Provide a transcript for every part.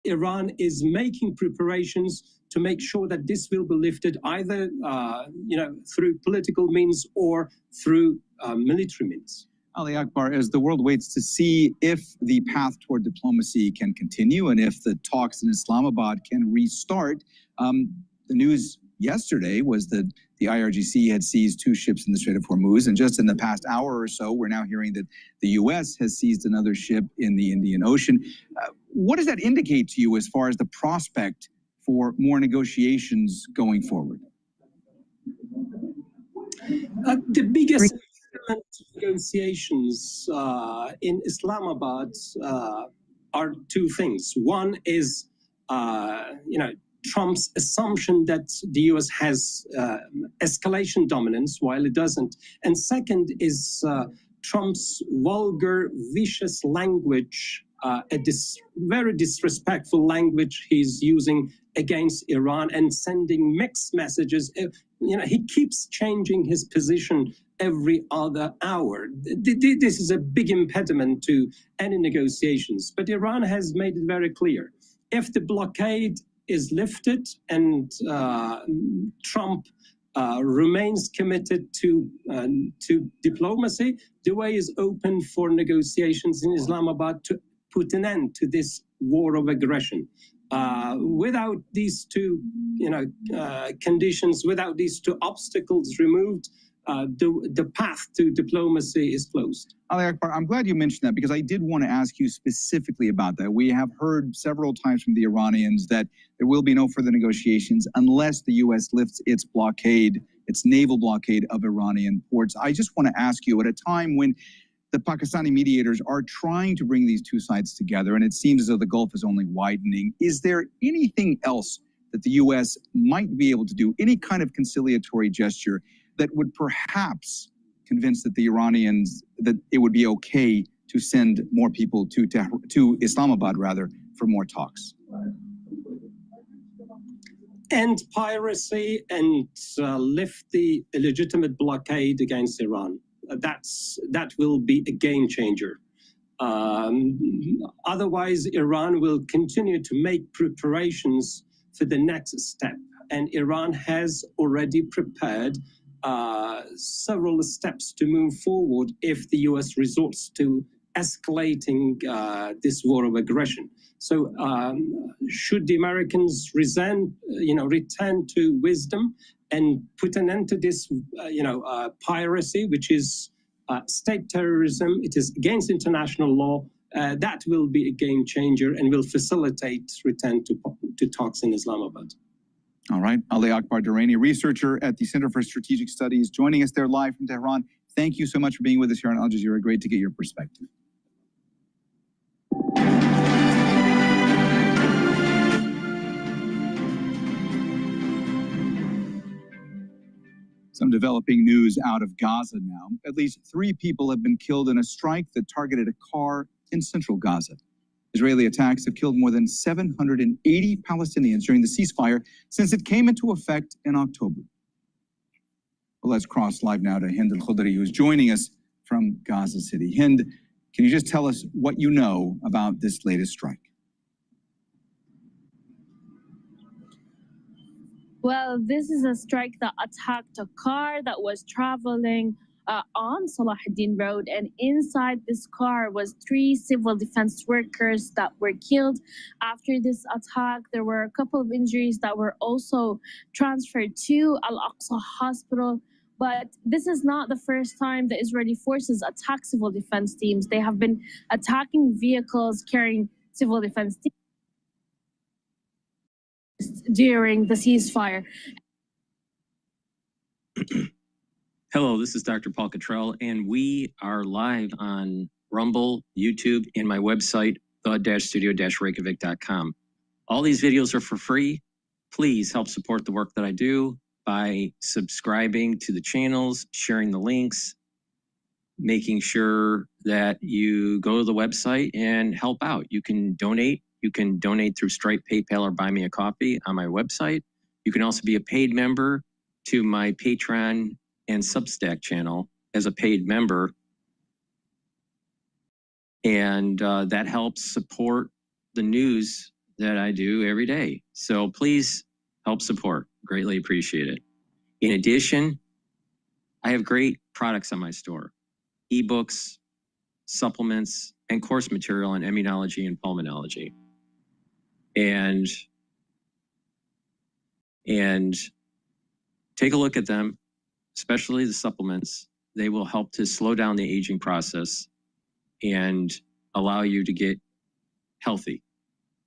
Iran is making preparations to make sure that this will be lifted either through political means or through military means. Ali Akbar, as the world waits to see if the path toward diplomacy can continue and if the talks in Islamabad can restart, the news yesterday was that the IRGC had seized 2 ships in the Strait of Hormuz, and just in the past hour or so, we're now hearing that the U.S. has seized another ship in the Indian Ocean. What does that indicate to you as far as the prospect for more negotiations going forward? The biggest negotiations in Islamabad are 2 things. One is, Trump's assumption that the U.S. has escalation dominance while it doesn't. And second is Trump's vulgar, vicious language, very disrespectful language he's using against Iran and sending mixed messages. He keeps changing his position every other hour. This is a big impediment to any negotiations. But Iran has made it very clear. If the blockade is lifted and Trump remains committed to diplomacy, the way is open for negotiations in Islamabad to put an end to this war of aggression. Without these 2 conditions, without these 2 obstacles removed, the path to diplomacy is closed. Ali Akbar, I'm glad you mentioned that because I did want to ask you specifically about that. We have heard several times from the Iranians that there will be no further negotiations unless the U.S. lifts its blockade, its naval blockade of Iranian ports. I just want to ask you, at a time when the Pakistani mediators are trying to bring these 2 sides together, and it seems as though the Gulf is only widening, is there anything else that the U.S. might be able to do, any kind of conciliatory gesture that would perhaps convince that the Iranians that it would be okay to send more people to Islamabad, rather, for more talks? End piracy and lift the illegitimate blockade against Iran. That will be a game changer. Otherwise, Iran will continue to make preparations for the next step. And Iran has already prepared several steps to move forward if the U.S. resorts to escalating this war of aggression. So should the Americans return to wisdom and put an end to this, piracy, which is state terrorism, it is against international law, that will be a game changer and will facilitate return to talks in Islamabad. All right. Ali Akbar Durrani, researcher at the Center for Strategic Studies, joining us there live from Tehran. Thank you so much for being with us here on Al Jazeera. Great to get your perspective. Some developing news out of Gaza now. At least 3 people have been killed in a strike that targeted a car in central Gaza. Israeli attacks have killed more than 780 Palestinians during the ceasefire since it came into effect in October. Well, let's cross live now to Hind Al-Khudri, who's joining us from Gaza City. Hind, can you just tell us what you know about this latest strike? Well, this is a strike that attacked a car that was traveling on Salahuddin Road, and inside this car was 3 civil defense workers that were killed. After this attack, there were a couple of injuries that were also transferred to Al-Aqsa Hospital. But this is not the first time the Israeli forces attack civil defense teams. They have been attacking vehicles carrying civil defense teams during the ceasefire. Hello, this is DrPaulCottrell, and we are live on Rumble, YouTube, and my website, the-studio-reykjavik.com. All these videos are for free. Please help support the work that I do by subscribing to the channels, sharing the links, making sure that you go to the website and help out. You can donate. You can donate through Stripe, PayPal, or Buy Me a Coffee on my website. You can also be a paid member to my Patreon and Substack channel as a paid member. And that helps support the news that I do every day. So please help support. Greatly appreciate it. In addition, I have great products on my store, ebooks, supplements, and course material on immunology and pulmonology. And take a look at them, especially the supplements. They will help to slow down the aging process and allow you to get healthy.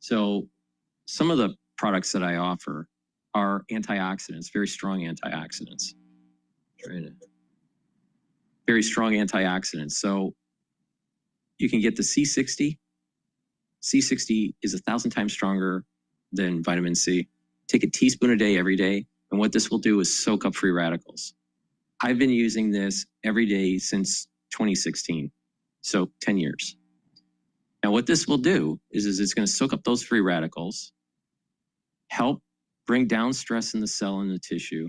So some of the products that I offer are antioxidants, very strong antioxidants. Very strong antioxidants. So you can get the C60. C60 is 1,000 times stronger than vitamin C. Take a teaspoon a day every day. And what this will do is soak up free radicals. I've been using this every day since 2016. So 10 years. Now what this will do is it's going to soak up those free radicals, help bring down stress in the cell and the tissue,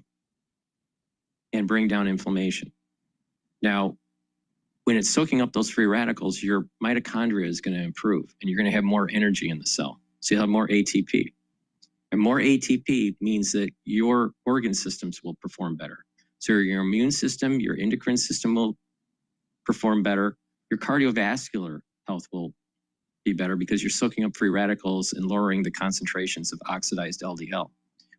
and bring down inflammation. Now, when it's soaking up those free radicals, your mitochondria is going to improve and you're going to have more energy in the cell. So you'll have more ATP. And more ATP means that your organ systems will perform better. So your immune system, your endocrine system will perform better. Your cardiovascular health will be better because you're soaking up free radicals and lowering the concentrations of oxidized LDL.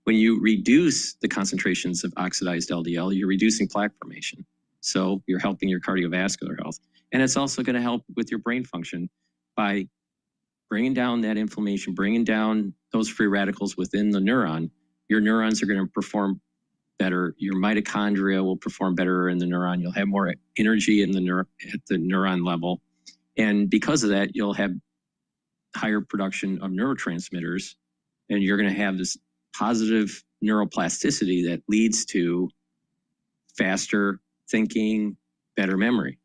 When you reduce the concentrations of oxidized LDL, you're reducing plaque formation. So you're helping your cardiovascular health. And it's also going to help with your brain function by bringing down that inflammation, bringing down those free radicals within the neuron. Your neurons are going to perform better. Your mitochondria will perform better in the neuron. You'll have more energy in the at the neuron level. And because of that, you'll have higher production of neurotransmitters, and you're going to have this positive neuroplasticity that leads to faster thinking, better memory.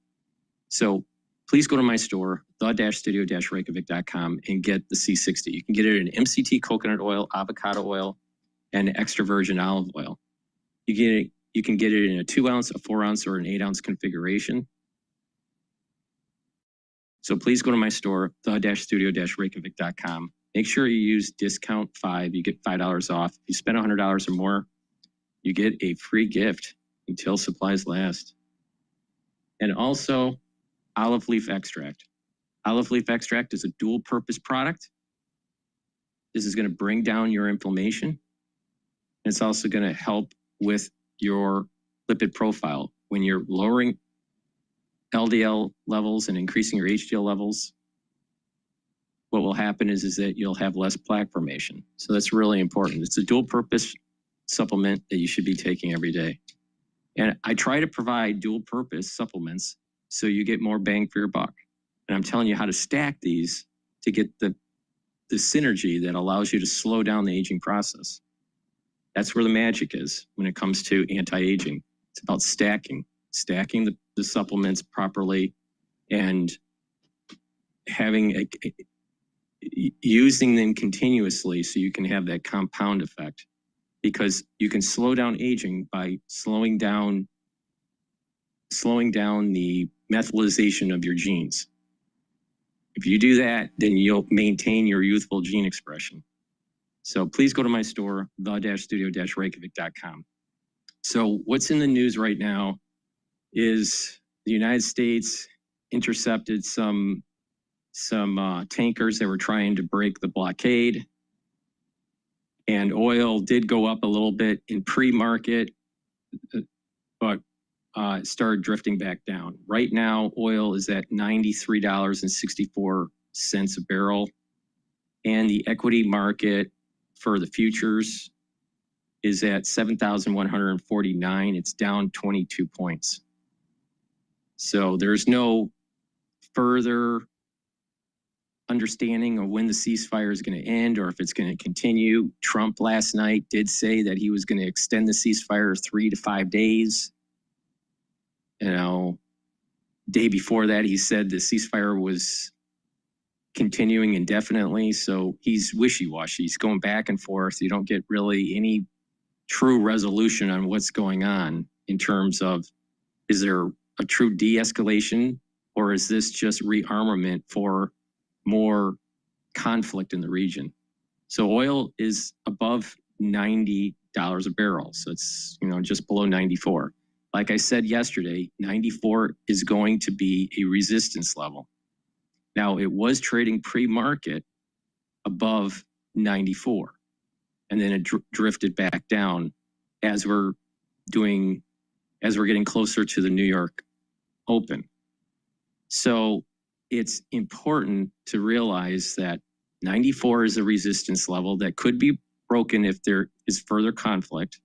So please go to my store, the-studio-reykjavik.com, and get the C60. You can get it in MCT coconut oil, avocado oil, and extra virgin olive oil. You can get it in a 2 ounce, a 4 ounce, or an 8 ounce configuration. So please go to my store, the-studio-reykjavik.com. Make sure you use discount 5. You get $5 off. If you spend $100 or more, you get a free gift until supplies last. And also olive leaf extract. Olive leaf extract is a dual purpose product. This is going to bring down your inflammation. It's also going to help with your lipid profile. When you're lowering LDL levels and increasing your HDL levels, what will happen is that you'll have less plaque formation. So that's really important. It's a dual purpose supplement that you should be taking every day. And I try to provide dual purpose supplements so you get more bang for your buck. And I'm telling you how to stack these to get the synergy that allows you to slow down the aging process. That's where the magic is when it comes to anti-aging. It's about stacking the supplements properly and having using them continuously so you can have that compound effect, because you can slow down aging by slowing down the methylation of your genes. If you do that, then you'll maintain your youthful gene expression. So please go to my store, the-studio-reykjavik.com. So what's in the news right now is the United States intercepted some tankers that were trying to break the blockade. And oil did go up a little bit in pre-market, but it started drifting back down. Right now, oil is at $93.64 a barrel. And the equity market for the futures is at 7,149. It's down 22 points. So there's no further understanding of when the ceasefire is going to end or if it's going to continue. Trump last night did say that he was going to extend the ceasefire 3 to 5 days. Day before that, he said the ceasefire was continuing indefinitely. So he's wishy-washy. He's going back and forth. You don't get really any true resolution on what's going on in terms of, is there a true de-escalation, or is this just rearmament for more conflict in the region? So oil is above $90 a barrel. So it's, just below 94. Like I said yesterday, 94 is going to be a resistance level. Now, it was trading pre-market above 94, and then it drifted back down as we're getting closer to the New York Open. So it's important to realize that 94 is a resistance level that could be broken if there is further conflict.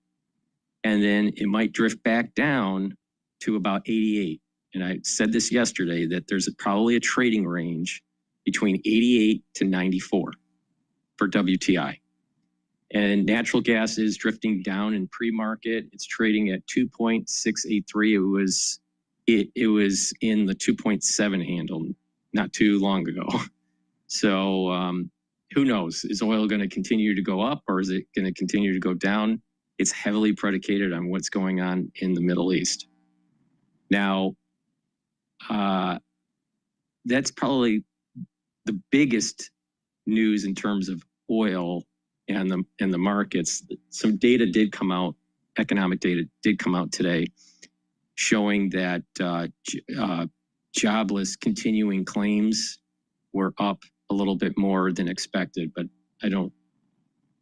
And then it might drift back down to about 88. And I said this yesterday, that there's probably a trading range between 88 to 94 for WTI. And natural gas is drifting down in pre-market. It's trading at 2.683. It was in the 2.7 handle not too long ago. So who knows? Is oil going to continue to go up, or is it going to continue to go down? It's heavily predicated on what's going on in the Middle East. Now, that's probably the biggest news in terms of oil and the markets. Some data did come out, economic data did come out today, showing that jobless continuing claims were up a little bit more than expected, but I don't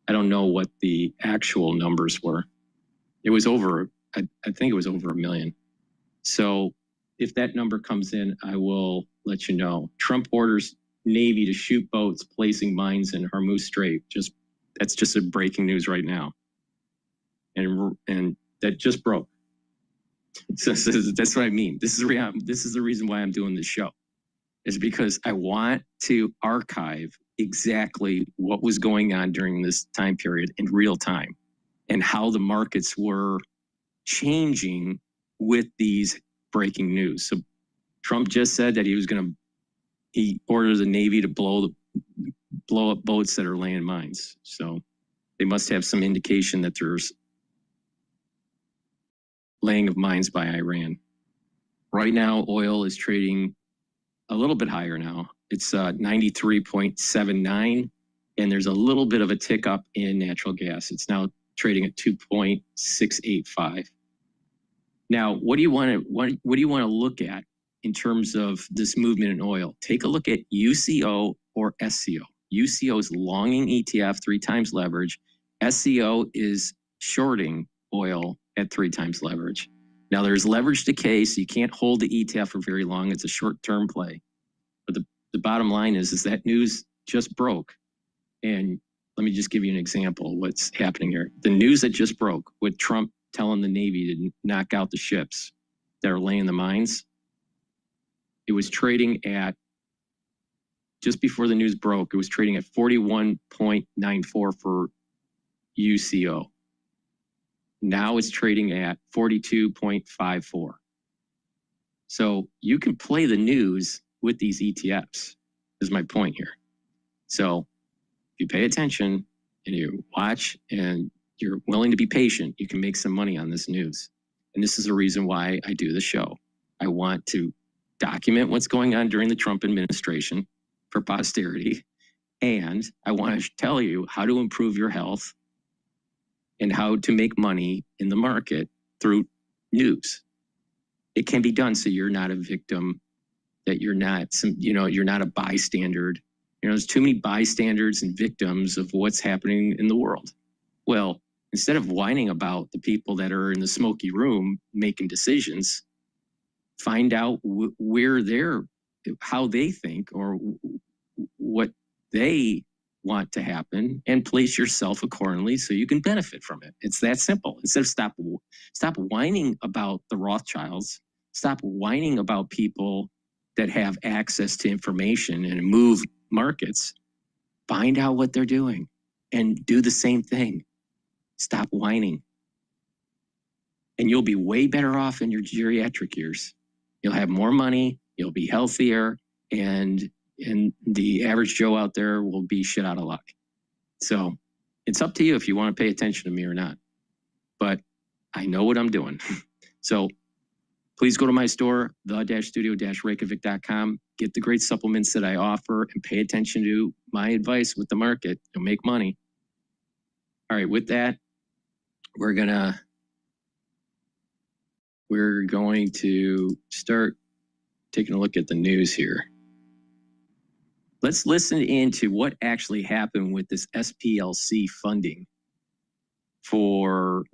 know what the actual numbers were. It was over, I think it was over 1 million. So if that number comes in, I will let you know. Trump orders Navy to shoot boats placing mines in Hormuz Strait. That's just a breaking news right now. And that just broke. So that's what I mean. This is the reason why I'm doing this show, is because I want to archive exactly what was going on during this time period in real time, and how the markets were changing with these breaking news. So Trump just said that he ordered the Navy to blow up boats that are laying mines. So they must have some indication that there's laying of mines by Iran. Right now, oil is trading a little bit higher now. It's 93.79, and there's a little bit of a tick up in natural gas. It's now trading at 2.685. Now, what do you want to look at in terms of this movement in oil? Take a look at UCO or SCO. UCO is longing ETF 3 times leverage. SCO is shorting oil at 3 times leverage. Now, there's leverage decay, so you can't hold the ETF for very long. It's a short-term play. But the bottom line is that news just broke. And let me just give you an example of what's happening here. The news that just broke with Trump telling the Navy to knock out the ships that are laying the mines, it was trading at, just before the news broke, it was trading at 41.94 for UCO. Now it's trading at 42.54. So you can play the news with these ETFs, is my point here. So if you pay attention and you watch and you're willing to be patient, you can make some money on this news. And this is the reason why I do the show. I want to document what's going on during the Trump administration for posterity. And I want to tell you how to improve your health and how to make money in the market through news. It can be done so you're not a victim, that you're not you're not a bystander. There's too many bystanders and victims of what's happening in the world. Well, instead of whining about the people that are in the smoky room making decisions, find out how they think, or what they want to happen, and place yourself accordingly so you can benefit from it. It's that simple. Instead of stop whining about the Rothschilds, stop whining about people that have access to information and move markets. Find out what they're doing and do the same thing. Stop whining. And you'll be way better off in your geriatric years. You'll have more money, you'll be healthier, and the average Joe out there will be shit out of luck. So it's up to you if you want to pay attention to me or not. But I know what I'm doing. So Please go to my store, the-studio-reykjavik.com. Get the great supplements that I offer and pay attention to my advice with the market. You'll make money. All right, with that, we're going to start taking a look at the news here. Let's listen into what actually happened with this SPLC funding for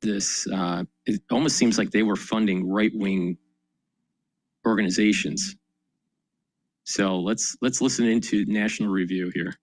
it almost seems like they were funding right-wing organizations. So let's listen into National Review here.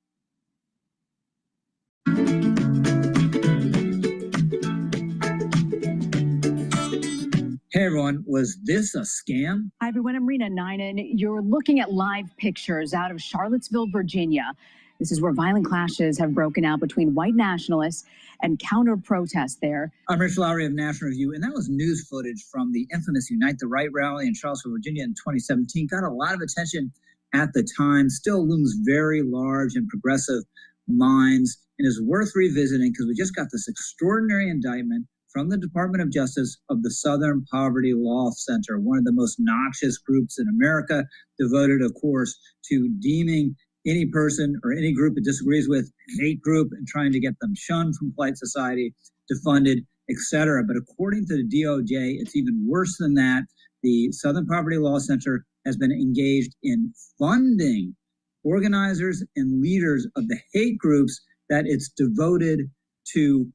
Hey everyone, was this a scam? Hi everyone, I'm Rena Ninen. You're looking at live pictures out of Charlottesville, Virginia. This is where violent clashes have broken out between white nationalists and counter-protests there. I'm Rich Lowry of National Review, and that was news footage from the infamous Unite the Right rally in Charlottesville, Virginia in 2017. Got a lot of attention at the time, still looms very large in progressive minds, and is worth revisiting because we just got this extraordinary indictment from the Department of Justice of the Southern Poverty Law Center, one of the most noxious groups in America, devoted, of course, to deeming any person or any group it disagrees with hate group and trying to get them shunned from polite society, defunded, etc. But according to the DOJ, it's even worse than that. The Southern Poverty Law Center has been engaged in funding organizers and leaders of the hate groups that it's devoted to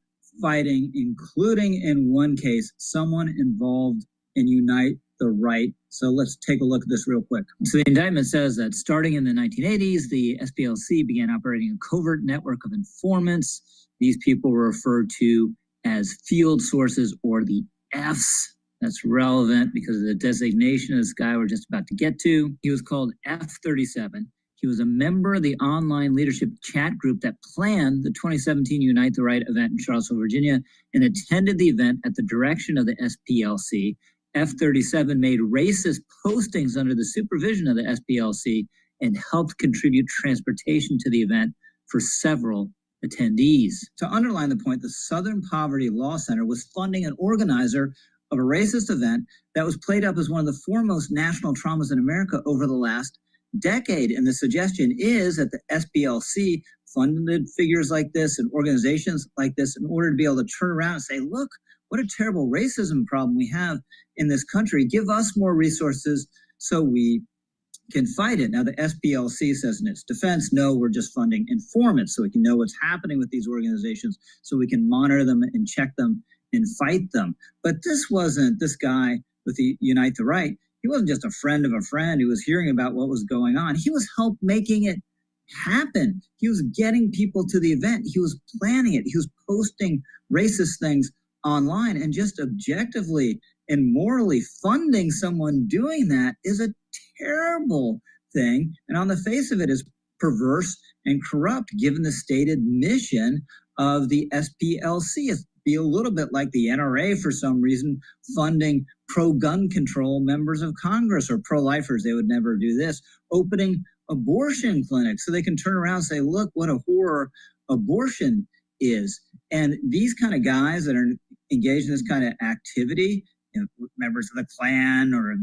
fighting, including in one case, someone involved in Unite the Right. So let's take a look at this real quick. So the indictment says that starting in the 1980s, the SPLC began operating a covert network of informants. These people were referred to as field sources, or the Fs. That's relevant because of the designation of this guy we're just about to get to. He was called F37. He was a member of the online leadership chat group that planned the 2017 Unite the Right event in Charlottesville, Virginia, and attended the event at the direction of the SPLC. F37 made racist postings under the supervision of the SPLC and helped contribute transportation to the event for several attendees. To underline the point, the Southern Poverty Law Center was funding an organizer of a racist event that was played up as one of the foremost national traumas in America over the last decade. And the suggestion is that the SPLC funded figures like this and organizations like this in order to be able to turn around and say, look, what a terrible racism problem we have in this country. Give us more resources so we can fight it. Now, the SPLC says in its defense, no, we're just funding informants so we can know what's happening with these organizations, so we can monitor them and check them and fight them. But this guy with the Unite the Right, he wasn't just a friend of a friend who was hearing about what was going on. He was helping making it happen. He was getting people to the event. He was planning it. He was posting racist things online, and just objectively and morally funding someone doing that is a terrible thing. And on the face of it is perverse and corrupt, given the stated mission of the SPLC. It's be a little bit like the NRA for some reason, funding pro-gun control members of Congress or pro-lifers. They would never do this. Opening abortion clinics so they can turn around and say, look what a horror abortion is. And these kind of guys that are engaged in this kind of activity, members of the Klan or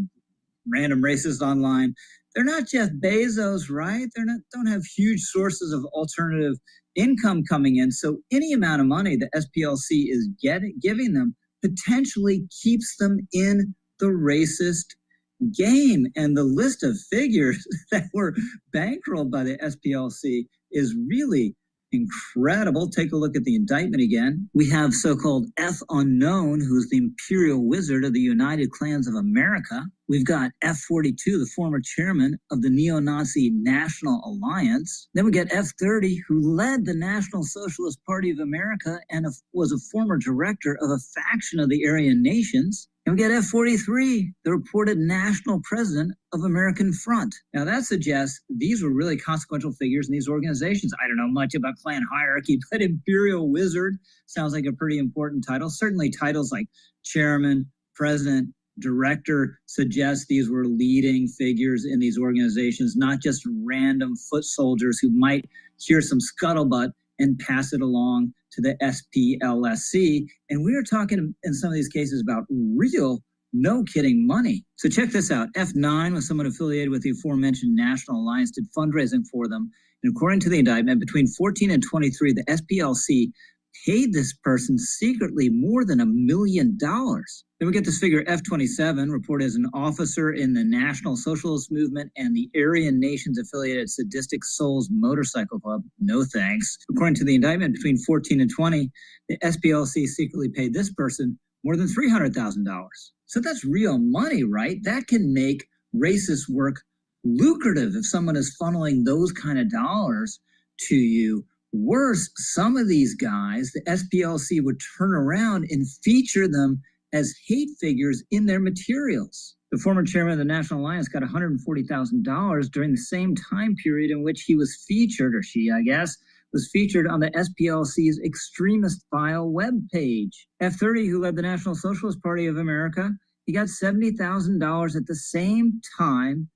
random racists online, they're not Jeff Bezos, right? Don't have huge sources of alternative income coming in. So any amount of money the SPLC is giving them potentially keeps them in the racist game. And the list of figures that were bankrolled by the SPLC is really incredible. Take a look at the indictment again. We have so-called F Unknown, who's the imperial wizard of the United Klans of America. We've got F42, the former chairman of the neo-Nazi National Alliance. Then we get F30, who led the National Socialist Party of America and was a former director of a faction of the Aryan nations. And we get F43, the reported national president of American Front. Now that suggests these were really consequential figures in these organizations. I don't know much about clan hierarchy, but Imperial Wizard sounds like a pretty important title. Certainly titles like chairman, president, director suggest these were leading figures in these organizations, not just random foot soldiers who might hear some scuttlebutt and pass it along to the SPLC. And we are talking in some of these cases about real, no kidding money. So check this out. F9 was someone affiliated with the aforementioned National Alliance, did fundraising for them. And according to the indictment, between 14 and 23, the SPLC paid this person secretly more than $1 million. Then we get this figure F27, reported as an officer in the National Socialist Movement and the Aryan Nations affiliated Sadistic Souls Motorcycle Club. No thanks. According to the indictment, between 14 and 20, the SPLC secretly paid this person more than $300,000. So that's real money, right? That can make racist work lucrative if someone is funneling those kind of dollars to you. Worse, some of these guys, the SPLC would turn around and feature them as hate figures in their materials. The former chairman of the National Alliance got $140,000 during the same time period in which he was featured, or she, I guess, was featured on the SPLC's extremist file webpage. F30, who led the National Socialist Party of America, he got $70,000 at the same time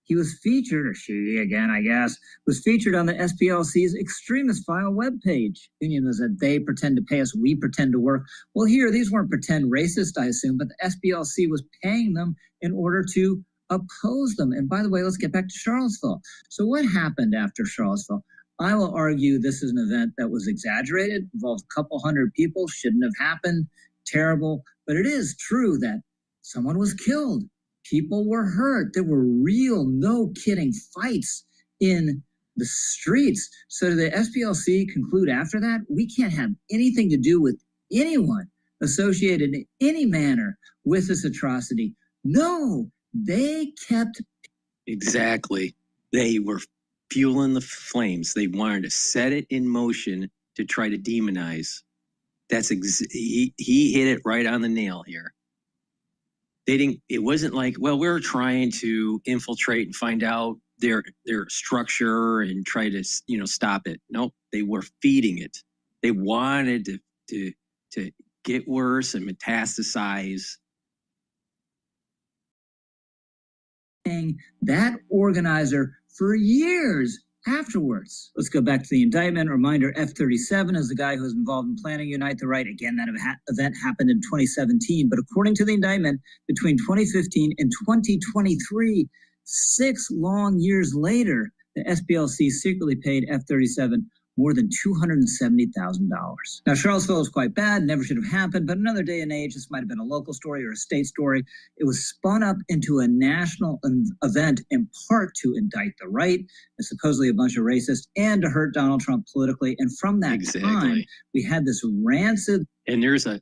he was featured, or she again, I guess, was featured on the SPLC's extremist file webpage. Union was that they pretend to pay us, we pretend to work. Well, here, these weren't pretend racists, I assume, but the SPLC was paying them in order to oppose them. And by the way, let's get back to Charlottesville. So what happened after Charlottesville? I will argue this is an event that was exaggerated, involved a couple hundred people, shouldn't have happened, terrible. But it is true that someone was killed. People were hurt. There were real, no kidding fights in the streets. So did the SPLC conclude after that, we can't have anything to do with anyone associated in any manner with this atrocity? No, they kept. Exactly. They were fueling the flames. They wanted to set it in motion to try to demonize. That's he hit it right on the nail here. It wasn't like, well, we're trying to infiltrate and find out their structure and try to, stop it. Nope, they were feeding it. They wanted to get worse and metastasize. That organizer for years afterwards. Let's go back to the indictment. Reminder, F37 is the guy who was involved in planning Unite the Right. Again, that event happened in 2017. But according to the indictment, between 2015 and 2023, 6 long years later, the SPLC secretly paid F37 more than $270,000. Now, Charlottesville is quite bad, never should have happened, but another day and age, this might have been a local story or a state story. It was spun up into a national event in part to indict the right, and supposedly a bunch of racists, and to hurt Donald Trump politically. And from that time, we had this rancid. And there's a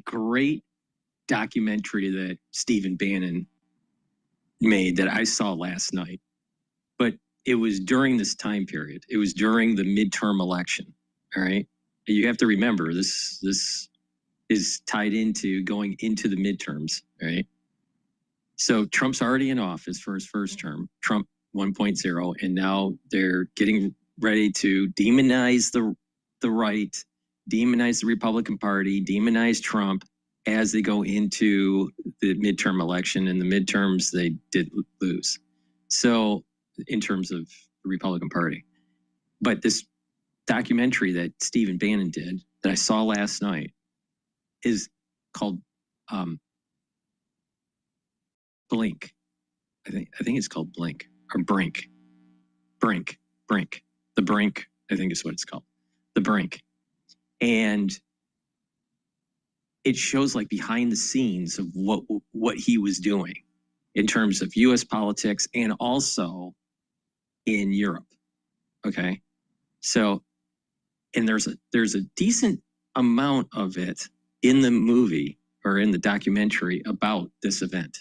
great documentary that Stephen Bannon made that I saw last night. But it was during this time period. It was during the midterm election. All right. You have to remember this is tied into going into the midterms. Right. So Trump's already in office for his first term, Trump 1.0, and now they're getting ready to demonize the right, demonize the Republican Party, demonize Trump as they go into the midterm election. And the midterms, they did lose. So in terms of the Republican Party. But this documentary that Stephen Bannon did that I saw last night is called Blink. I think it's called Blink or Brink. The Brink, I think is what it's called. The Brink. And it shows like behind the scenes of what he was doing in terms of US politics and also in Europe. Okay. So, and there's a decent amount of it in the movie or in the documentary about this event.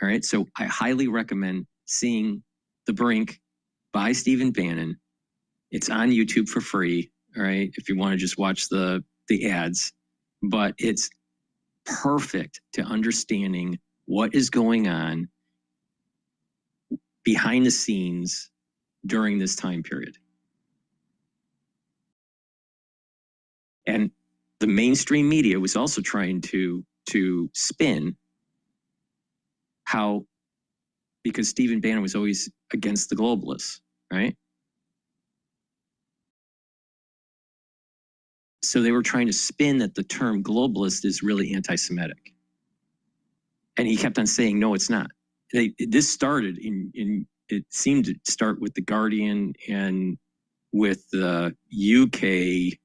All right. So I highly recommend seeing The Brink by Stephen Bannon. It's on YouTube for free. All right. If you want to just watch the ads, but it's perfect to understanding what is going on behind the scenes during this time period. And the mainstream media was also trying to spin how, because Stephen Bannon was always against the globalists, right? so they were trying to spin that the term globalist is really anti-Semitic. And he kept on saying, no, it's not. This started it seemed to start with The Guardian and with the UK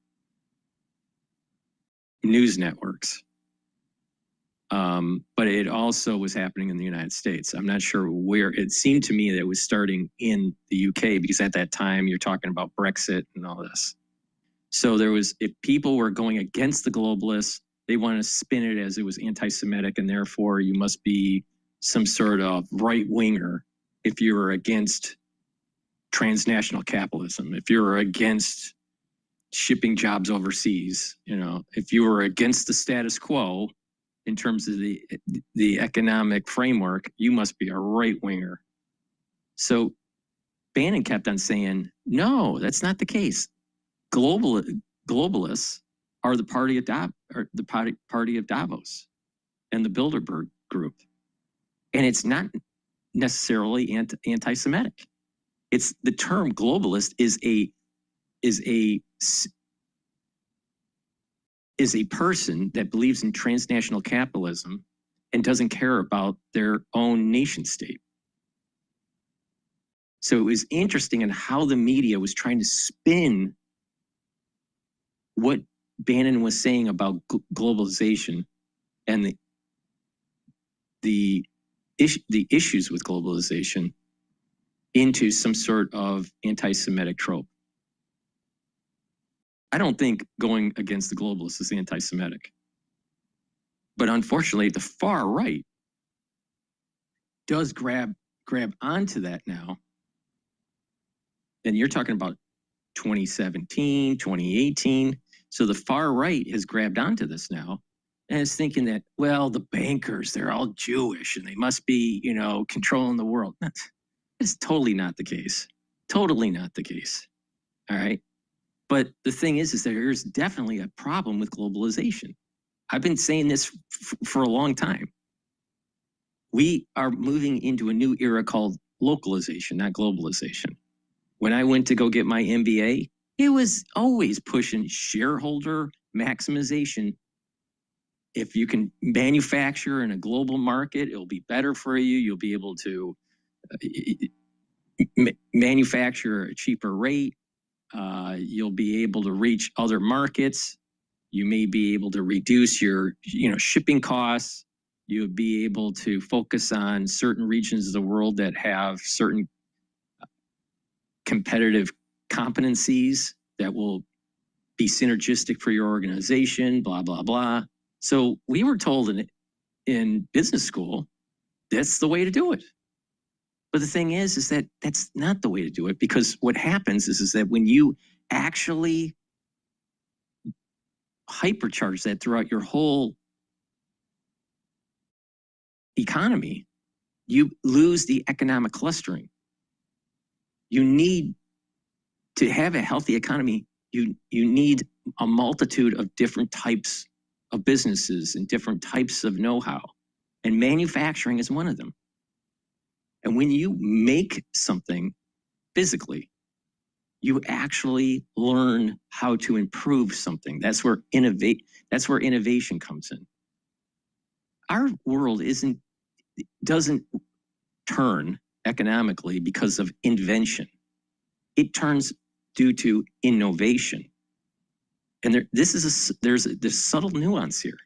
news networks. But it also was happening in the United States. I'm not sure where. It seemed to me that it was starting in the UK, because at that time you're talking about Brexit and all this. So there was, if people were going against the globalists, they wanted to spin it as it was anti-Semitic, and therefore you must be some sort of right-winger if you were against transnational capitalism, if you were against shipping jobs overseas, you know, if you were against the status quo in terms of the economic framework, you must be a right-winger. So Bannon kept on saying, no, that's not the case. Globalists are the party of Davos and the Bilderberg Group. And it's not necessarily anti-Semitic. It's the term globalist is a person that believes in transnational capitalism and doesn't care about their own nation state. So it was interesting in how the media was trying to spin what Bannon was saying about globalization and the issues with globalization into some sort of anti-Semitic trope. I don't think going against the globalists is anti-Semitic. But unfortunately, the far right does grab onto that now. And you're talking about 2017, 2018. So the far right has grabbed onto this now and is thinking that, well, the bankers, they're all Jewish and they must be, you know, controlling the world. It's totally not the case. Totally not the case. All right. But the thing is that there's definitely a problem with globalization. I've been saying this for a long time. We are moving into a new era called localization, not globalization. When I went to go get my MBA, it was always pushing shareholder maximization. If you can manufacture in a global market, it'll be better for you. You'll be able to manufacture at a cheaper rate. You'll be able to reach other markets. You may be able to reduce your, shipping costs. You'll be able to focus on certain regions of the world that have certain competitive competencies that will be synergistic for your organization, blah, blah, blah. So we were told in business school, that's the way to do it. But the thing is that that's not the way to do it, because what happens is that when you actually hypercharge that throughout your whole economy, you lose the economic clustering. You need to have a healthy economy. You need a multitude of different types of businesses and different types of know-how, and manufacturing is one of them. And when you make something physically, you actually learn how to improve something. That's where innovation comes in. Our world doesn't turn economically because of invention. It turns due to innovation. And there's this subtle nuance here.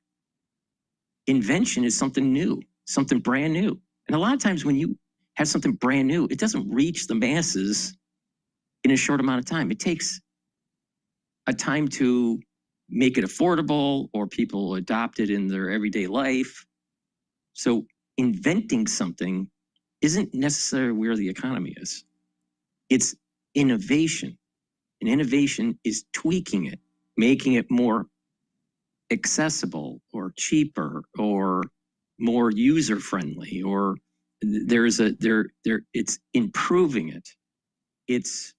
Invention is something new, something brand new. And a lot of times when you have something brand new, it doesn't reach the masses in a short amount of time. It takes a time to make it affordable, or people adopt it in their everyday life. So inventing something isn't necessarily where the economy is. It's innovation. And innovation is tweaking it, making it more accessible or cheaper or more user-friendly, or it's improving it. It's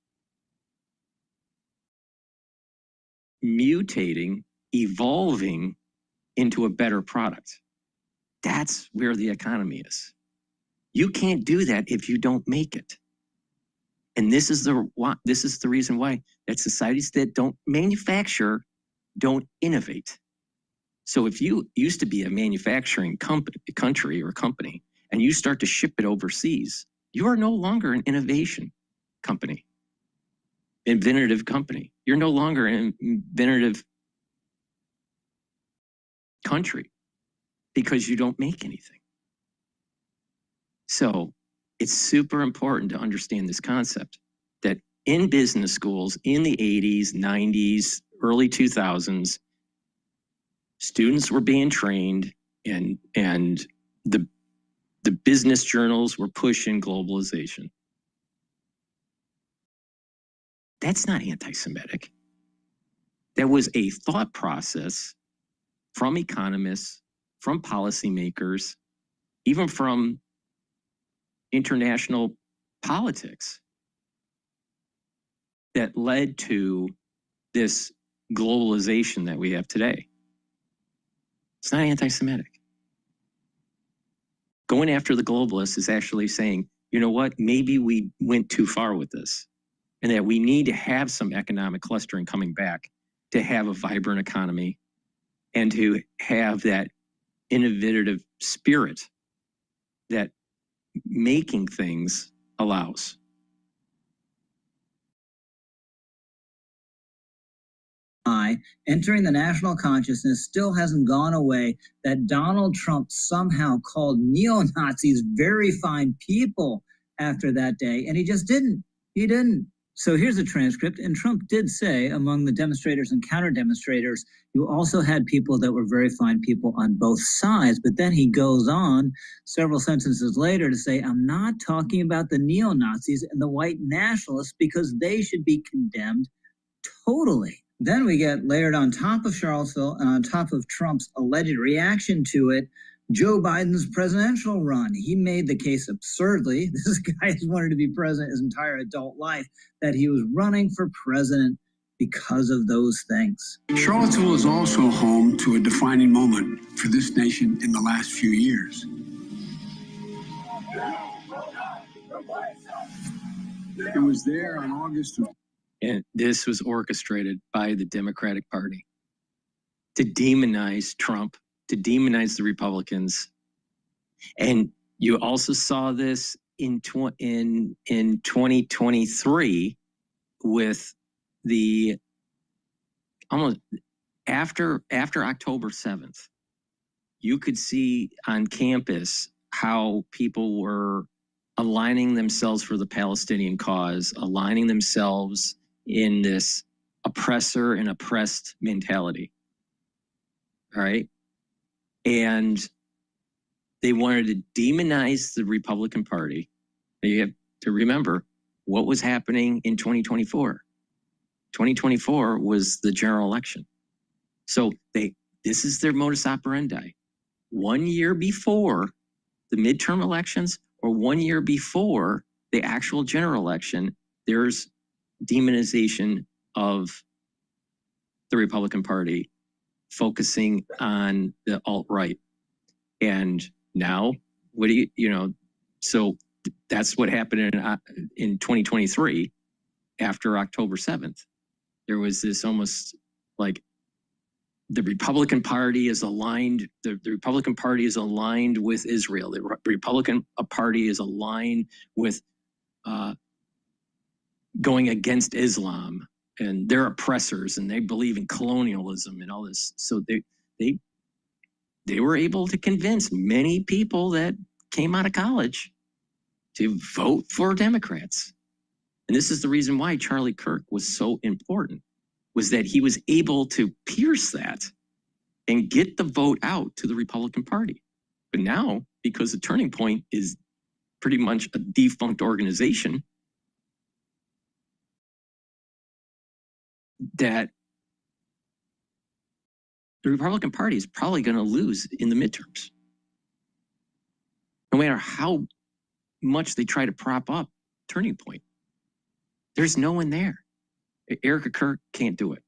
mutating, evolving into a better product. That's where the economy is. You can't do that if you don't make it. And this is the reason why that societies that don't manufacture don't innovate. So if you used to be a manufacturing country or company, and you start to ship it overseas, you are no longer an innovation company, inventive company. You're no longer an inventive country because you don't make anything. So it's super important to understand this concept that in business schools in the 80s, 90s, early 2000s, students were being trained and the business journals were pushing globalization. That's not anti-Semitic. That was a thought process from economists, from policymakers, even from international politics that led to this globalization that we have today. It's not anti-Semitic. Going after the globalists is actually saying, you know what, maybe we went too far with this, and that we need to have some economic clustering coming back to have a vibrant economy and to have that innovative spirit that making things allows. Entering the national consciousness still hasn't gone away that Donald Trump somehow called neo-Nazis very fine people after that day, and he just didn't. He didn't. So here's a transcript, and Trump did say among the demonstrators and counter-demonstrators, you also had people that were very fine people on both sides, but then he goes on several sentences later to say, I'm not talking about the neo-Nazis and the white nationalists because they should be condemned totally. Then we get layered on top of Charlottesville and on top of Trump's alleged reaction to it, Joe Biden's presidential run. He made the case absurdly, this guy has wanted to be president his entire adult life, that he was running for president because of those things. Charlottesville is also home to a defining moment for this nation in the last few years. It was there on August of... And this was orchestrated by the Democratic Party to demonize Trump, to demonize the Republicans. And you also saw this in 2023 with the almost after October 7th. You could see on campus how people were aligning themselves for the Palestinian cause, aligning themselves in this oppressor and oppressed mentality. All right. And they wanted to demonize the Republican Party. You have to remember what was happening in 2024. 2024 was the general election. So this is their modus operandi. 1 year before the midterm elections or 1 year before the actual general election, there's demonization of the Republican Party, focusing on the alt-right. And now, what do so that's what happened in 2023 after October 7th. There was this almost like the Republican Party is aligned, the Republican Party is aligned with Israel. The Republican Party is aligned with going against Islam, and they're oppressors and they believe in colonialism and all this. So they were able to convince many people that came out of college to vote for Democrats. And this is the reason why Charlie Kirk was so important, was that he was able to pierce that and get the vote out to the Republican Party. But now, because the Turning Point is pretty much a defunct organization, that the Republican Party is probably going to lose in the midterms. No matter how much they try to prop up Turning Point, there's no one there. Erica Kirk can't do it.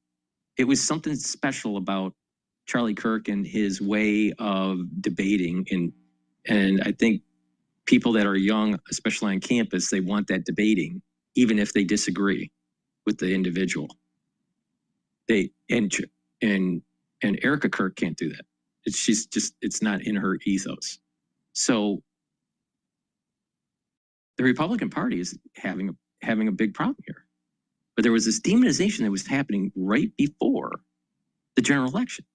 It was something special about Charlie Kirk and his way of debating. And I think people that are young, especially on campus, they want that debating, even if they disagree with the individual. And And Erica Kirk can't do that. It's not in her ethos. So the Republican Party is having a big problem here. But there was this demonization that was happening right before the general election.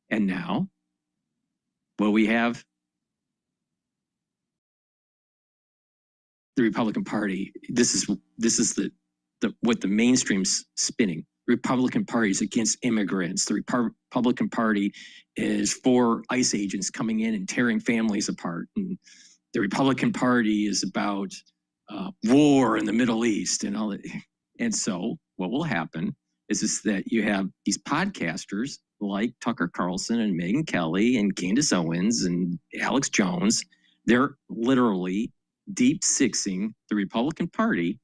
And now, well, we have the Republican Party. This is the what the mainstream's spinning. Republican Party is against immigrants. The Republican Party is for ICE agents coming in and tearing families apart. And the Republican Party is about war in the Middle East and all that. And so what will happen is that you have these podcasters like Tucker Carlson and Megyn Kelly and Candace Owens and Alex Jones. They're literally deep sixing the Republican Party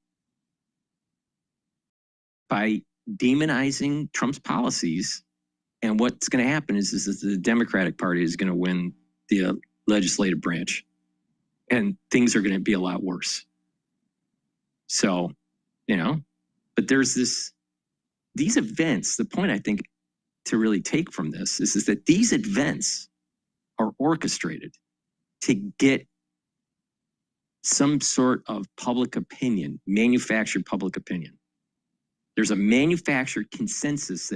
by demonizing Trump's policies. And what's going to happen is that the Democratic Party is going to win the legislative branch, and things are going to be a lot worse. So, but there's these events. The point I think to really take from this is that these events are orchestrated to get some sort of public opinion, manufactured public opinion. There's a manufactured consensus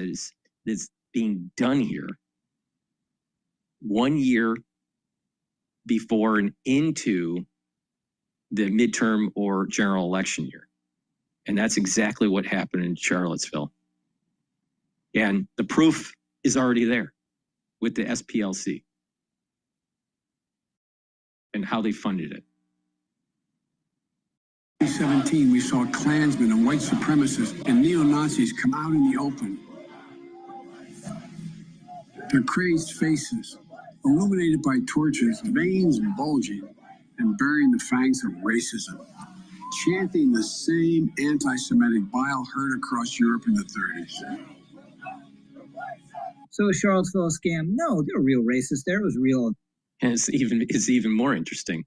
that's being done here 1 year before and into the midterm or general election year. And that's exactly what happened in Charlottesville. And the proof is already there with the SPLC and how they funded it. 2017, we saw Klansmen and white supremacists and neo-Nazis come out in the open. Their crazed faces, illuminated by torches, veins bulging and bearing the fangs of racism, chanting the same anti-Semitic bile heard across Europe in the 30s. So was Charlottesville a scam? No, they were real racists there. It was real. And it's even more interesting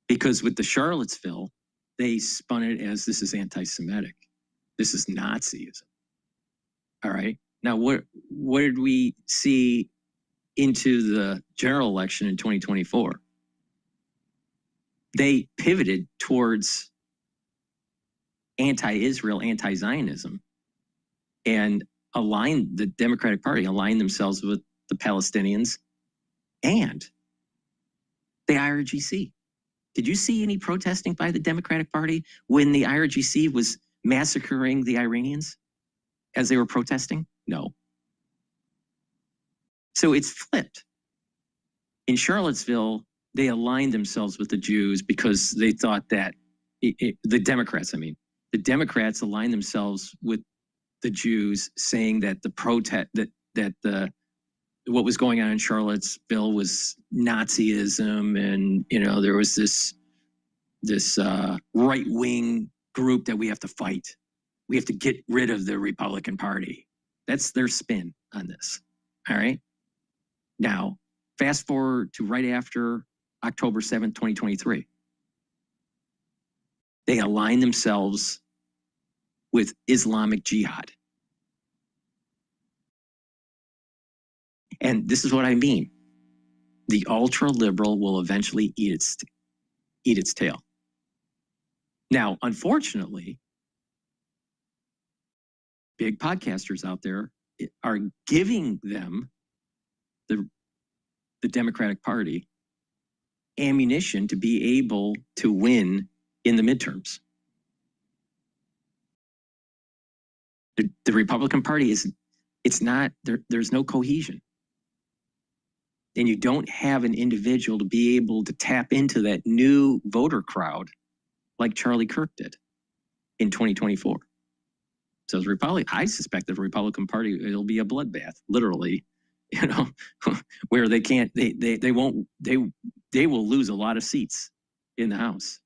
because with the Charlottesville, they spun it as this is anti-Semitic. This is Nazism. All right. Now, what did we see into the general election in 2024? They pivoted towards anti-Israel, anti-Zionism, and the Democratic Party aligned themselves with the Palestinians and the IRGC. Did you see any protesting by the Democratic Party when the IRGC was massacring the Iranians as they were protesting? No. So it's flipped. In Charlottesville, they aligned themselves with the Jews because they thought that the Democrats aligned themselves with the Jews, saying that the protest that what was going on in Charlottesville was Nazism, and there was this right-wing group that we have to fight. We have to get rid of the Republican Party. That's their spin on this. All right. Now, fast forward to right after October 7th, 2023. They align themselves with Islamic Jihad. And this is what I mean. The ultra-liberal will eventually eat its tail. Now, unfortunately, big podcasters out there are giving them, the Democratic Party, ammunition to be able to win in the midterms. The Republican Party there's no cohesion. And you don't have an individual to be able to tap into that new voter crowd like Charlie Kirk did in 2024. So I suspect the Republican Party, it'll be a bloodbath, literally, where they will lose a lot of seats in the House.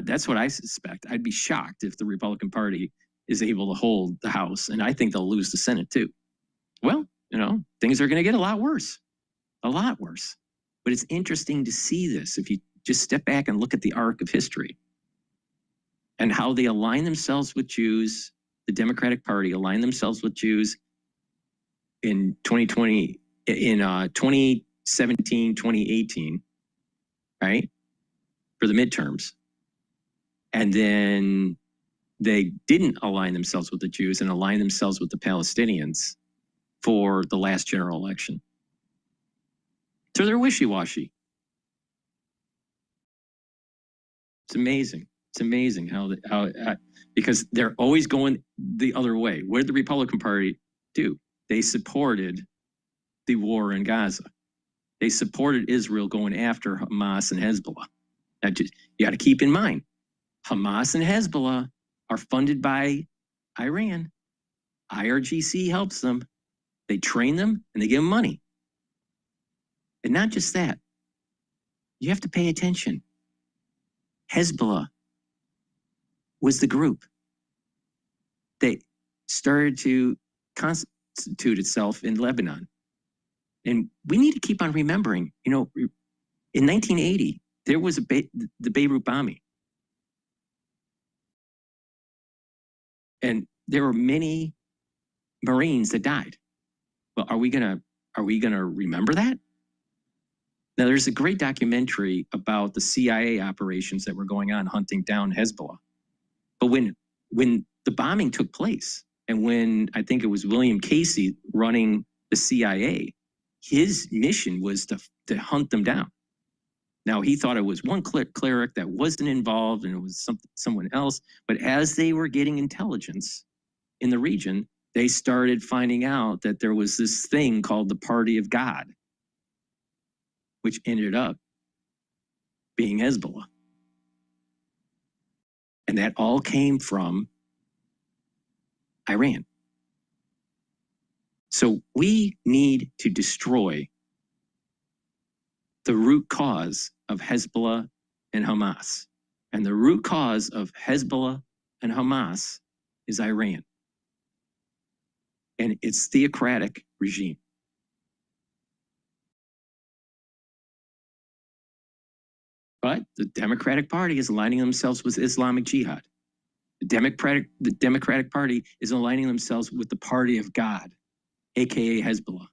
That's what I suspect. I'd be shocked if the Republican Party is able to hold the House, and I think they'll lose the Senate too. Well, things are going to get a lot worse. But it's interesting to see this if you just step back and look at the arc of history and how they align themselves with Jews. The Democratic Party aligned themselves with Jews in 2020, in 2017, 2018, right? For the midterms. And then they didn't align themselves with the Jews and align themselves with the Palestinians for the last general election. So they're wishy-washy. It's amazing. It's amazing how because they're always going the other way. What did the Republican Party do? They supported the war in Gaza. They supported Israel going after Hamas and Hezbollah. Now, you got to keep in mind, Hamas and Hezbollah are funded by Iran. IRGC helps them. They train them and they give them money. And not just that, you have to pay attention. Hezbollah was the group that started to constitute itself in Lebanon. And we need to keep on remembering, in 1980, there was the Beirut bombing. And there were many Marines that died. Well, are we gonna remember that? Now, there's a great documentary about the CIA operations that were going on hunting down Hezbollah. But when the bombing took place, and when I think it was William Casey running the CIA, his mission was to hunt them down. Now, he thought it was one cleric that wasn't involved and it was someone else. But as they were getting intelligence in the region, they started finding out that there was this thing called the Party of God, which ended up being Hezbollah. And that all came from Iran. So we need to destroy the root cause of Hezbollah and Hamas. And the root cause of Hezbollah and Hamas is Iran. And it's theocratic regime. But the Democratic Party is aligning themselves with Islamic Jihad. The Democratic Party is aligning themselves with the Party of God, aka Hezbollah.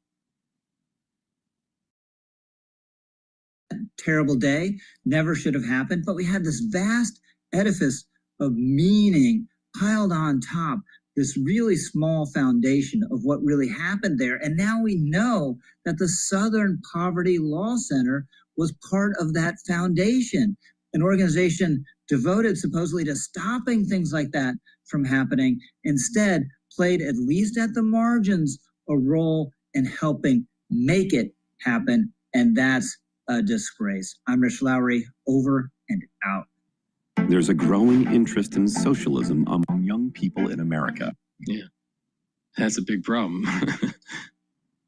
Terrible day, never should have happened, but we had this vast edifice of meaning piled on top, this really small foundation of what really happened there. And now we know that the Southern Poverty Law Center was part of that foundation, an organization devoted supposedly to stopping things like that from happening, instead played, at least at the margins, a role in helping make it happen. And that's a disgrace. I'm Rich Lowry, over and out. There's a growing interest in socialism among young people in America. Yeah, that's a big problem.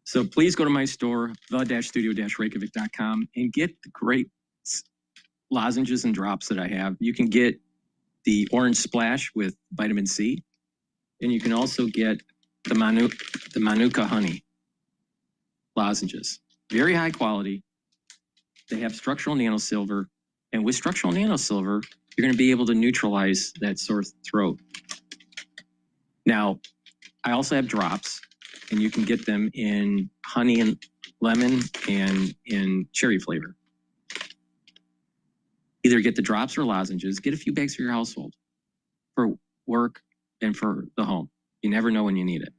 So please go to my store, the-studio-reykjavik.com, and get the great lozenges and drops that I have. You can get the orange splash with vitamin C, and you can also get the Manuka honey lozenges. Very high quality. They have structural nanosilver, and with structural nanosilver, you're going to be able to neutralize that sore throat. Now, I also have drops, and you can get them in honey and lemon and in cherry flavor. Either get the drops or lozenges. Get a few bags for your household, for work and for the home. You never know when you need it.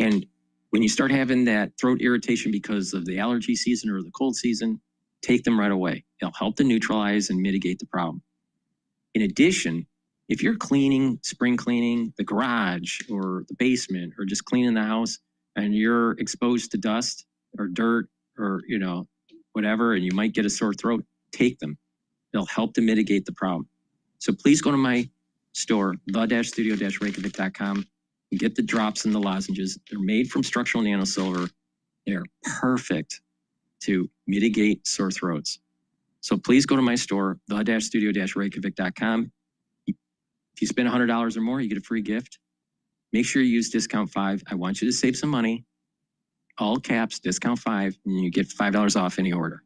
And when you start having that throat irritation because of the allergy season or the cold season, take them right away. It'll help to neutralize and mitigate the problem. In addition, if you're cleaning, spring cleaning the garage or the basement or just cleaning the house and you're exposed to dust or dirt or, whatever, and you might get a sore throat, take them. They'll help to mitigate the problem. So please go to my store, the-studio-reykjavik.com, and get the drops and the lozenges. They're made from structural nanosilver. They're perfect to mitigate sore throats. So please go to my store, the-studio-reykjavik.com. If you spend $100 or more, you get a free gift. Make sure you use discount 5. I want you to save some money. All caps, discount 5, and you get $5 off any order.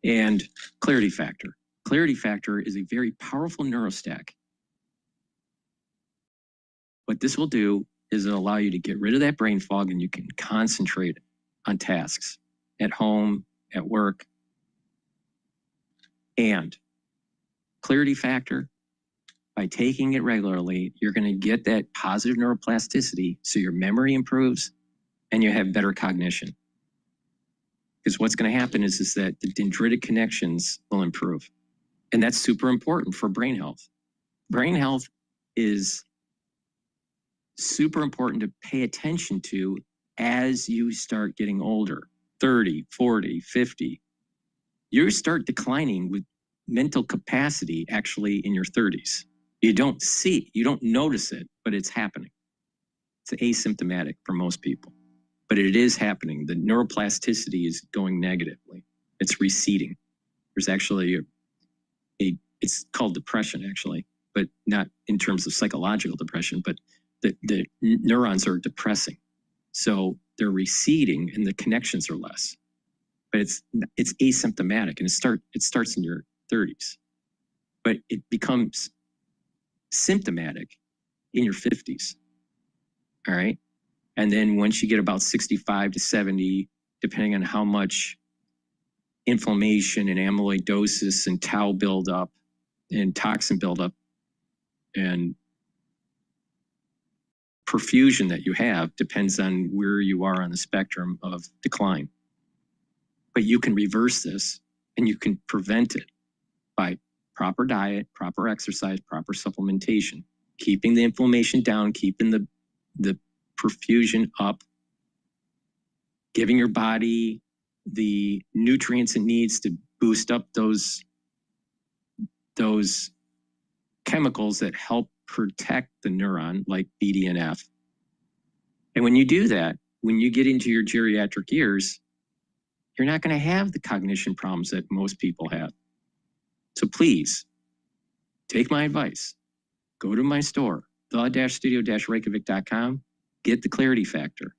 And Clarity Factor. Clarity Factor is a very powerful neurostack. What this will do is it'll allow you to get rid of that brain fog and you can concentrate on tasks at home, at work. And clarity factor, by taking it regularly, you're going to get that positive neuroplasticity so your memory improves and you have better cognition. Because what's going to happen is that the dendritic connections will improve. And that's super important for brain health. Brain health is super important to pay attention to as you start getting older, 30, 40, 50. You start declining with mental capacity actually in your 30s. You don't notice it, but it's happening. It's asymptomatic for most people, but it is happening. The neuroplasticity is going negatively. It's receding. There's actually it's called depression actually, but not in terms of psychological depression, but the neurons are depressing. So they're receding and the connections are less, but it's asymptomatic and it starts in your 30s, but it becomes symptomatic in your 50s. All right. And then once you get about 65 to 70, depending on how much inflammation and amyloidosis and tau buildup and toxin buildup and perfusion that you have depends on where you are on the spectrum of decline. But you can reverse this and you can prevent it by proper diet, proper exercise, proper supplementation, keeping the inflammation down, keeping the perfusion up, giving your body the nutrients it needs to boost up those chemicals that help protect the neuron, like BDNF. And when you do that, when you get into your geriatric years, you're not going to have the cognition problems that most people have. So please, take my advice. Go to my store, the-studio-reykjavik.com, get the clarity factor,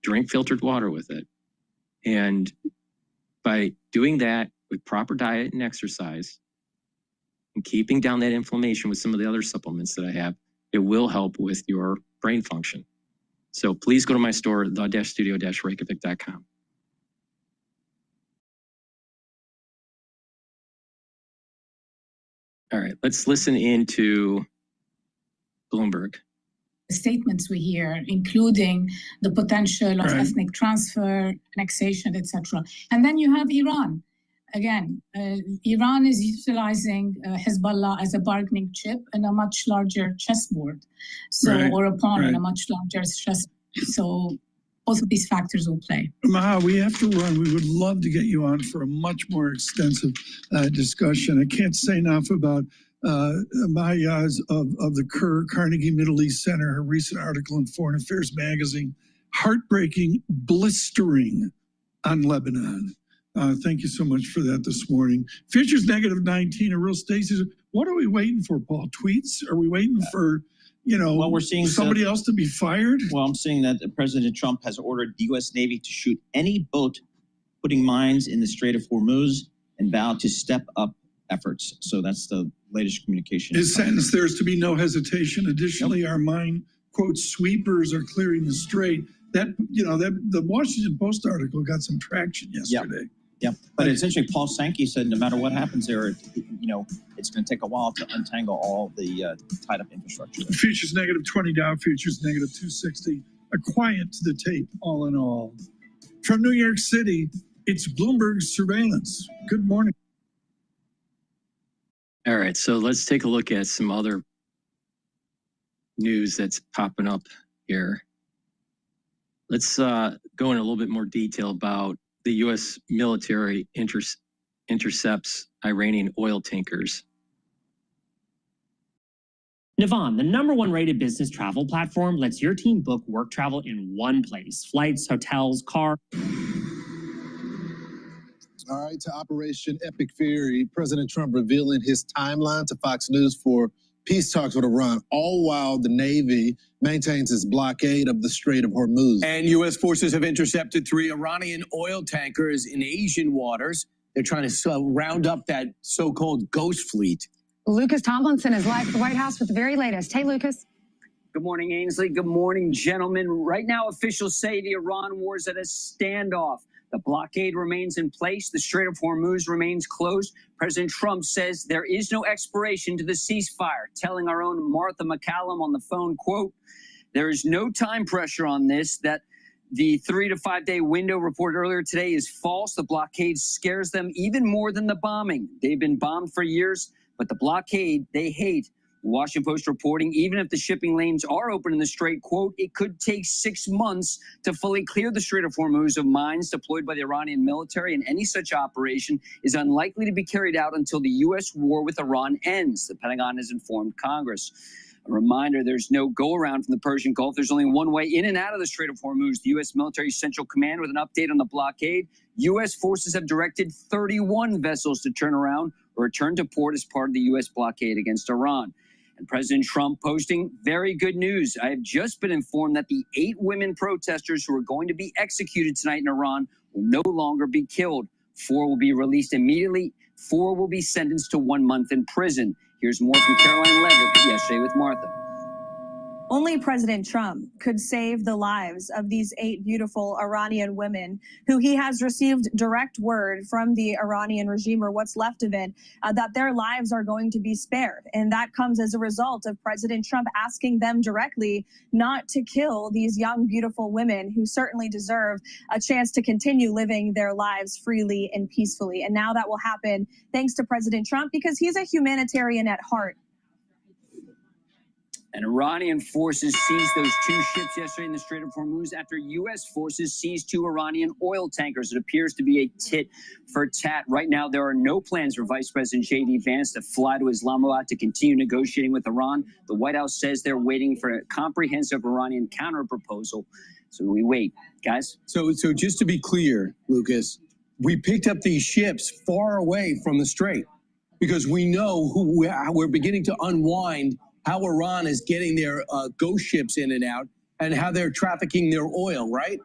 drink filtered water with it. And by doing that with proper diet and exercise, and keeping down that inflammation with some of the other supplements that I have, it will help with your brain function. So please go to my store, the-studio-reykjavik.com. All right, let's listen into Bloomberg. Statements we hear, including the potential of ethnic transfer, annexation, etc. And then you have Iran. Again, Iran is utilizing Hezbollah as a bargaining chip in a much larger chessboard, or a pawn in a much larger chess. So both of these factors will play. Maha, we have to run. We would love to get you on for a much more extensive discussion. I can't say enough about Mayaz of the Carnegie Middle East Center, her recent article in Foreign Affairs magazine, heartbreaking, blistering on Lebanon. Thank you so much for that this morning. Futures -19, a real Stacey. What are we waiting for, Paul? Tweets? Are we waiting for, well, we're seeing somebody else to be fired? Well, I'm seeing that President Trump has ordered the U.S. Navy to shoot any boat putting mines in the Strait of Hormuz and vowed to step up efforts. So that's the latest communication. His sentence, there's to be no hesitation. Additionally, our mine, quote, sweepers are clearing the strait. The Washington Post article got some traction yesterday. Yeah, but essentially, Paul Sankey said no matter what happens there, it's going to take a while to untangle all the tied up infrastructure. Futures -20, Dow futures -260. A quiet to the tape, all in all. From New York City, it's Bloomberg surveillance. Good morning. All right, so let's take a look at some other news that's popping up here. Let's go in a little bit more detail about the U.S. military intercepts Iranian oil tankers. Navan, the #1 rated business travel platform, lets your team book work travel in one place. Flights, hotels, car. All right, to Operation Epic Fury, President Trump revealing his timeline to Fox News for peace talks with Iran, all while the Navy maintains its blockade of the Strait of Hormuz. And U.S. forces have intercepted 3 Iranian oil tankers in Asian waters. They're trying to round up that so-called ghost fleet. Lucas Tomlinson is live at the White House with the very latest. Hey, Lucas. Good morning, Ainsley. Good morning, gentlemen. Right now, officials say the Iran war is at a standoff. The blockade remains in place. The Strait of Hormuz remains closed. President Trump says there is no expiration to the ceasefire, telling our own Martha McCallum on the phone, quote, there is no time pressure on this, that the 3 to 5 day window reported earlier today is false. The blockade scares them even more than the bombing. They've been bombed for years, but the blockade they hate. The Washington Post reporting, even if the shipping lanes are open in the Strait, quote, it could take 6 months to fully clear the Strait of Hormuz of mines deployed by the Iranian military, and any such operation is unlikely to be carried out until the U.S. war with Iran ends, the Pentagon has informed Congress. A reminder, there's no go-around from the Persian Gulf. There's only one way in and out of the Strait of Hormuz. The U.S. Military Central Command with an update on the blockade. U.S. forces have directed 31 vessels to turn around or return to port as part of the U.S. blockade against Iran. And President Trump posting very good news. I have just been informed that the 8 women protesters who are going to be executed tonight in Iran will no longer be killed. 4 will be released immediately. 4 will be sentenced to 1 month in prison. Here's more from Caroline Levitt yesterday with Martha. Only President Trump could save the lives of these 8 beautiful Iranian women who he has received direct word from the Iranian regime, or what's left of it, that their lives are going to be spared. And that comes as a result of President Trump asking them directly not to kill these young, beautiful women who certainly deserve a chance to continue living their lives freely and peacefully. And now that will happen thanks to President Trump, because he's a humanitarian at heart. And Iranian forces seized those 2 ships yesterday in the Strait of Hormuz after U.S. forces seized 2 Iranian oil tankers. It appears to be a tit for tat. Right now, there are no plans for Vice President J.D. Vance to fly to Islamabad to continue negotiating with Iran. The White House says they're waiting for a comprehensive Iranian counterproposal. So we wait, guys. So just to be clear, Lucas, we picked up these ships far away from the Strait because we know we're beginning to unwind how Iran is getting their ghost ships in and out, and how they're trafficking their oil, right?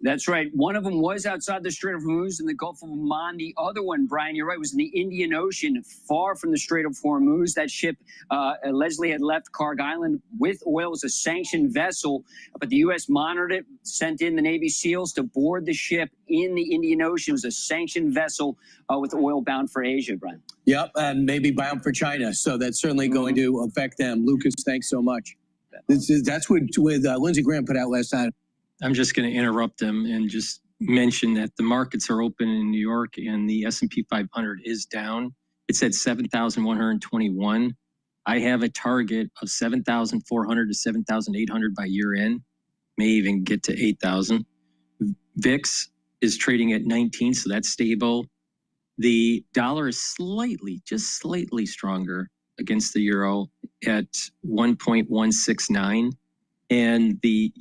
That's right. One of them was outside the Strait of Hormuz in the Gulf of Oman. The other one, Brian, you're right, was in the Indian Ocean, far from the Strait of Hormuz. That ship allegedly had left Karg Island with oil. It was a sanctioned vessel, but the U.S. monitored it, sent in the Navy SEALs to board the ship in the Indian Ocean. It was a sanctioned vessel with oil bound for Asia, Brian. Yep, and maybe bound for China. So that's certainly going to affect them. Lucas, thanks so much. That's what Lindsey Graham put out last night. I'm just going to interrupt them and just mention that the markets are open in New York and the S&P 500 is down. It's at 7,121. I have a target of 7,400 to 7,800 by year end, may even get to 8,000. VIX is trading at 19, so that's stable. The dollar is just slightly stronger against the euro at 1.169. And the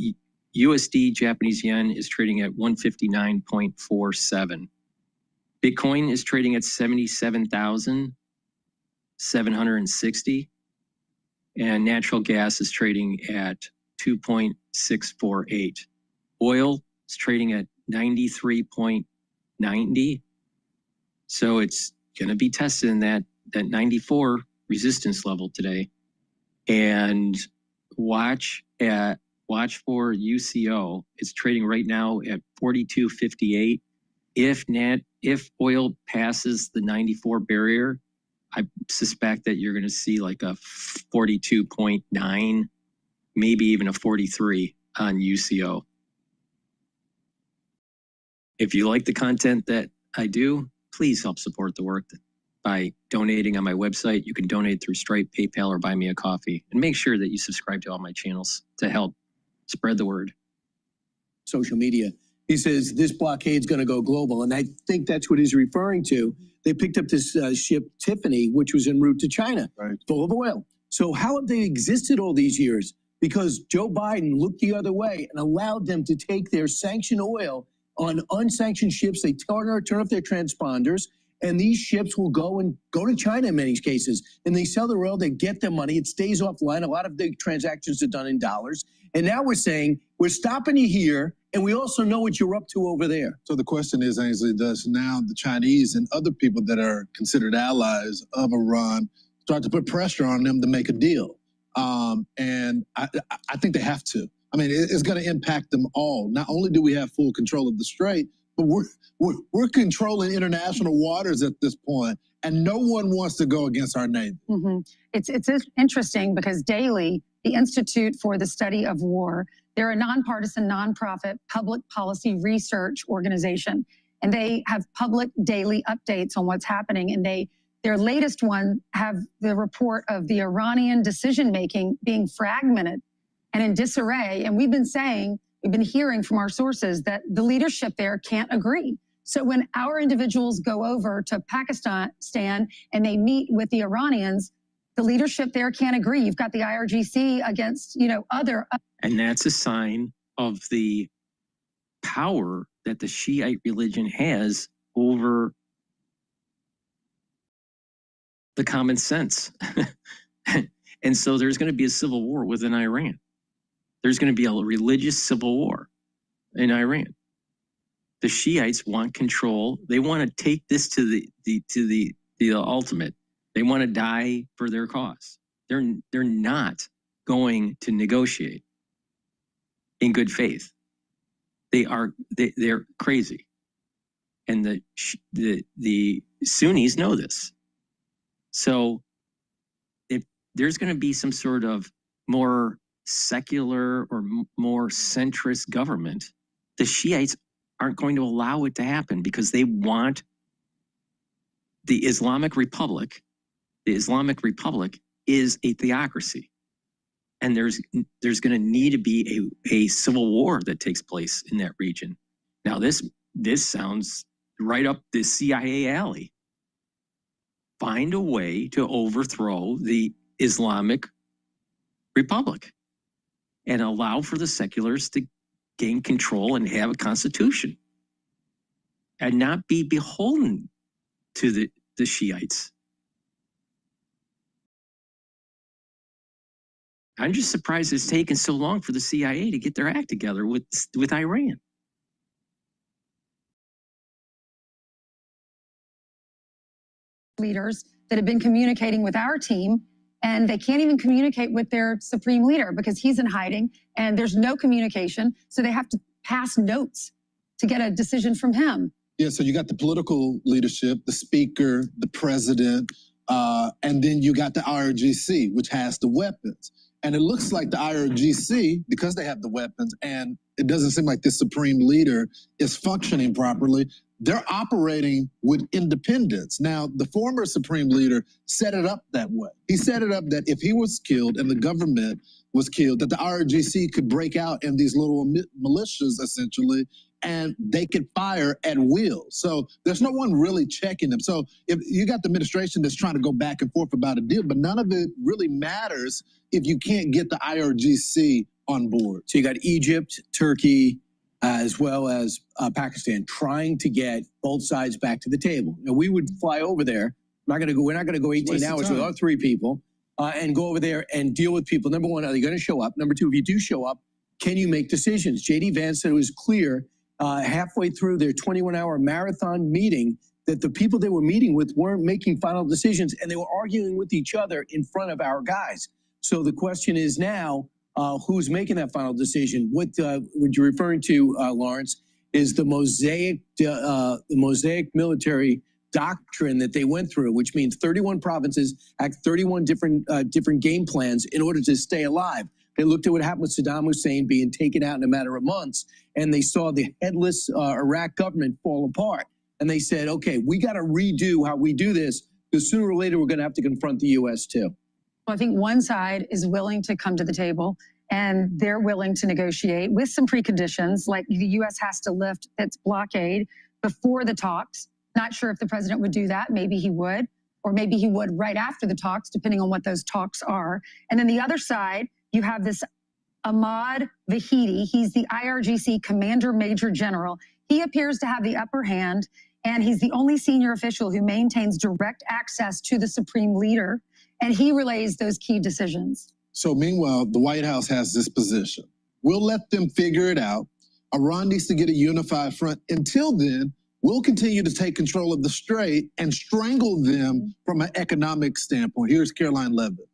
USD Japanese yen is trading at 159.47. Bitcoin is trading at 77,760. And natural gas is trading at 2.648. Oil is trading at 93.90. So it's going to be tested in that 94 resistance level today. And watch for UCO. It's trading right now at 42.58. If oil passes the 94 barrier, I suspect that you're going to see like a 42.9, maybe even a 43 on UCO. If you like the content that I do, please help support the work by donating on my website. You can donate through Stripe, PayPal, or buy me a coffee. And make sure that you subscribe to all my channels to help spread the word. Social media. He says this blockade is going to go global, and I think that's what he's referring to. They picked up this ship Tiffany, which was en route to China, full of oil. So how have they existed all these years? Because Joe Biden looked the other way and allowed them to take their sanctioned oil on unsanctioned ships. They turn off their transponders, and these ships will go to China in many cases, and they sell their oil. They get their money. It stays offline. A lot of the transactions are done in dollars. And now we're saying we're stopping you here, and we also know what you're up to over there. So the question is, Ainsley, does now the Chinese and other people that are considered allies of Iran start to put pressure on them to make a deal? And I think they have to. I mean, it's going to impact them all. Not only do we have full control of the strait, but we're controlling international waters at this point, and no one wants to go against our Navy. Mm-hmm. It's interesting because daily, the Institute for the Study of War, they're a nonpartisan, nonprofit public policy research organization, and they have public daily updates on what's happening. And their latest one have the report of the Iranian decision-making being fragmented and in disarray. And we've been hearing from our sources that the leadership there can't agree. So when our individuals go over to Pakistan and they meet with the Iranians, the leadership there can't agree. You've got the IRGC against, other. And that's a sign of the power that the Shiite religion has over the common sense. And so there's going to be a civil war within Iran. There's going to be a religious civil war in Iran. The Shiites want control. They want to take this to the ultimate. They want to die for their cause. They're not going to negotiate in good faith. They're crazy, and the Sunnis know this. So if there's going to be some sort of more secular or more centrist government, the Shiites aren't going to allow it to happen because they want the Islamic Republic. The Islamic Republic is a theocracy. And there's going to need to be a civil war that takes place in that region. Now, this sounds right up the CIA alley. Find a way to overthrow the Islamic Republic and allow for the seculars to gain control and have a constitution and not be beholden to the Shiites. I'm just surprised it's taken so long for the CIA to get their act together with Iran. Leaders that have been communicating with our team, and they can't even communicate with their supreme leader because he's in hiding and there's no communication. So they have to pass notes to get a decision from him. Yeah, so you got the political leadership, the speaker, the president, and then you got the IRGC, which has the weapons. And it looks like the IRGC, because they have the weapons, and it doesn't seem like this supreme leader is functioning properly, they're operating with independence. Now, the former supreme leader set it up that way. He set it up that if he was killed and the government was killed, that the IRGC could break out in these little militias, essentially, and they could fire at will. So there's no one really checking them. So if you got the administration that's trying to go back and forth about a deal, but none of it really matters if you can't get the IRGC on board. So you got Egypt, Turkey, as well as Pakistan trying to get both sides back to the table. Now, we would fly over there. We're not going to go 18 hours with our 3 people and go over there and deal with people. Number one, are they going to show up? Number two, if you do show up, can you make decisions? J.D. Vance said it was clear halfway through their 21-hour marathon meeting that the people they were meeting with weren't making final decisions, and they were arguing with each other in front of our guys. So the question is now, who's making that final decision? What you're referring to, Lawrence, is the mosaic military doctrine that they went through, which means 31 provinces act 31 different game plans in order to stay alive. They looked at what happened with Saddam Hussein being taken out in a matter of months, and they saw the headless Iraq government fall apart. And they said, okay, we got to redo how we do this, because sooner or later we're going to have to confront the U.S. too. Well, I think one side is willing to come to the table, and they're willing to negotiate with some preconditions, like the U.S. has to lift its blockade before the talks. Not sure if the president would do that. Maybe he would, or maybe he would right after the talks, depending on what those talks are. And then the other side, you have this Ahmad Vahidi. He's the IRGC Commander Major General. He appears to have the upper hand, and he's the only senior official who maintains direct access to the supreme leader, and he relays those key decisions. So meanwhile, the White House has this position. We'll let them figure it out. Iran needs to get a unified front. Until then, we'll continue to take control of the strait and strangle them from an economic standpoint. Here's Caroline Levitt.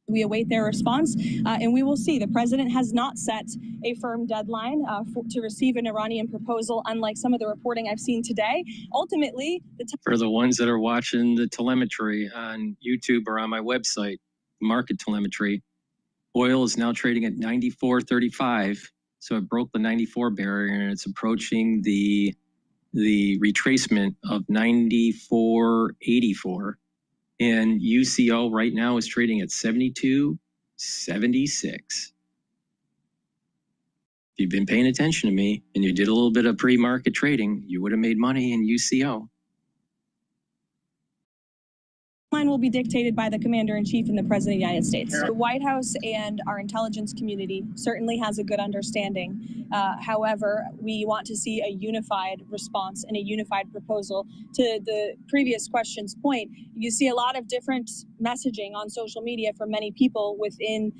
We await their response, and we will see. The president has not set a firm deadline to receive an Iranian proposal, unlike some of the reporting I've seen today. Ultimately, for the ones that are watching the telemetry on YouTube or on my website, market telemetry, oil is now trading at 94.35. So it broke the 94 barrier and it's approaching the retracement of 94.84. And UCO right now is trading at 72.76. If you've been paying attention to me and you did a little bit of pre-market trading, you would have made money in UCO. Line will be dictated by the Commander-in-Chief and the President of the United States. The White House and our intelligence community certainly has a good understanding. However, we want to see a unified response and a unified proposal. To the previous question's point, you see a lot of different messaging on social media from many people within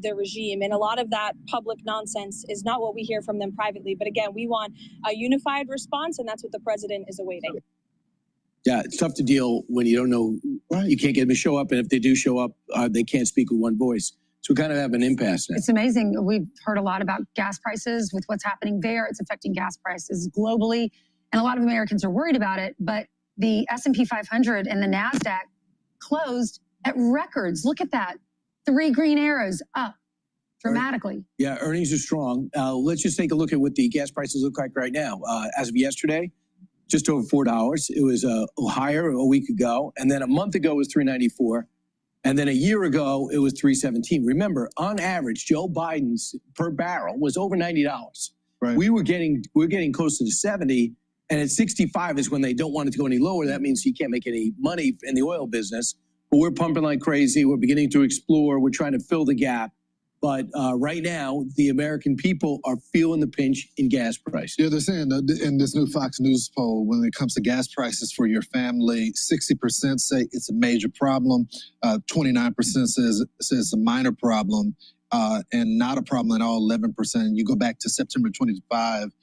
the regime, and a lot of that public nonsense is not what we hear from them privately. But again, we want a unified response, and that's what the President is awaiting. Yeah, it's tough to deal when you don't know, you can't get them to show up, and if they do show up, they can't speak with one voice. So we kind of have an impasse now. It's amazing. We've heard a lot about gas prices with what's happening there. It's affecting gas prices globally, and a lot of Americans are worried about it, but the S&P 500 and the NASDAQ closed at records. Look at that. 3 green arrows up dramatically. Yeah, earnings are strong. Let's just take a look at what the gas prices look like right now. As of yesterday, just over $4. It was higher a week ago, and then a month ago it was $3.94, and then a year ago it was $3.17. Remember, on average, Joe Biden's per barrel was over $90. Right. We're getting close to the 70, and at 65 is when they don't want it to go any lower. That means you can't make any money in the oil business. But we're pumping like crazy. We're beginning to explore. We're trying to fill the gap. But right now, the American people are feeling the pinch in gas prices. Yeah, they're saying in this new Fox News poll, when it comes to gas prices for your family, 60% say it's a major problem, 29% says it's a minor problem, and not a problem at all, 11%. You go back to September 25,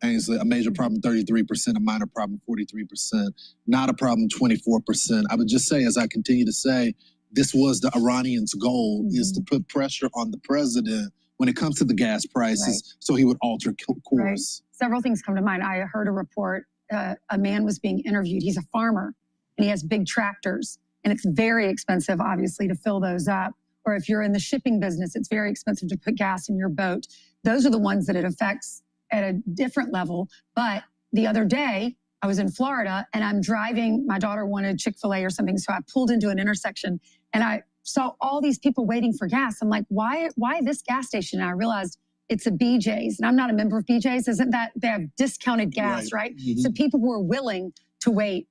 Ainsley, a major problem, 33%, a minor problem, 43%, not a problem, 24%. I would just say, as I continue to say, this was the Iranians' goal, is to put pressure on the president when it comes to the gas prices, so he would alter course. Right. Several things come to mind. I heard a report, a man was being interviewed. He's a farmer, and he has big tractors, and it's very expensive, obviously, to fill those up. Or if you're in the shipping business, it's very expensive to put gas in your boat. Those are the ones that it affects at a different level. But the other day, I was in Florida, and I'm driving. My daughter wanted Chick-fil-A or something, so I pulled into an intersection, and I saw all these people waiting for gas. I'm like, why this gas station? And I realized it's a BJ's, and I'm not a member of BJ's. Isn't that they have discounted gas, right? Mm-hmm. So people were willing to wait.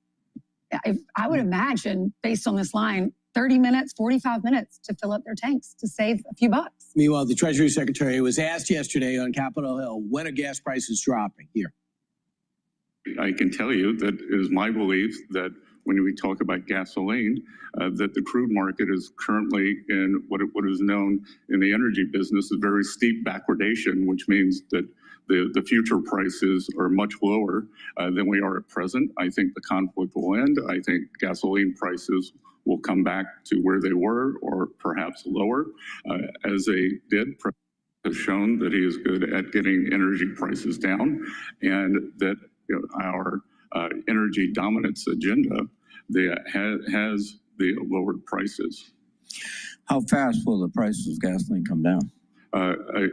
I would imagine, based on this line, 30 minutes, 45 minutes to fill up their tanks to save a few bucks. Meanwhile, the Treasury Secretary was asked yesterday on Capitol Hill, when are gas prices dropping here? I can tell you that it is my belief that when we talk about gasoline, that the crude market is currently in what is known in the energy business a very steep backwardation, which means that the future prices are much lower than we are at present. I think the conflict will end. I think gasoline prices will come back to where they were or perhaps lower, as they did. Has shown that he is good at getting energy prices down, and that our energy dominance agenda has the lowered prices. How fast will the prices of gasoline come down?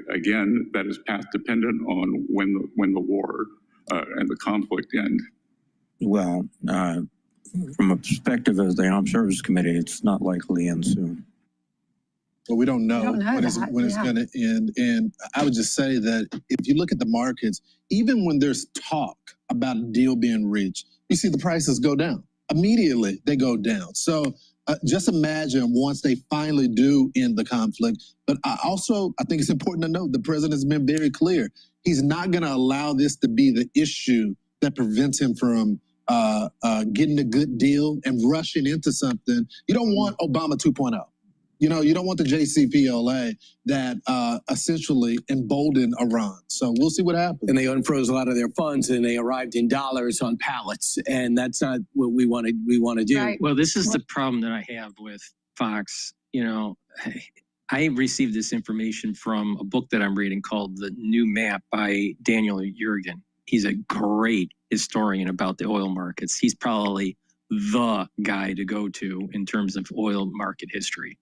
Again, that is path dependent on when the war and the conflict end. Well, from a perspective of the Armed Services Committee, it's not likely to end soon. Well, we don't know when it's going to end. And I would just say that if you look at the markets, even when there's talk about a deal being reached, you see the prices go down. Immediately, they go down. So just imagine once they finally do end the conflict. But I think it's important to note the president has been very clear. He's not going to allow this to be the issue that prevents him from getting a good deal and rushing into something. You don't want Obama 2.0. You don't want the JCPOA that essentially emboldened Iran. So we'll see what happens. And they unfroze a lot of their funds, and they arrived in dollars on pallets, and that's not what we want to do. Right. Well, this is the problem that I have with Fox you know, I received this information from a book that I'm reading called The New Map by Daniel Yergin. He's a great historian about the oil markets. He's probably the guy to go to in terms of oil market history.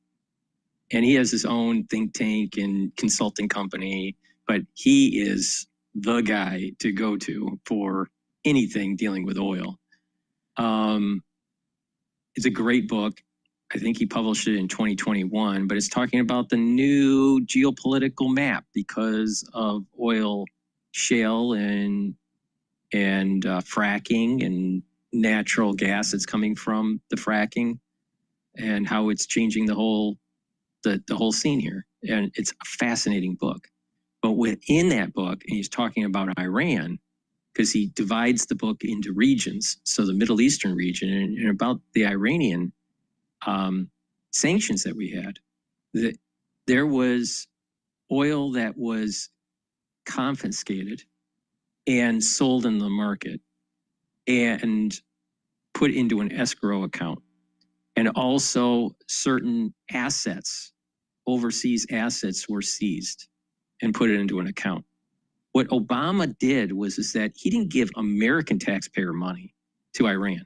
And he has his own think tank and consulting company, but he is the guy to go to for anything dealing with oil. It's a great book. I think he published it in 2021, but it's talking about the new geopolitical map because of oil shale and fracking and natural gas that's coming from the fracking and how it's changing the whole scene here. And it's a fascinating book. But within that book, and he's talking about Iran, because he divides the book into regions. So the Middle Eastern region and about the Iranian sanctions that we had, that there was oil that was confiscated and sold in the market and put into an escrow account. And also certain assets, overseas assets, were seized and put it into an account. What Obama did was that he didn't give American taxpayer money to Iran.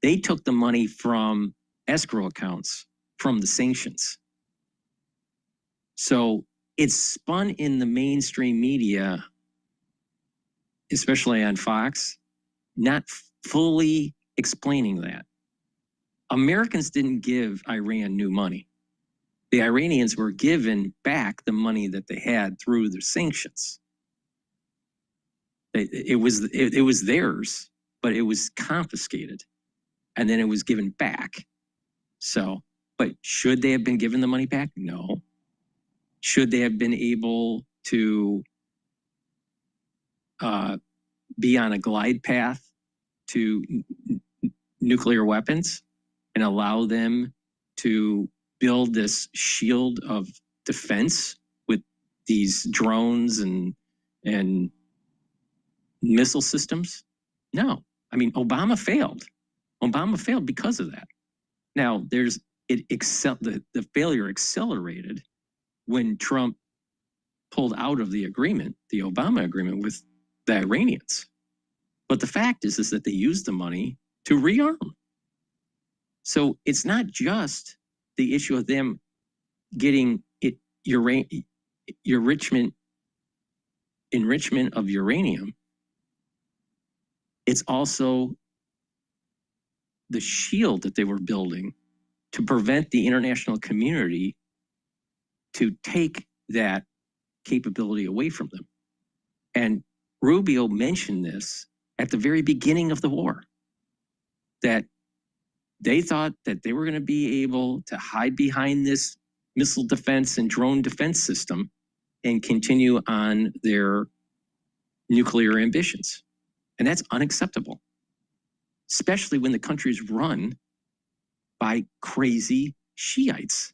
They took the money from escrow accounts from the sanctions. So it's spun in the mainstream media, especially on Fox, not fully explaining that. Americans didn't give Iran new money. The Iranians were given back the money that they had through the sanctions. It was theirs, but it was confiscated, and then it was given back. So, but should they have been given the money back? No. Should they have been able to be on a glide path to nuclear weapons and allow them to build this shield of defense with these drones and missile systems? No. I mean, Obama failed. Obama failed because of that. Now, the failure accelerated when Trump pulled out of the agreement, the Obama agreement with the Iranians. But the fact is that they used the money to rearm. So it's not just the issue of them getting enrichment of uranium. It's also the shield that they were building to prevent the international community to take that capability away from them. And Rubio mentioned this at the very beginning of the war, that they thought that they were going to be able to hide behind this missile defense and drone defense system and continue on their nuclear ambitions. And that's unacceptable, especially when the country is run by crazy Shiites.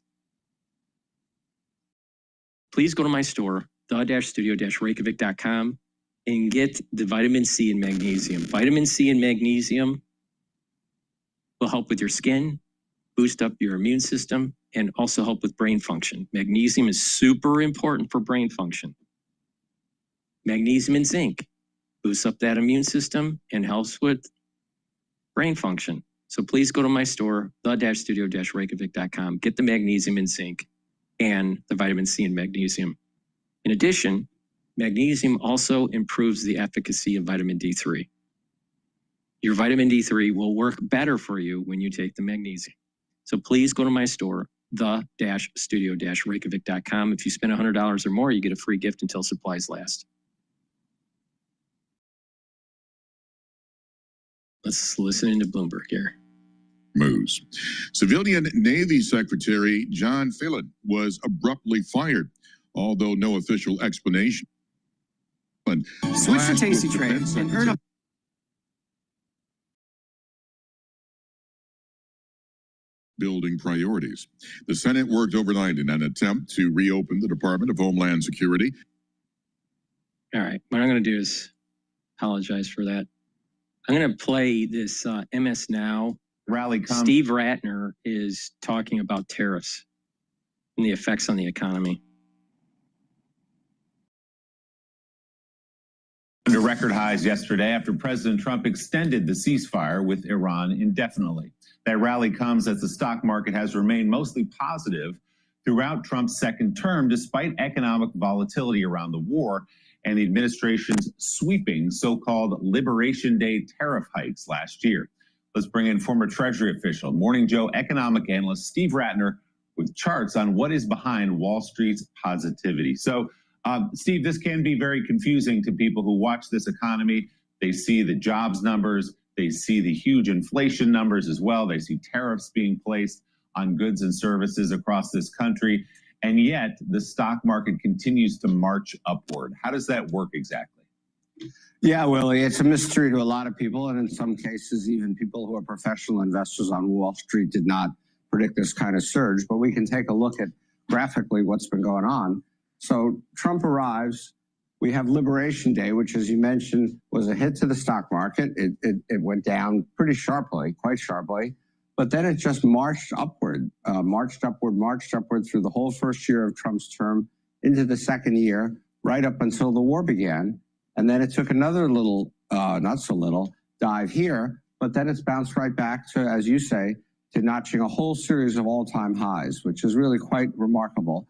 Please go to my store, the-studio-reykjavik.com, and get the vitamin C and magnesium. Vitamin C and magnesium will help with your skin, boost up your immune system, and also help with brain function. Magnesium is super important for brain function. Magnesium and zinc boosts up that immune system and helps with brain function. So please go to my store, the-studio-reykjavik.com, get the magnesium and zinc and the vitamin C and magnesium. In addition, magnesium also improves the efficacy of vitamin D3. Your vitamin D3 will work better for you when you take the magnesium. So please go to my store, the-studio-reykjavik.com. If you spend $100 or more, you get a free gift until supplies last. Let's listen into Bloomberg here. Moves. Civilian Navy Secretary John Phelan was abruptly fired, although no official explanation. Switch to Tasty Trade and earn a building priorities. The Senate worked overnight in an attempt to reopen the Department of Homeland Security. All right, what I'm going to do is apologize for that. I'm going to play this MS Now rally. Steve Ratner is talking about tariffs. and the effects on the economy. Under record highs yesterday after President Trump extended the ceasefire with Iran indefinitely. That rally comes as the stock market has remained mostly positive throughout Trump's second term, despite economic volatility around the war and the administration's sweeping so-called Liberation Day tariff hikes last year. Let's bring in former Treasury official, Morning Joe economic analyst Steve Ratner with charts on what is behind Wall Street's positivity. So, Steve, this can be very confusing to people who watch this economy. They see the jobs numbers, they see the huge inflation numbers as well. They see tariffs being placed on goods and services across this country. And yet the stock market continues to march upward. How does that work exactly? Yeah, Willie, it's a mystery to a lot of people. And in some cases, even people who are professional investors on Wall Street did not predict this kind of surge. But we can take a look at graphically what's been going on. So Trump arrives. We have Liberation Day, which, as you mentioned, was a hit to the stock market. It went down pretty sharply, quite sharply. But then it just marched upward through the whole first year of Trump's term into the second year, right up until the war began. And then it took another little, not so little, dive here. But then it's bounced right back to, as you say, to notching a whole series of all-time highs, which is really quite remarkable.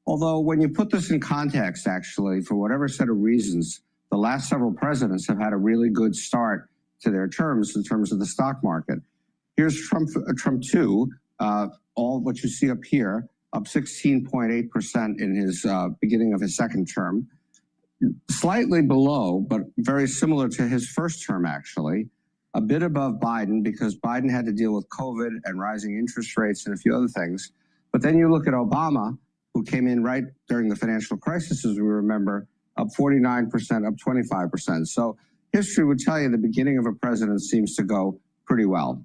Although when you put this in context, actually, for whatever set of reasons, the last several presidents have had a really good start to their terms in terms of the stock market. Here's Trump 2, all what you see up here, up 16.8% in his beginning of his second term. Slightly below, but very similar to his first term, actually. A bit above Biden because Biden had to deal with COVID and rising interest rates and a few other things. But then you look at Obama, who came in right during the financial crisis, as we remember, up 49%, up 25%. So history would tell you the beginning of a president seems to go pretty well.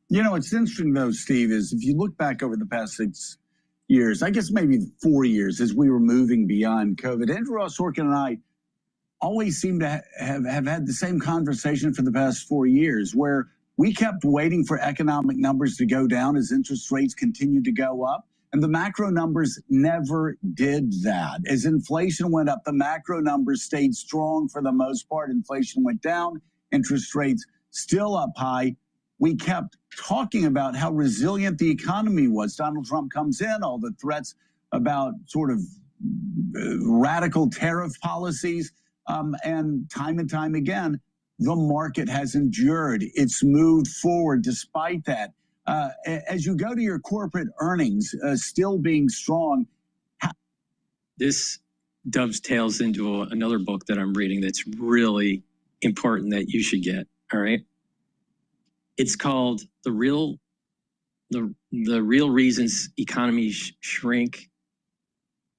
You know, what's interesting, though, Steve, is if you look back over the past 6 years, I guess maybe 4 years, as we were moving beyond COVID, Andrew Ross Sorkin and I always seem to have had the same conversation for the past 4 years, where we kept waiting for economic numbers to go down as interest rates continued to go up. And the macro numbers never did that. As inflation went up, the macro numbers stayed strong for the most part. Inflation went down, interest rates still up high. We kept talking about how resilient the economy was. Donald Trump comes in, all the threats about sort of radical tariff policies, and time again, the market has endured. It's moved forward despite that. As you go to your corporate earnings still being strong. This dovetails into another book that I'm reading that's really important that you should get. All right. It's called The Real Reasons Economies Shrink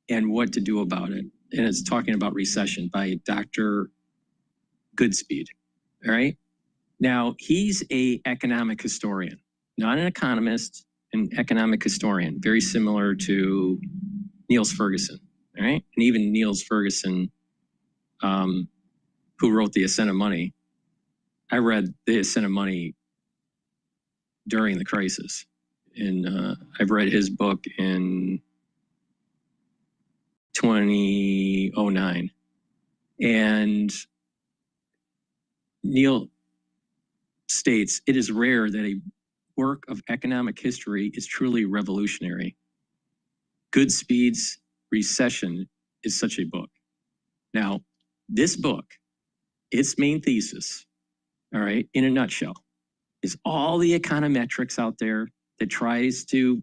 and What to Do About It. And it's talking about recession by Dr. Goodspeed. All right. Now, he's an economic historian. Not an economist, an economic historian, very similar to Niels Ferguson, all right? And even Niels Ferguson, who wrote The Ascent of Money, I read The Ascent of Money during the crisis. And I've read his book in 2009. And Neil states, it is rare that a work of economic history is truly revolutionary. Goodspeed's Recession is such a book. Now, this book, its main thesis, all right, in a nutshell, is all the econometrics out there that tries to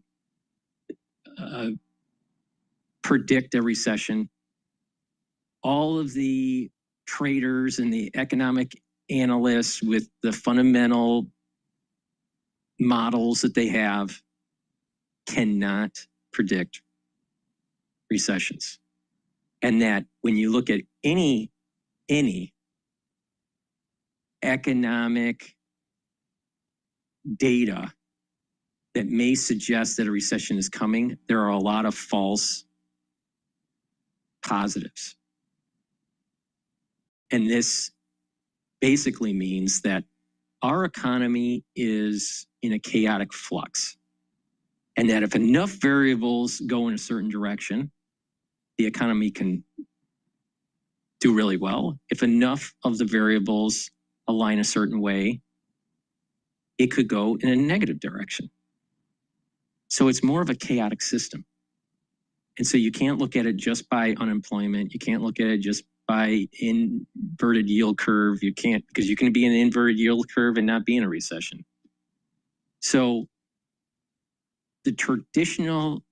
predict a recession, all of the traders and the economic analysts with the fundamental models that they have cannot predict recessions. And that when you look at any economic data that may suggest that a recession is coming, there are a lot of false positives. And this basically means that our economy is in a chaotic flux. And that if enough variables go in a certain direction, the economy can do really well. If enough of the variables align a certain way, it could go in a negative direction. So it's more of a chaotic system. And so you can't look at it just by unemployment. You can't look at it just by inverted yield curve. You can't, because you can be in an inverted yield curve and not be in a recession. So the traditional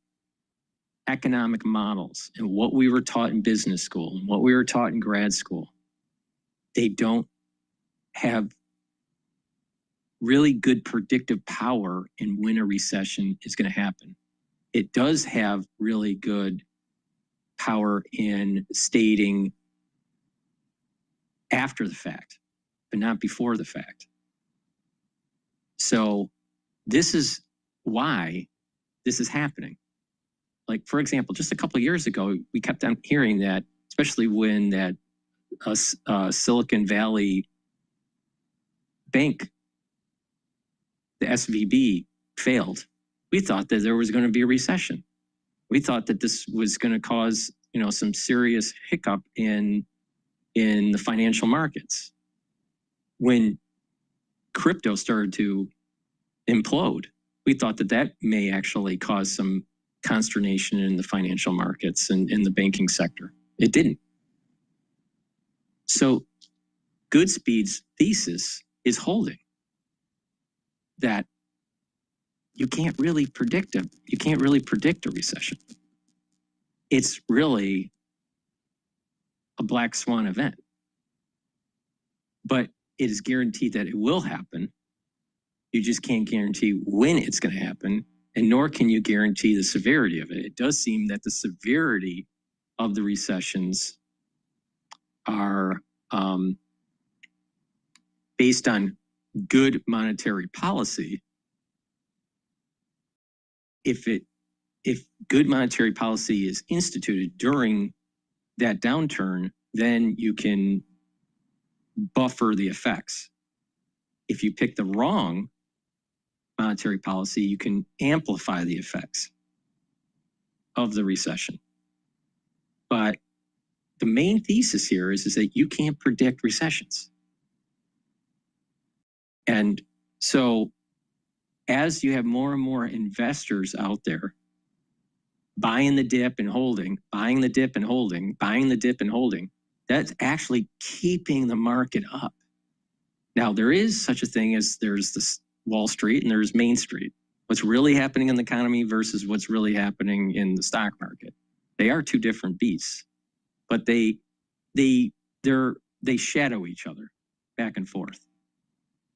economic models and what we were taught in business school and what we were taught in grad school, they don't have really good predictive power in when a recession is going to happen. It does have really good power in stating after the fact, but not before the fact. So this is why this is happening. Like, for example, just a couple of years ago, we kept on hearing that, especially when that Silicon Valley bank, the SVB, failed. We thought that there was going to be a recession. We thought that this was going to cause, some serious hiccup in the financial markets. When crypto started to implode, we thought that that may actually cause some consternation in the financial markets and in the banking sector. It didn't. So Goodspeed's thesis is holding, that you can't really predict a recession. It's really a black swan event. But it is guaranteed that it will happen. You just can't guarantee when it's going to happen, and nor can you guarantee the severity of it. It does seem that the severity of the recessions are based on good monetary policy. If good monetary policy is instituted during that downturn, then you can buffer the effects. If you pick the wrong monetary policy, you can amplify the effects of the recession. But the main thesis here is that you can't predict recessions. And so as you have more and more investors out there buying the dip and holding, buying the dip and holding, buying the dip and holding, that's actually keeping the market up. Now, there is such a thing as there's this Wall Street and there's Main Street. What's really happening in the economy versus what's really happening in the stock market. They are two different beasts, but they shadow each other back and forth.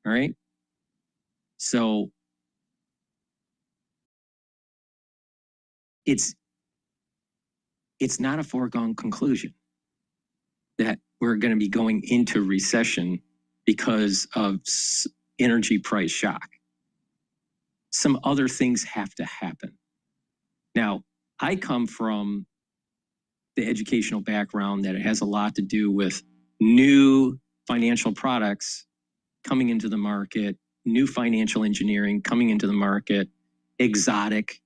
All right? So it's not a foregone conclusion that we're going to be going into recession because of energy price shock. Some other things have to happen. Now, I come from the educational background that it has a lot to do with new financial products coming into the market, new financial engineering coming into the market, exotic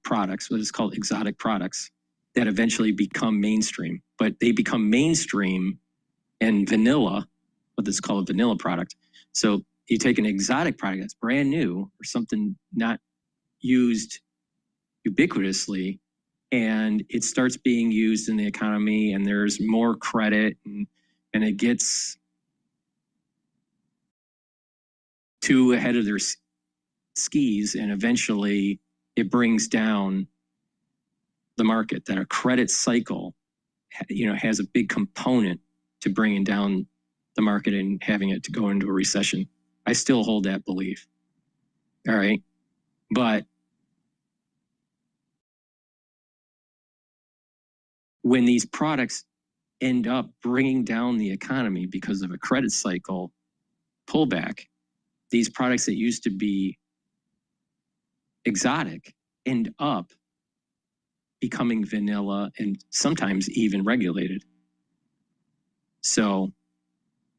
products, what is called exotic products, that eventually become mainstream. But they become mainstream and vanilla, what is called a vanilla product. So you take an exotic product that's brand new or something not used ubiquitously, and it starts being used in the economy, and there's more credit, and it gets too ahead of their skis, and eventually it brings down the market. That a credit cycle, has a big component to bringing down the market and having it to go into a recession. I still hold that belief. All right. But when these products end up bringing down the economy because of a credit cycle pullback, these products that used to be exotic end up becoming vanilla and sometimes even regulated. So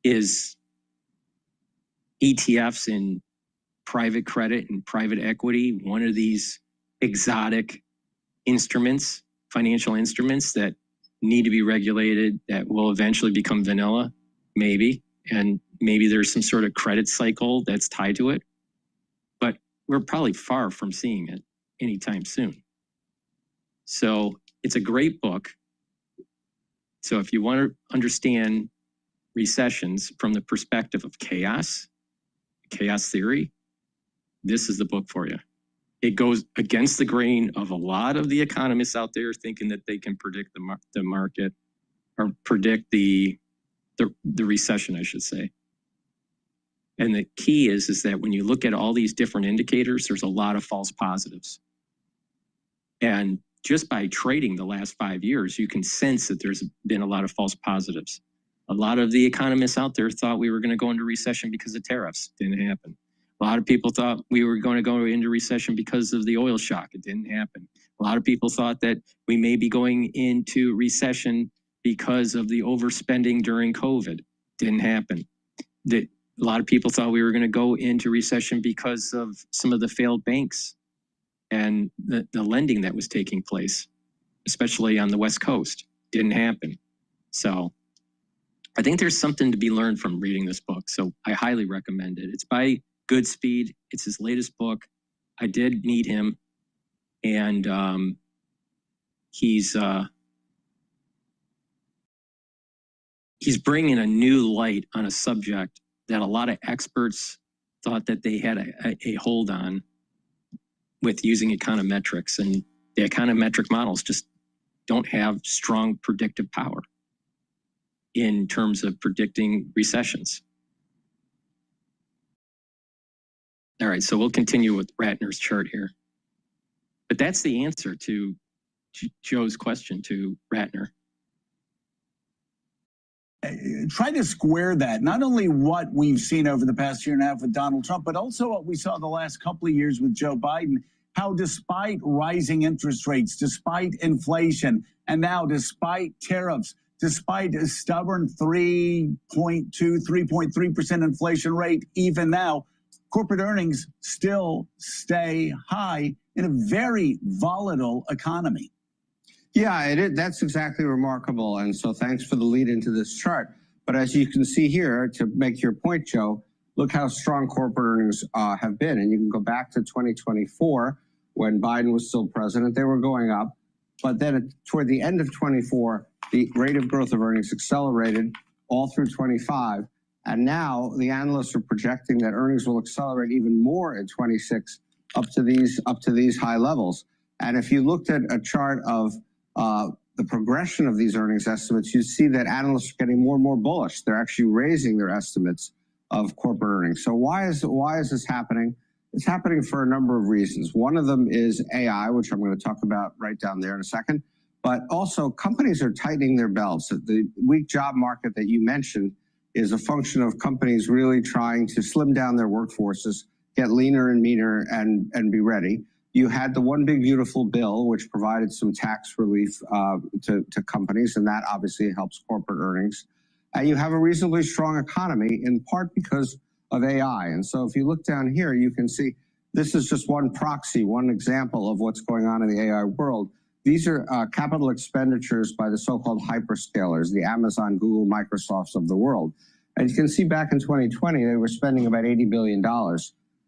is ETFs in private credit and private equity one of these exotic instruments, financial instruments that need to be regulated that will eventually become vanilla, maybe. And maybe there's some sort of credit cycle that's tied to it. But we're probably far from seeing it anytime soon. So it's a great book. So if you want to understand recessions from the perspective of chaos theory, this is the book for you. It goes against the grain of a lot of the economists out there thinking that they can predict the market or predict the recession, I should say. And the key is that when you look at all these different indicators, there's a lot of false positives. And just by trading the last 5 years, you can sense that there's been a lot of false positives. A lot of the economists out there thought we were going to go into recession because of tariffs. Didn't happen. A lot of people thought we were going to go into recession because of the oil shock. It didn't happen. A lot of people thought that we may be going into recession because of the overspending during COVID. Didn't happen. A lot of people thought we were going to go into recession because of some of the failed banks and the lending that was taking place, especially on the West Coast. Didn't happen. So I think there's something to be learned from reading this book. So I highly recommend it. It's by Goodspeed. It's his latest book. I did meet him, and he's bringing a new light on a subject that a lot of experts thought that they had a hold on with using econometrics, and the econometric models just don't have strong predictive power in terms of predicting recessions. All right, so we'll continue with Ratner's chart here. But that's the answer to Joe's question to Ratner. Try to square that, not only what we've seen over the past year and a half with Donald Trump, but also what we saw the last couple of years with Joe Biden, how despite rising interest rates, despite inflation, and now despite tariffs, despite a stubborn 3.2, 3.3% inflation rate, even now, corporate earnings still stay high in a very volatile economy. Yeah, that's exactly remarkable. And so thanks for the lead into this chart. But as you can see here, to make your point, Joe, look how strong corporate earnings have been. And you can go back to 2024 when Biden was still president. They were going up. But then toward the end of 24, the rate of growth of earnings accelerated all through 25. And now the analysts are projecting that earnings will accelerate even more in 26 up to these high levels. And if you looked at a chart of the progression of these earnings estimates, you see that analysts are getting more and more bullish. They're actually raising their estimates of corporate earnings. So why is this happening? It's happening for a number of reasons. One of them is AI, which I'm going to talk about right down there in a second. But also companies are tightening their belts. The weak job market that you mentioned is a function of companies really trying to slim down their workforces, get leaner and meaner, and be ready. You had the One Big Beautiful Bill, which provided some tax relief to companies, and that obviously helps corporate earnings. You have a reasonably strong economy, in part because of AI. And so if you look down here, you can see this is just one proxy, one example of what's going on in the AI world. These are capital expenditures by the so-called hyperscalers, the Amazon, Google, Microsofts of the world. And you can see back in 2020, they were spending about $80 billion.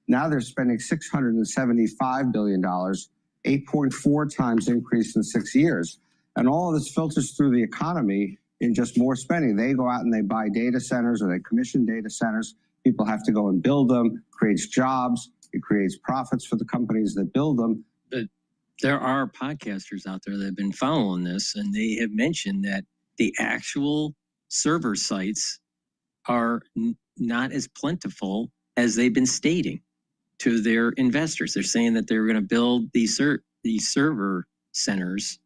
Now they're spending $675 billion, 8.4 times increase in 6 years. And all of this filters through the economy in just more spending. They go out and they buy data centers or they commission data centers. People have to go and build them, creates jobs, it creates profits for the companies that build them. But there are podcasters out there that have been following this, and they have mentioned that the actual server sites are not as plentiful as they've been stating to their investors. They're saying that they're going to build these server centers,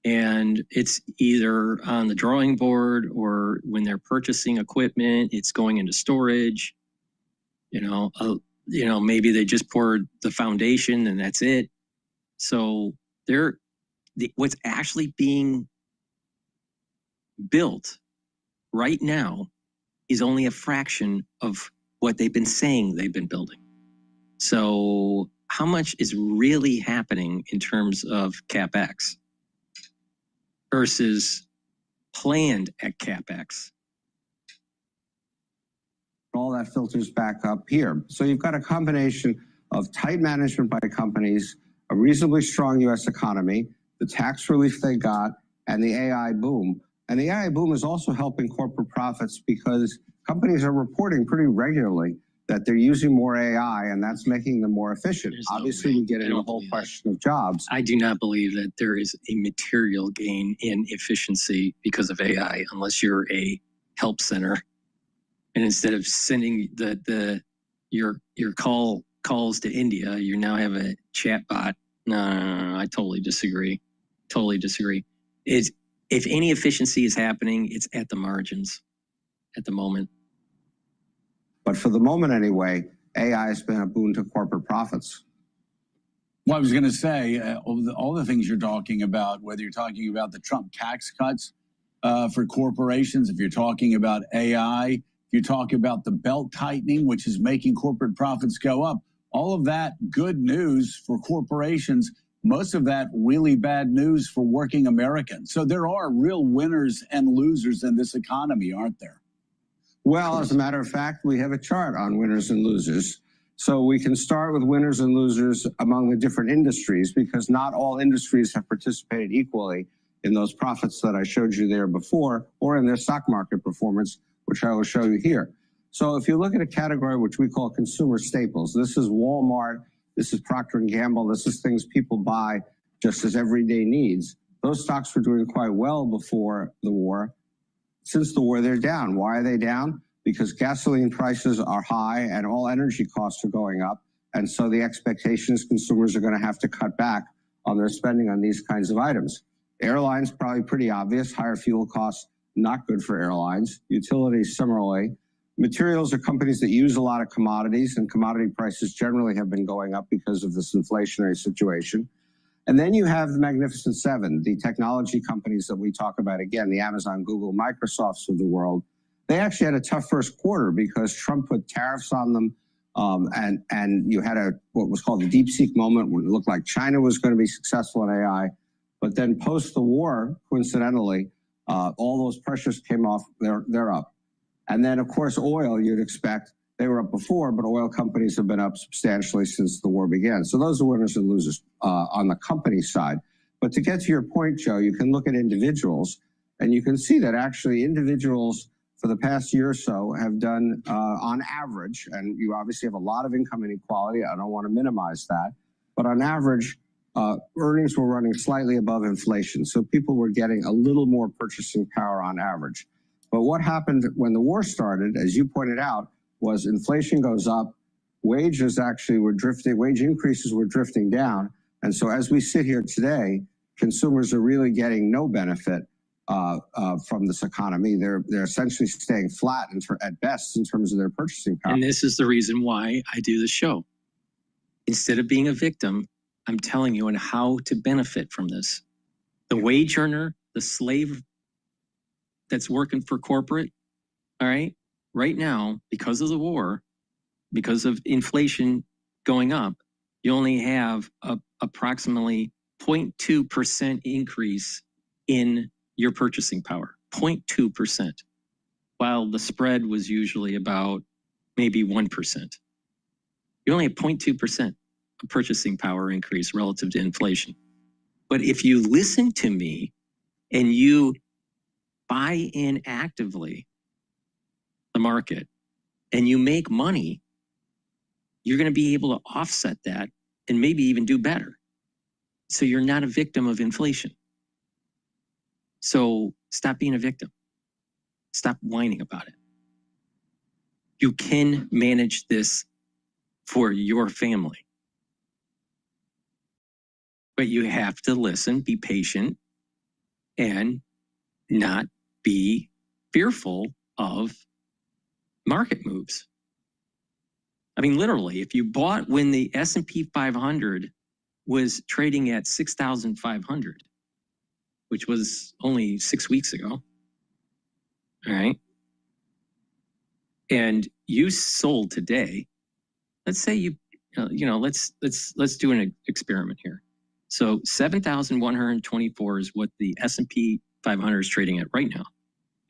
and it's either on the drawing board or when they're purchasing equipment, it's going into storage. Maybe they just poured the foundation and that's it. So what's actually being built right now is only a fraction of what they've been saying they've been building. So how much is really happening in terms of CapEx versus planned at CapEx. All that filters back up here. So you've got a combination of tight management by companies, a reasonably strong U.S. economy, the tax relief they got, and the AI boom. And the AI boom is also helping corporate profits because companies are reporting pretty regularly that they're using more AI, and that's making them more efficient. Obviously, we get into the whole question of jobs. I do not believe that there is a material gain in efficiency because of AI, unless you're a help center. And instead of sending your calls to India, you now have a chat bot. No, I totally disagree. Totally disagree. If any efficiency is happening, it's at the margins at the moment. But for the moment anyway, AI has been a boon to corporate profits. Well, I was going to say, all the things you're talking about, whether you're talking about the Trump tax cuts for corporations, if you're talking about AI, if you talk about the belt tightening, which is making corporate profits go up, all of that good news for corporations, most of that really bad news for working Americans. So there are real winners and losers in this economy, aren't there? Well, as a matter of fact, we have a chart on winners and losers. So we can start with winners and losers among the different industries because not all industries have participated equally in those profits that I showed you there before or in their stock market performance, which I will show you here. So if you look at a category which we call consumer staples, this is Walmart, this is Procter & Gamble, this is things people buy just as everyday needs. Those stocks were doing quite well before the war. Since the war, they're down. Why are they down? Because gasoline prices are high and all energy costs are going up. And so the expectation is consumers are going to have to cut back on their spending on these kinds of items. Airlines, probably pretty obvious. Higher fuel costs, not good for airlines. Utilities, similarly. Materials are companies that use a lot of commodities, and commodity prices generally have been going up because of this inflationary situation. And then you have the Magnificent Seven, the technology companies that we talk about, again, the Amazon, Google, Microsofts of the world. They actually had a tough first quarter because Trump put tariffs on them, and you had what was called the DeepSeek moment when it looked like China was going to be successful in AI. But then post the war, coincidentally, all those pressures came off, they're up. And then, of course, oil, you'd expect, they were up before, but oil companies have been up substantially since the war began. So those are winners and losers on the company side. But to get to your point, Joe, you can look at individuals, and you can see that actually individuals for the past year or so have done, on average, and you obviously have a lot of income inequality. I don't want to minimize that. But on average, earnings were running slightly above inflation. So people were getting a little more purchasing power on average. But what happened when the war started, as you pointed out, was inflation goes up, wages actually were drifting, wage increases were drifting down. And so as we sit here today, consumers are really getting no benefit from this economy. They're essentially staying flat at best in terms of their purchasing power. And this is the reason why I do this show. Instead of being a victim, I'm telling you on how to benefit from this. The wage earner, the slave that's working for corporate, all right? Right now, because of the war, because of inflation going up, you only have approximately 0.2% increase in your purchasing power, 0.2%, while the spread was usually about maybe 1%. You only have 0.2% of purchasing power increase relative to inflation. But if you listen to me and you buy in actively the market and you make money, you're going to be able to offset that and maybe even do better. So you're not a victim of inflation. So stop being a victim. Stop whining about it. You can manage this for your family. But you have to listen, be patient, and not be fearful of market moves. I mean, literally, if you bought when the S&P 500 was trading at 6,500, which was only 6 weeks ago, all right, and you sold today, let's say you, let's do an experiment here. So 7,124 is what the S&P 500 is trading at right now.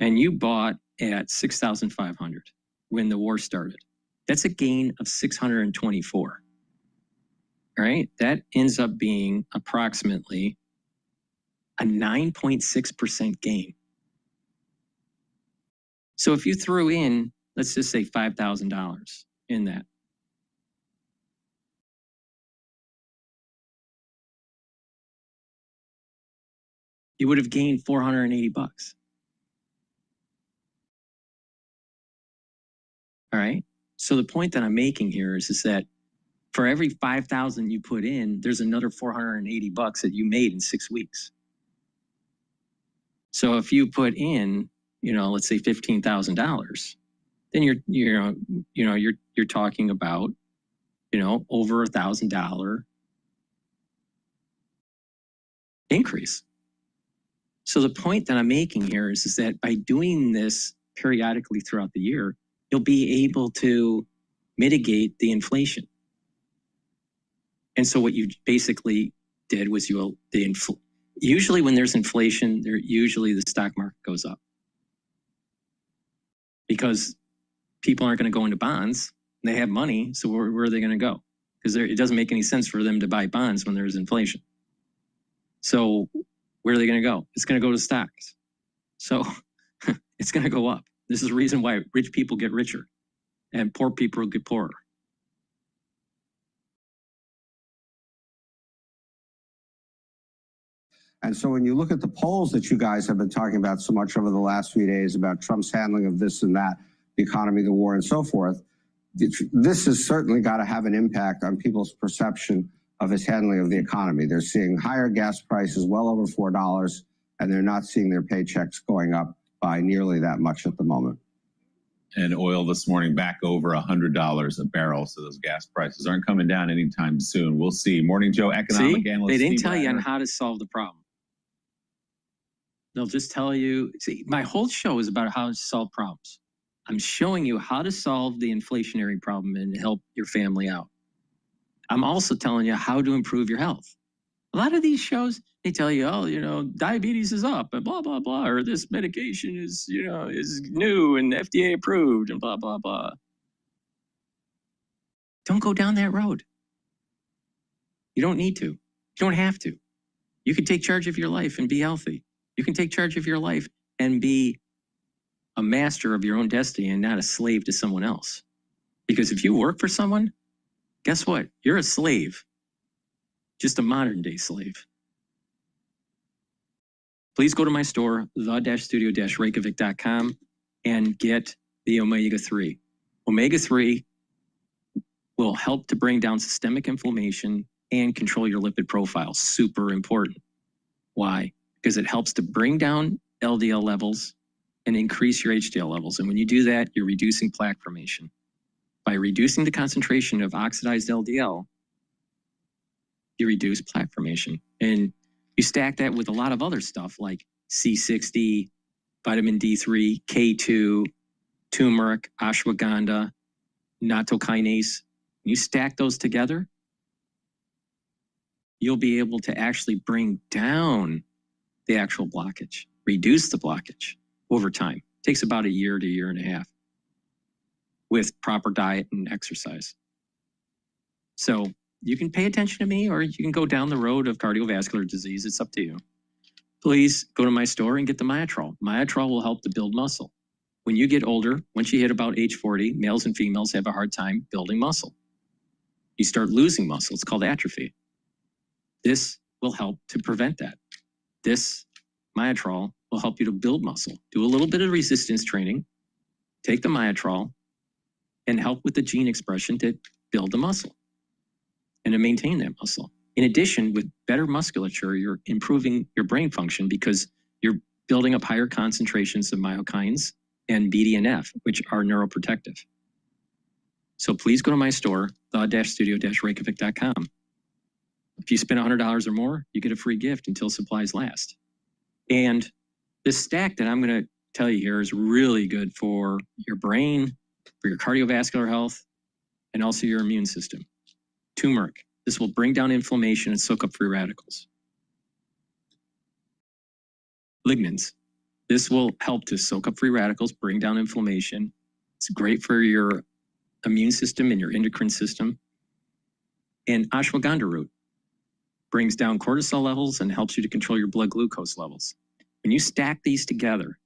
And you bought at 6,500 when the war started. That's a gain of 624. All right. That ends up being approximately a 9.6% gain. So if you threw in, let's just say $5,000 in that, you would have gained $480. All right. So the point that I'm making here is that for every 5,000 you put in, there's another $480 that you made in 6 weeks. So if you put in, let's say $15,000, then you're talking about, over $1,000 increase. So the point that I'm making here is that by doing this periodically throughout the year, you'll be able to mitigate the inflation. And so what you basically did was usually when there's inflation, usually the stock market goes up because people aren't going to go into bonds. They have money, so where are they going to go? Because it doesn't make any sense for them to buy bonds when there's inflation. So where are they going to go? It's going to go to stocks. So it's going to go up. This is the reason why rich people get richer and poor people get poorer. And so when you look at the polls that you guys have been talking about so much over the last few days about Trump's handling of this and that, the economy, the war, and so forth, this has certainly got to have an impact on people's perception of his handling of the economy. They're seeing higher gas prices, well over $4, and they're not seeing their paychecks going up by nearly that much at the moment. And oil this morning back over $100 a barrel. So those gas prices aren't coming down anytime soon. We'll see. Morning Joe, economic analyst. They didn't Steve tell you on Reiner. how to solve the problem. They'll just tell you, see, my whole show is about how to solve problems. I'm showing you how to solve the inflationary problem and help your family out. I'm also telling you how to improve your health. A lot of these shows, they tell you, diabetes is up and blah, blah, blah, or this medication is, is new and FDA approved and blah, blah, blah. Don't go down that road. You don't need to. You don't have to. You can take charge of your life and be healthy. You can take charge of your life and be a master of your own destiny and not a slave to someone else. Because if you work for someone, guess what? You're a slave. Just a modern day slave. Please go to my store, the-studio-reykjavik.com, and get the omega-3. Omega-3 will help to bring down systemic inflammation and control your lipid profile. Super important. Why? Because it helps to bring down LDL levels and increase your HDL levels. And when you do that, you're reducing plaque formation. By reducing the concentration of oxidized LDL, you reduce plaque formation. And you stack that with a lot of other stuff like C60, vitamin D3, K2, turmeric, ashwagandha, nattokinase. You stack those together, you'll be able to actually bring down the actual blockage, reduce the blockage over time. It takes about a year to a year and a half with proper diet and exercise. So you can pay attention to me or you can go down the road of cardiovascular disease. It's up to you. Please go to my store and get the Myotrol. Myotrol will help to build muscle. When you get older, once you hit about age 40, males and females have a hard time building muscle. You start losing muscle. It's called atrophy. This will help to prevent that. This Myotrol will help you to build muscle. Do a little bit of resistance training, take the Myotrol, and help with the gene expression to build the muscle and to maintain that muscle. In addition, with better musculature, you're improving your brain function because you're building up higher concentrations of myokines and BDNF, which are neuroprotective. So please go to my store, the-studio-reykjavik.com. If you spend $100 or more, you get a free gift until supplies last. And this stack that I'm going to tell you here is really good for your brain, for your cardiovascular health, and also your immune system. Turmeric. This will bring down inflammation and soak up free radicals. Lignans. This will help to soak up free radicals, bring down inflammation. It's great for your immune system and your endocrine system. And ashwagandha root brings down cortisol levels and helps you to control your blood glucose levels. When you stack these together,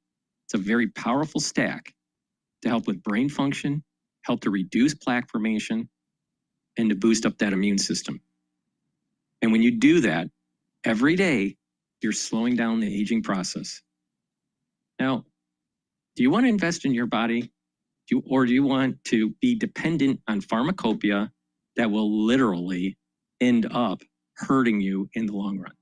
it's a very powerful stack to help with brain function, help to reduce plaque formation, and to boost up that immune system. And when you do that every day, you're slowing down the aging process. Now, do you want to invest in your body? Or do you want to be dependent on pharmacopoeia that will literally end up hurting you in the long run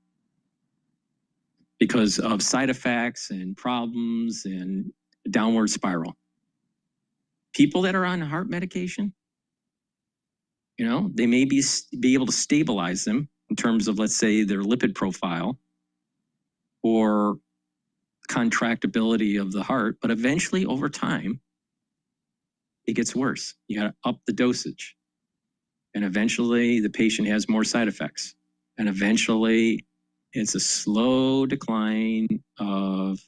because of side effects and problems and a downward spiral? People that are on heart medication, you know, they may be able to stabilize them in terms of, let's say, their lipid profile or contractibility of the heart, but eventually over time, it gets worse. You got to up the dosage. And eventually the patient has more side effects. And eventually it's a slow decline of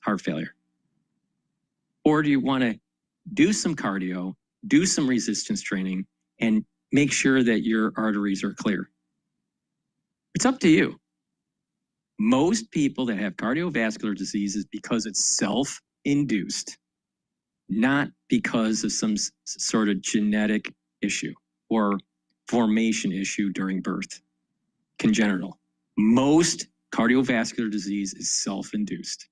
heart failure. Or do you want to do some cardio, do some resistance training, and make sure that your arteries are clear? It's up to you. Most people that have cardiovascular disease is because it's self-induced, not because of some sort of genetic issue or formation issue during birth, congenital. Most cardiovascular disease is self-induced.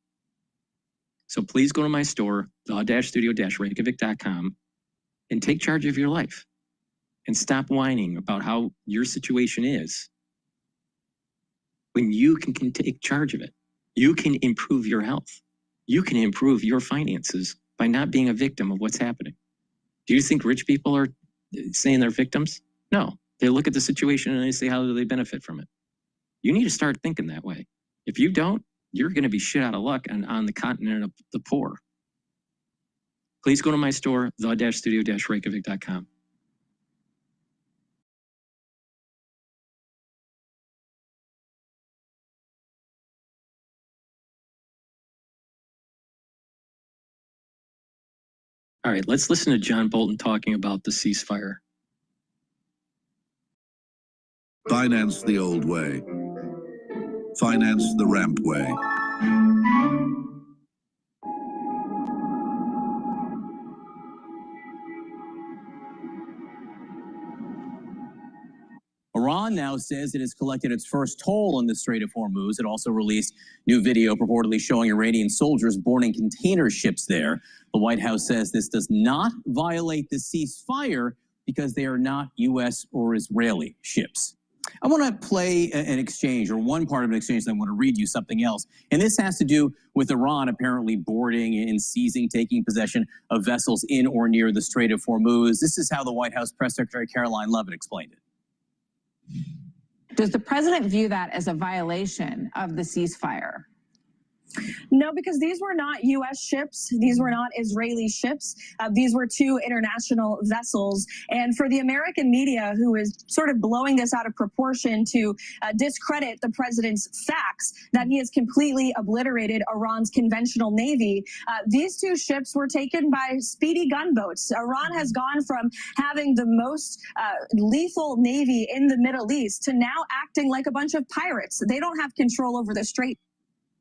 So please go to my store, the-studio-reykjavik.com, and take charge of your life and stop whining about how your situation is. When you can take charge of it, you can improve your health. You can improve your finances by not being a victim of what's happening. Do you think rich people are saying they're victims? No, they look at the situation and they say, how do they benefit from it? You need to start thinking that way. If you don't, you're going to be shit out of luck on the continent of the poor. Please go to my store, the-studio-reykjavik.com. All right, let's listen to John Bolton talking about the ceasefire. Finance the old way. Finance the ramp way. Iran now says it has collected its first toll in the Strait of Hormuz. It also released new video purportedly showing Iranian soldiers boarding container ships there. The White House says this does not violate the ceasefire because they are not U.S. or Israeli ships. I want to play an exchange, or one part of an exchange, and I want to read you something else. And this has to do with Iran apparently boarding and seizing, taking possession of vessels in or near the Strait of Hormuz. This is how the White House Press Secretary Caroline Leavitt explained it. Does the president view that as a violation of the ceasefire? No, because these were not U.S. ships. These were not Israeli ships. These were two international vessels. And for the American media, who is sort of blowing this out of proportion to discredit the president's facts that he has completely obliterated Iran's conventional navy, these two ships were taken by speedy gunboats. Iran has gone from having the most lethal navy in the Middle East to now acting like a bunch of pirates. They don't have control over the strait.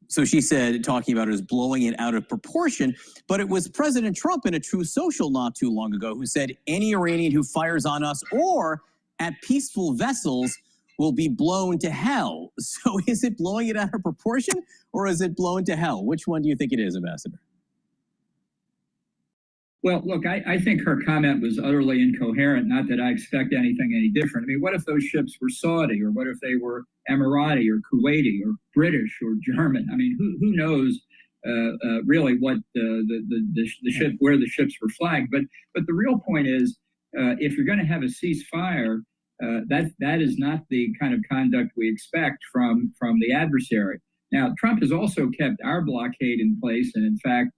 So she said, talking about it as blowing it out of proportion, but it was President Trump in a True Social not too long ago who said any Iranian who fires on us or at peaceful vessels will be blown to hell. So is it blowing it out of proportion or is it blown to hell? Which one do you think it is, Ambassador? Well, look, I think her comment was utterly incoherent, not that I expect anything any different. I mean, what if those ships were Saudi, or what if they were Emirati or Kuwaiti or British or German? I mean, who knows really what the ship, where the ships were flagged. But the real point is, if you're going to have a ceasefire, that is not the kind of conduct we expect from the adversary. Now, Trump has also kept our blockade in place, and in fact,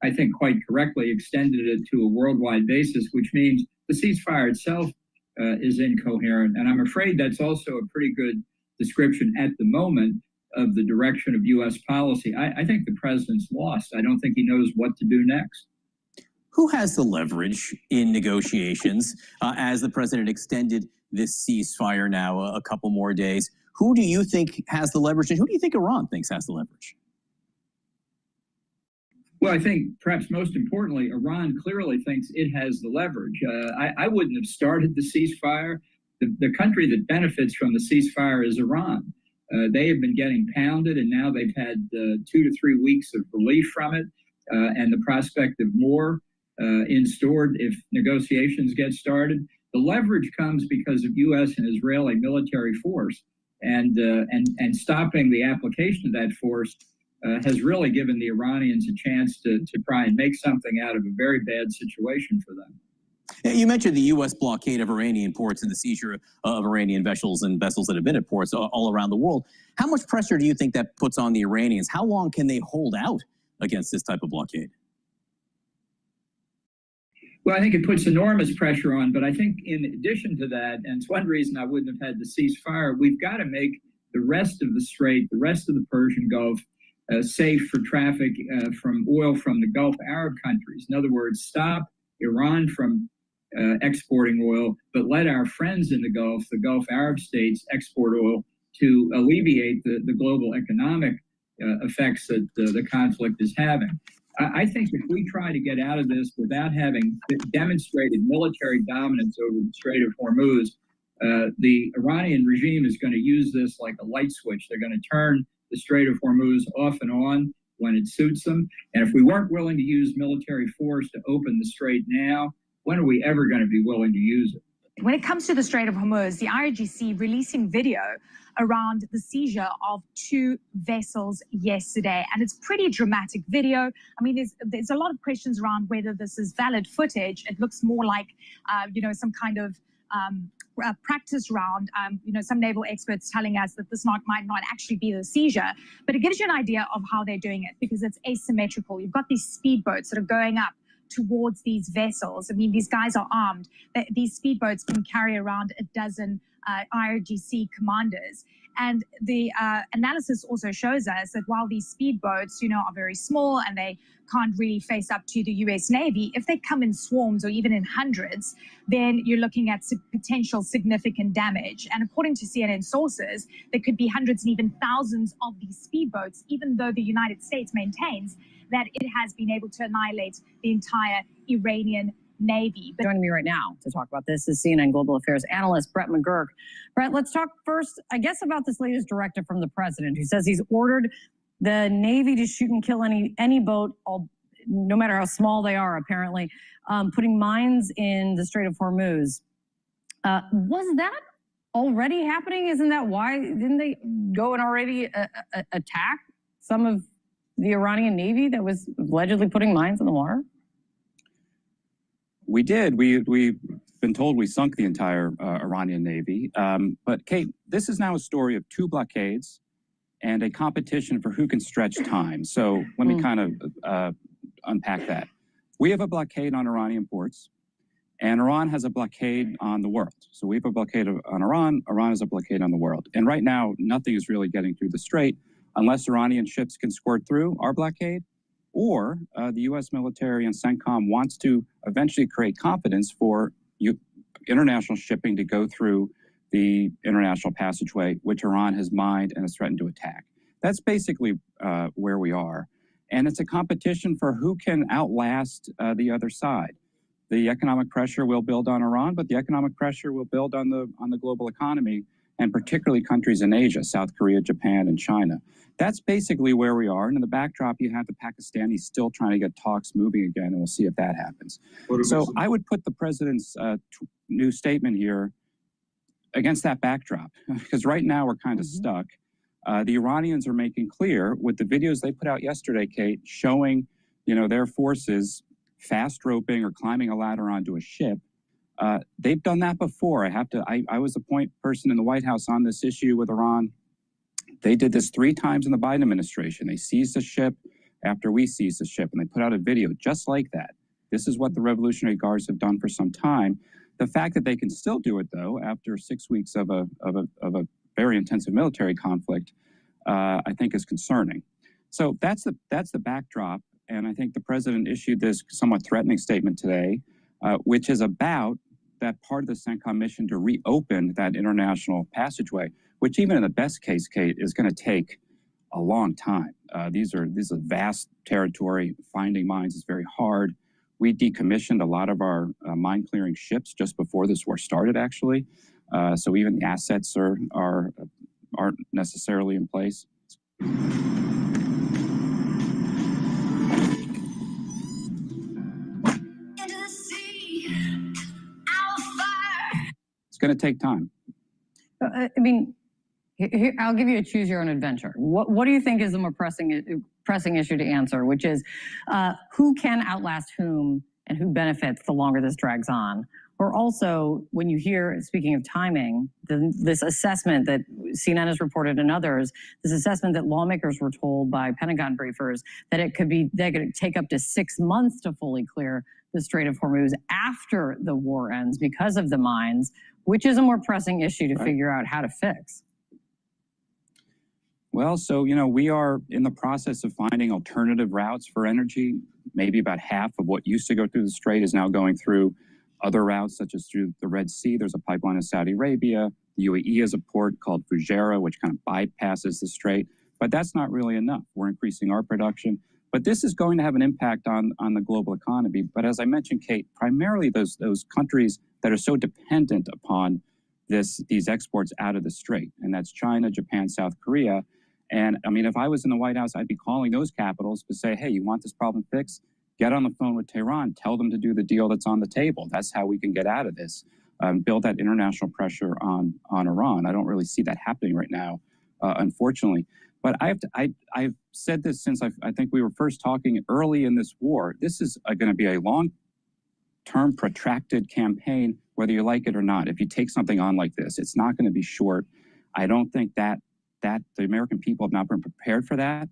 I think quite correctly extended it to a worldwide basis, which means the ceasefire itself is incoherent. And I'm afraid that's also a pretty good description at the moment of the direction of U.S. policy. I think the president's lost. I don't think he knows what to do next. Who has the leverage in negotiations as the president extended this ceasefire now a couple more days? Who do you think has the leverage, and who do you think Iran thinks has the leverage? Well, I think perhaps most importantly, Iran clearly thinks it has the leverage. I wouldn't have started the ceasefire. The country that benefits from the ceasefire is Iran. They have been getting pounded, and now they've had 2 to 3 weeks of relief from it, and the prospect of more in store if negotiations get started. The leverage comes because of U.S. and Israeli military force, and stopping the application of that force has really given the Iranians a chance to try and make something out of a very bad situation for them. You mentioned the U.S. blockade of Iranian ports and the seizure of Iranian vessels and vessels that have been at ports all around the world. How much pressure do you think that puts on the Iranians? How long can they hold out against this type of blockade? Well, I think it puts enormous pressure on, but I think in addition to that, and it's one reason I wouldn't have had the ceasefire, we've got to make the rest of the Strait, the rest of the Persian Gulf, safe for traffic from oil from the Gulf Arab countries. In other words, stop Iran from exporting oil, but let our friends in the Gulf Arab states, export oil to alleviate the global economic effects that the conflict is having. I think if we try to get out of this without having demonstrated military dominance over the Strait of Hormuz, the Iranian regime is going to use this like a light switch. They're going to turn the Strait of Hormuz off and on when it suits them. And if we weren't willing to use military force to open the strait now, when are we ever going to be willing to use it? When it comes to the Strait of Hormuz, the IRGC releasing video around the seizure of 2 vessels yesterday, and it's pretty dramatic video. I mean, there's a lot of questions around whether this is valid footage. It looks more like, some kind of practice round. Some naval experts telling us that this might not actually be the seizure, but it gives you an idea of how they're doing it because it's asymmetrical. You've got these speedboats that are going up towards these vessels. I mean, these guys are armed. These speedboats can carry around a dozen IRGC commanders. And the analysis also shows us that while these speedboats, are very small and they can't really face up to the U.S. Navy, if they come in swarms or even in hundreds, then you're looking at potential significant damage. And according to CNN sources, there could be hundreds and even thousands of these speedboats, even though the United States maintains that it has been able to annihilate the entire Iranian Navy. But joining me right now to talk about this is CNN Global Affairs analyst Brett McGurk. Brett, let's talk first, I guess, about this latest directive from the president, who says he's ordered the Navy to shoot and kill any boat, no matter how small they are, apparently, putting mines in the Strait of Hormuz. Was that already happening? Isn't that why? Didn't they go and already attack some of the Iranian Navy that was allegedly putting mines in the water? We did. We've been told we sunk the entire Iranian Navy. But Kate, this is now a story of 2 blockades and a competition for who can stretch time. So let me kind of unpack that. We have a blockade on Iranian ports, and Iran has a blockade on the world. So we have a blockade on Iran. Iran has a blockade on the world. And right now, nothing is really getting through the strait unless Iranian ships can squirt through our blockade, or the U.S. military and CENTCOM wants to eventually create confidence for international shipping to go through the international passageway, which Iran has mined and has threatened to attack. That's basically where we are. And it's a competition for who can outlast the other side. The economic pressure will build on Iran, but the economic pressure will build on the global economy, and particularly countries in Asia, South Korea, Japan, and China. That's basically where we are. And in the backdrop, you have the Pakistanis still trying to get talks moving again, and we'll see if that happens. So I would put the president's new statement here against that backdrop, because right now we're kind of stuck. The Iranians are making clear with the videos they put out yesterday, Kate, showing their forces fast roping or climbing a ladder onto a ship. They've done that before. I was the point person in the White House on this issue with Iran. They did this 3 times in the Biden administration. They seized a ship after we seized the ship, and they put out a video just like that. This is what the Revolutionary Guards have done for some time. The fact that they can still do it, though, after 6 weeks of a very intensive military conflict, I think is concerning. So that's the backdrop, and I think the president issued this somewhat threatening statement today, which is about that part of the CENTCOM mission to reopen that international passageway, which even in the best case, Kate, is going to take a long time. These are vast territory. Finding mines is very hard. We decommissioned a lot of our mine clearing ships just before this war started, actually. So even the assets aren't necessarily in place. It's going to take time. I mean, here, I'll give you a choose your own adventure. What do you think is the more pressing issue to answer, which is who can outlast whom and who benefits the longer this drags on? Or also, when you hear, speaking of timing, this assessment that CNN has reported and others, this assessment that lawmakers were told by Pentagon briefers that they could take up to 6 months to fully clear the Strait of Hormuz after the war ends because of the mines, which is a more pressing issue to figure out how to fix. Well, so, we are in the process of finding alternative routes for energy. Maybe about half of what used to go through the Strait is now going through other routes, such as through the Red Sea. There's a pipeline in Saudi Arabia. The UAE has a port called Fujairah, which kind of bypasses the Strait. But that's not really enough. We're increasing our production. But this is going to have an impact on the global economy. But as I mentioned, Kate, primarily those countries that are so dependent upon these exports out of the Strait, and that's China, Japan, South Korea. And I mean, if I was in the White House, I'd be calling those capitals to say, hey, you want this problem fixed? Get on the phone with Tehran, tell them to do the deal that's on the table. That's how we can get out of this. Build that international pressure on Iran. I don't really see that happening right now, unfortunately. But I've said this since I think we were first talking early in this war. This is going to be a long-term, protracted campaign, whether you like it or not. If you take something on like this, it's not going to be short. I don't think that the American people have not been prepared for that.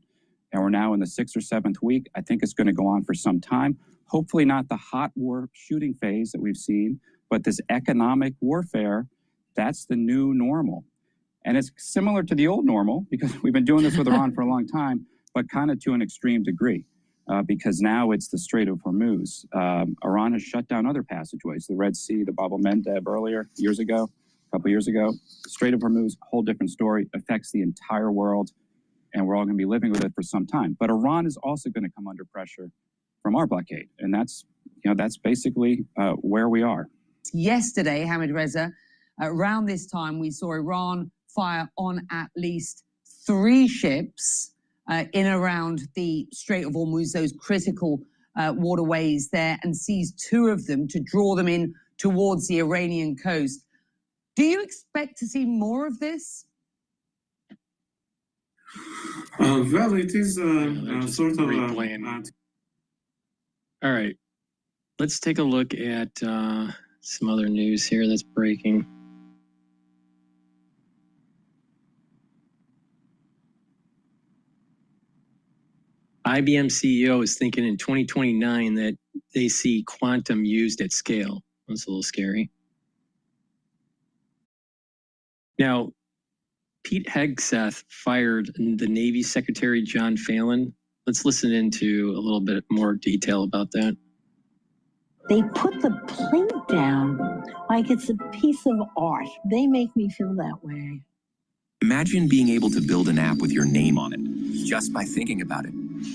And we're now in the 6th or 7th week. I think it's going to go on for some time. Hopefully not the hot war shooting phase that we've seen, but this economic warfare, that's the new normal. And it's similar to the old normal because we've been doing this with Iran for a long time, but kind of to an extreme degree because now it's the Strait of Hormuz. Iran has shut down other passageways, the Red Sea, the Bab el-Mandeb a couple years ago. The Strait of Hormuz, whole different story, affects the entire world, and we're all going to be living with it for some time. But Iran is also going to come under pressure from our blockade, and that's basically where we are. Yesterday, Hamid Reza, around this time, we saw Iran fire on at least 3 ships in around the Strait of Hormuz, those critical waterways there, and seized 2 of them to draw them in towards the Iranian coast. Do you expect to see more of this? Well, it is sort of All right, let's take a look at some other news here that's breaking. IBM CEO is thinking in 2029 that they see quantum used at scale. That's a little scary. Now, Pete Hegseth fired the Navy Secretary John Phelan. Let's listen into a little bit more detail about that. They put the plate down like it's a piece of art. They make me feel that way. Imagine being able to build an app with your name on it just by thinking about it.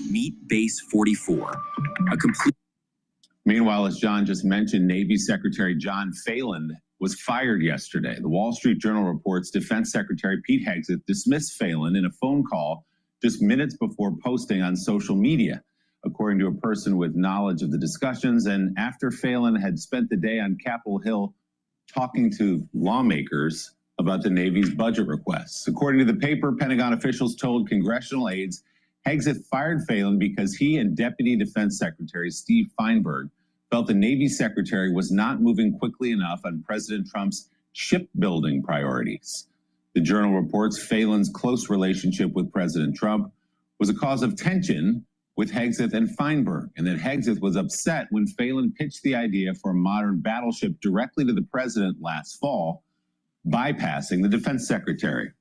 Meet Base 44, a complete. Meanwhile, as John just mentioned, Navy Secretary John Phelan was fired yesterday. The Wall Street Journal reports Defense Secretary Pete Hegseth dismissed Phelan in a phone call just minutes before posting on social media, according to a person with knowledge of the discussions, and after Phelan had spent the day on Capitol Hill talking to lawmakers about the Navy's budget requests. According to the paper, Pentagon officials told congressional aides Hegseth fired Phelan because he and Deputy Defense Secretary Steve Feinberg felt the Navy Secretary was not moving quickly enough on President Trump's shipbuilding priorities. The Journal reports Phelan's close relationship with President Trump was a cause of tension with Hegseth and Feinberg, and that Hegseth was upset when Phelan pitched the idea for a modern battleship directly to the president last fall, bypassing the defense secretary.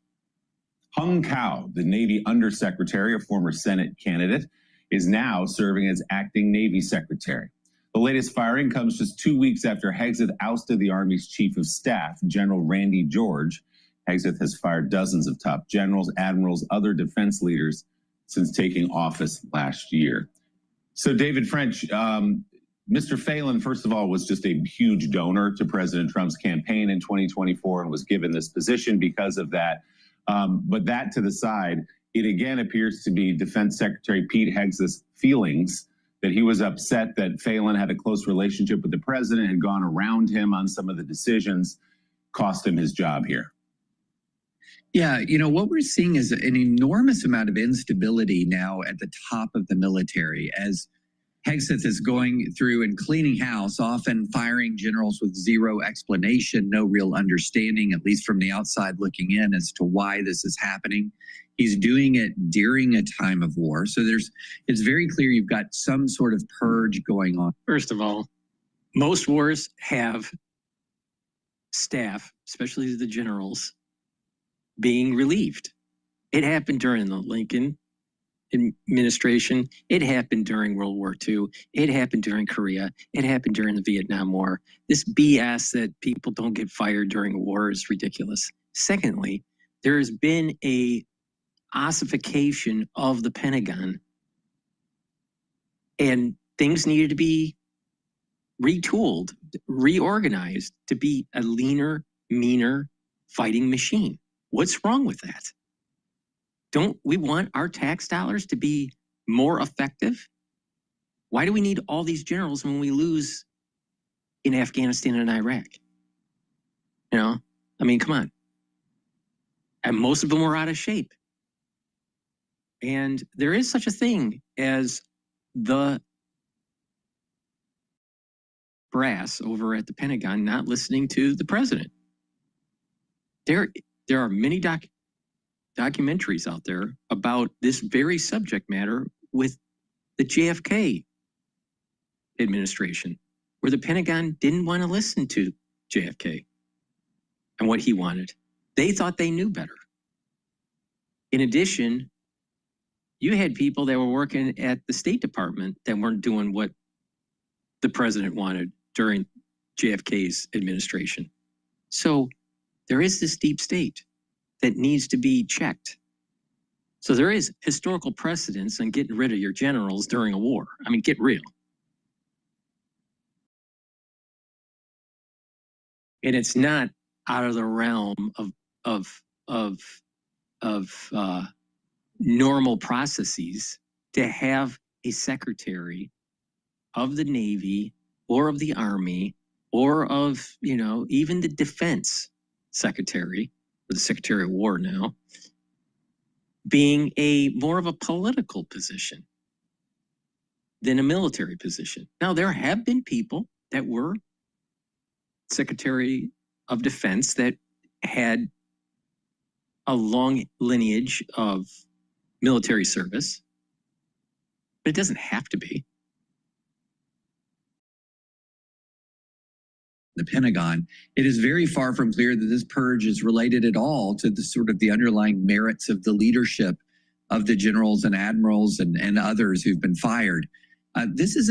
Hung Kao, the Navy undersecretary, a former Senate candidate, is now serving as acting Navy secretary. The latest firing comes just 2 weeks after Hegseth ousted the Army's chief of staff, General Randy George. Hegseth has fired dozens of top generals, admirals, other defense leaders since taking office last year. So, David French, Mr. Phelan, first of all, was just a huge donor to President Trump's campaign in 2024 and was given this position because of that. But that to the side, it again appears to be Defense Secretary Pete Hegseth's feelings that he was upset that Phelan had a close relationship with the president, had gone around him on some of the decisions, cost him his job here. Yeah, you know, what we're seeing is an enormous amount of instability now at the top of the military as Hegseth is going through and cleaning house, often firing generals with zero explanation, no real understanding, at least from the outside looking in, as to why this is happening. He's doing it during a time of war. So it's very clear you've got some sort of purge going on. First of all, most wars have staff, especially the generals, being relieved. It happened during the Lincoln administration. It happened during World War II. It happened during Korea. It happened during the Vietnam War. This BS that people don't get fired during a war is ridiculous. Secondly, there has been a ossification of the Pentagon, and things needed to be retooled, reorganized to be a leaner, meaner fighting machine. What's wrong with that? Don't we want our tax dollars to be more effective? Why do we need all these generals when we lose in Afghanistan and Iraq? You know, I mean, come on. And most of them were out of shape. And there is such a thing as the brass over at the Pentagon not listening to the president. There are many documentaries out there about this very subject matter with the JFK administration, where the Pentagon didn't want to listen to JFK and what he wanted. They thought they knew better. In addition, you had people that were working at the State Department that weren't doing what the president wanted during JFK's administration. So there is this deep state that needs to be checked. So there is historical precedence on getting rid of your generals during a war. I mean, get real. And it's not out of the realm of normal processes to have a secretary of the Navy or of the Army or of, you know, even the defense secretary, or the Secretary of War now, being a more of a political position than a military position. Now, there have been people that were Secretary of Defense that had a long lineage of military service, but it doesn't have to be. The Pentagon, it is very far from clear that this purge is related at all to the sort of the underlying merits of the leadership of the generals and admirals and others who've been fired. This is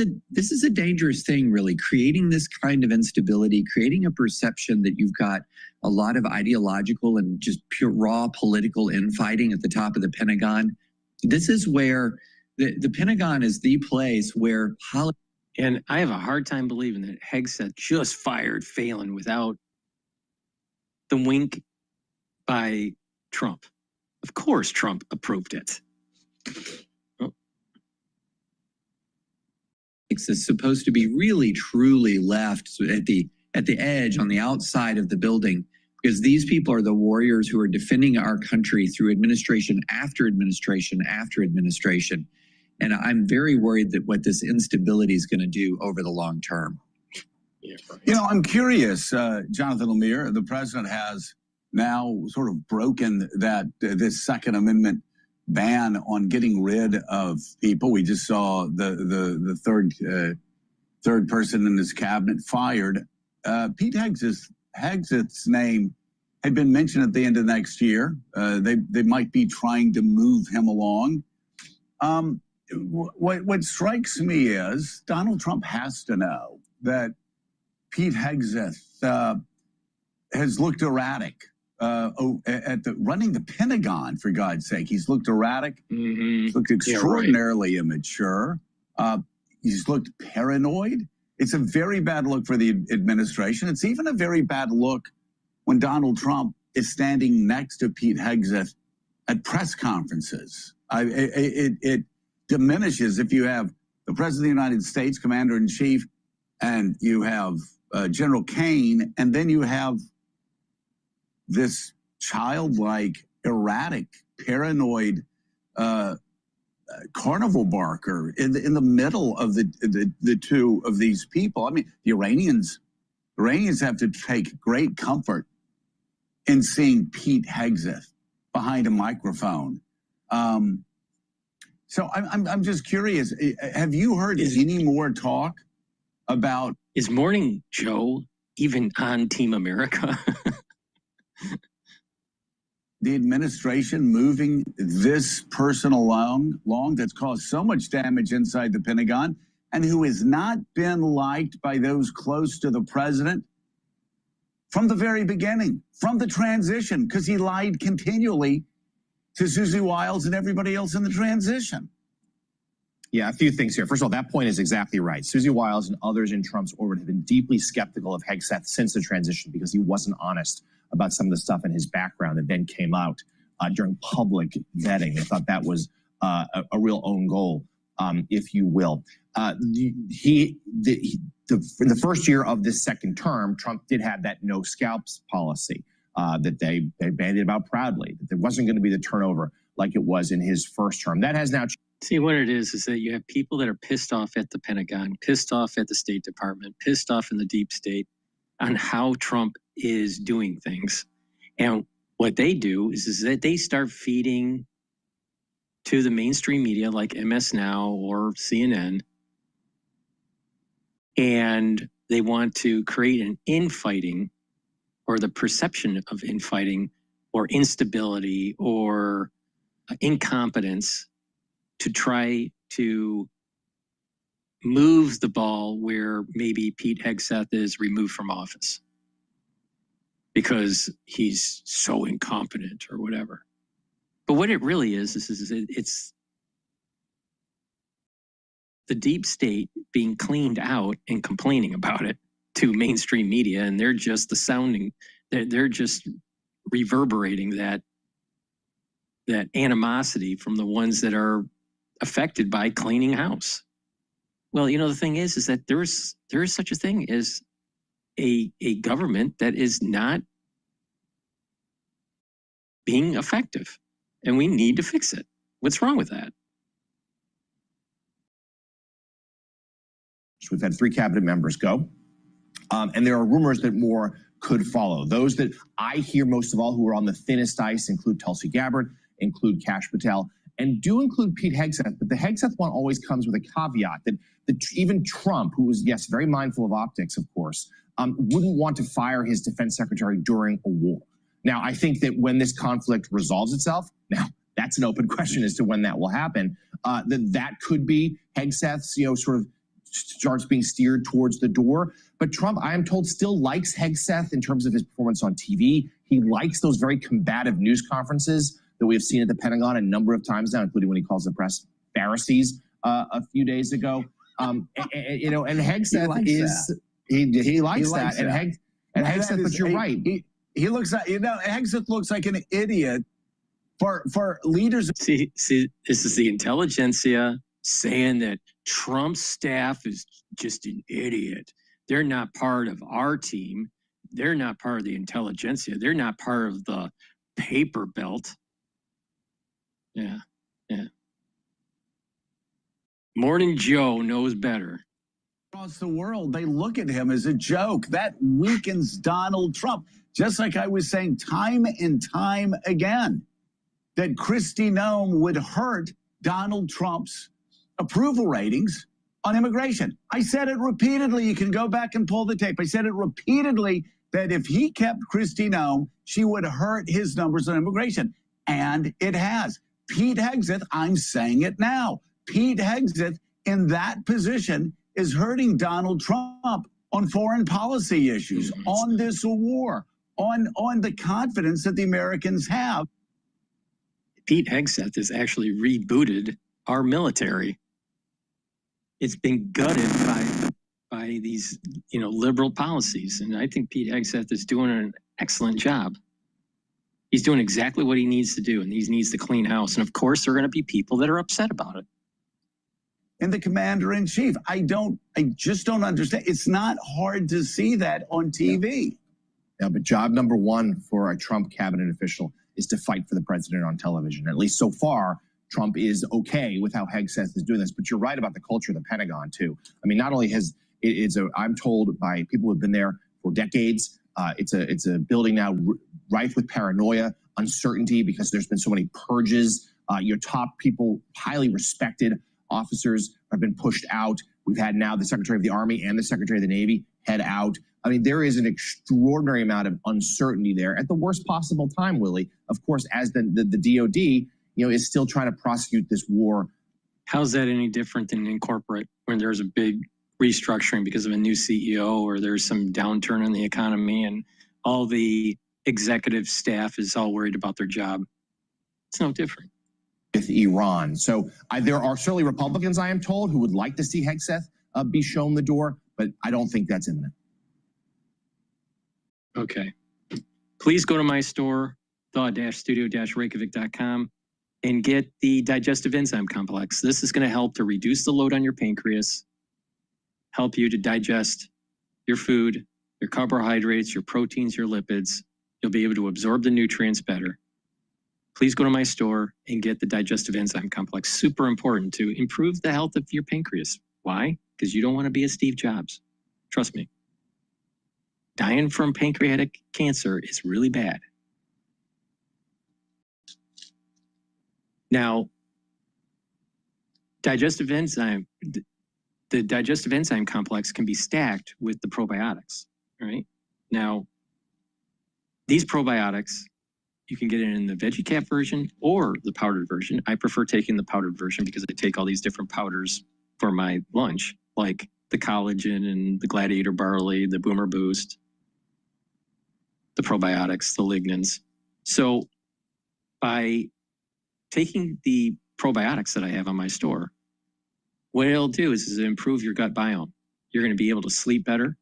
a dangerous thing, really, creating this kind of instability, creating a perception that you've got a lot of ideological and just pure raw political infighting at the top of the Pentagon. This is where the Pentagon is the place where and I have a hard time believing that Hegseth just fired Phelan without the wink by Trump. Of course, Trump approved it. Is supposed to be really, truly left at the edge on the outside of the building, because these people are the warriors who are defending our country through administration after administration after administration. And I'm very worried that what this instability is going to do over the long term. You know, I'm curious, Jonathan Lemire, the president has now sort of broken that this Second Amendment ban on getting rid of people. We just saw the third person in his cabinet fired. Pete Hegseth's name had been mentioned at the end of next year. They might be trying to move him along. What strikes me is Donald Trump has to know that Pete Hegseth has looked erratic at running the Pentagon, for God's sake. He's looked erratic. He's looked extraordinarily immature. He's looked paranoid. It's a very bad look for the administration. It's even a very bad look when Donald Trump is standing next to Pete Hegseth at press conferences. It diminishes if you have the President of the United States, Commander-in-Chief, and you have General Kane, and then you have this childlike, erratic, paranoid carnival barker in the middle of the two of these people. I mean, the Iranians have to take great comfort in seeing Pete Hegseth behind a microphone. So I'm just curious. Have you heard any more talk about? Is Morning Joe even on Team America? The administration moving this person along that's caused so much damage inside the Pentagon and who has not been liked by those close to the president from the very beginning, from the transition, because he lied continually to Susie Wiles and everybody else in the transition. Yeah, a few things here. First of all, that point is exactly right. Susie Wiles and others in Trump's orbit have been deeply skeptical of Hegseth since the transition because he wasn't honest about some of the stuff in his background that then came out during public vetting. They thought that was a real own goal, if you will. In the first year of this second term, Trump did have that no scalps policy that they bandied about proudly, that there wasn't going to be the turnover like it was in his first term. That has now changed. See, what it is that you have people that are pissed off at the Pentagon, pissed off at the State Department, pissed off in the deep state on how Trump is doing things. And what they do is that they start feeding to the mainstream media like MS Now or CNN, and they want to create an infighting or the perception of infighting or instability or incompetence to try to move the ball where maybe Pete Hegseth is removed from office because he's so incompetent or whatever. But what it really is it's the deep state being cleaned out and complaining about it to mainstream media, and they're just the sounding, they're just reverberating that animosity from the ones that are affected by cleaning house. Well, you know, the thing is that there is such a thing as a government that is not being effective, and we need to fix it. What's wrong with that? We've had 3 cabinet members go, and there are rumors that more could follow. Those that I hear most of all who are on the thinnest ice include Tulsi Gabbard, include Kash Patel, and do include Pete Hegseth. But the Hegseth one always comes with a caveat that even Trump, who was, yes, very mindful of optics, of course, wouldn't want to fire his defense secretary during a war. Now, I think that when this conflict resolves itself, now that's an open question as to when that will happen, that could be Hegseth's, sort of starts being steered towards the door. But Trump, I am told, still likes Hegseth in terms of his performance on TV. He likes those very combative news conferences that we have seen at the Pentagon a number of times now, including when he calls the press Pharisees a few days ago. And Hegseth he likes that. And Hegseth, but you're right. He looks like, Hegseth looks like an idiot for leaders. See, this is the intelligentsia saying that Trump's staff is just an idiot. They're not part of our team. They're not part of the intelligentsia. They're not part of the paper belt. Yeah. Morning Joe knows better. Across the world, they look at him as a joke. That weakens Donald Trump. Just like I was saying time and time again. that Kristi Noem would hurt Donald Trump's approval ratings on immigration. I said it repeatedly. You can go back and pull the tape. I said it repeatedly that if he kept Kristi Noem, she would hurt his numbers on immigration. And it has. Pete Hegseth, I'm saying it now, Pete Hegseth in that position is hurting Donald Trump on foreign policy issues, on this war, on the confidence that the Americans have. Pete Hegseth has actually rebooted our military. It's been gutted by these, liberal policies. And I think Pete Hegseth is doing an excellent job. He's doing exactly what he needs to do, and he needs to clean house. And of course, there are going to be people that are upset about it. And the commander-in-chief, I just don't understand. It's not hard to see that on TV. Yeah, but job number one for a Trump cabinet official is to fight for the president on television. At least so far, Trump is okay with how Hegseth is doing this. But you're right about the culture of the Pentagon, too. I mean, not only I'm told by people who have been there for decades, it's a building now rife with paranoia, uncertainty, because there's been so many purges. Your top people, highly respected officers, have been pushed out. We've had now the Secretary of the Army and the Secretary of the Navy head out. I mean, there is an extraordinary amount of uncertainty there at the worst possible time, Willie. Of course, as the DOD, is still trying to prosecute this war. How's that any different than in corporate when there's a big restructuring because of a new CEO or there's some downturn in the economy and all the executive staff is all worried about their job? It's no different. With Iran. So there are certainly Republicans, I am told, who would like to see Hegseth be shown the door, but I don't think that's imminent. Okay. Please go to my store, the-studio-reykjavik.com, and get the digestive enzyme complex. This is going to help to reduce the load on your pancreas, help you to digest your food, your carbohydrates, your proteins, your lipids. You'll be able to absorb the nutrients better. Please go to my store and get the digestive enzyme complex. Super important to improve the health of your pancreas. Why? Because you don't want to be a Steve Jobs. Trust me. Dying from pancreatic cancer is really bad. Now, the digestive enzyme complex can be stacked with the probiotics, right? Now, these probiotics, you can get it in the VeggieCap version or the powdered version. I prefer taking the powdered version because I take all these different powders for my lunch, like the collagen and the gladiator barley, the boomer boost, the probiotics, the lignans. So by taking the probiotics that I have on my store, what it'll do is improve your gut biome. You're going to be able to sleep better.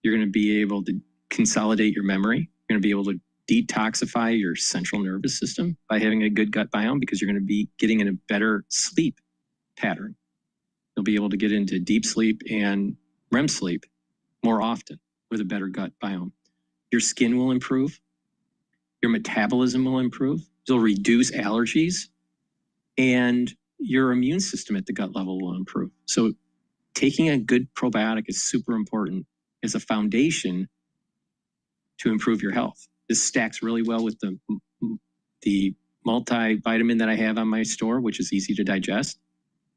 You're going to be able to consolidate your memory. You're going to be able to detoxify your central nervous system by having a good gut biome because you're going to be getting in a better sleep pattern. You'll be able to get into deep sleep and REM sleep more often with a better gut biome. Your skin will improve. Your metabolism will improve. You'll reduce allergies. And your immune system at the gut level will improve. So taking a good probiotic is super important as a foundation to improve your health. This stacks really well with the multivitamin that I have on my store, which is easy to digest.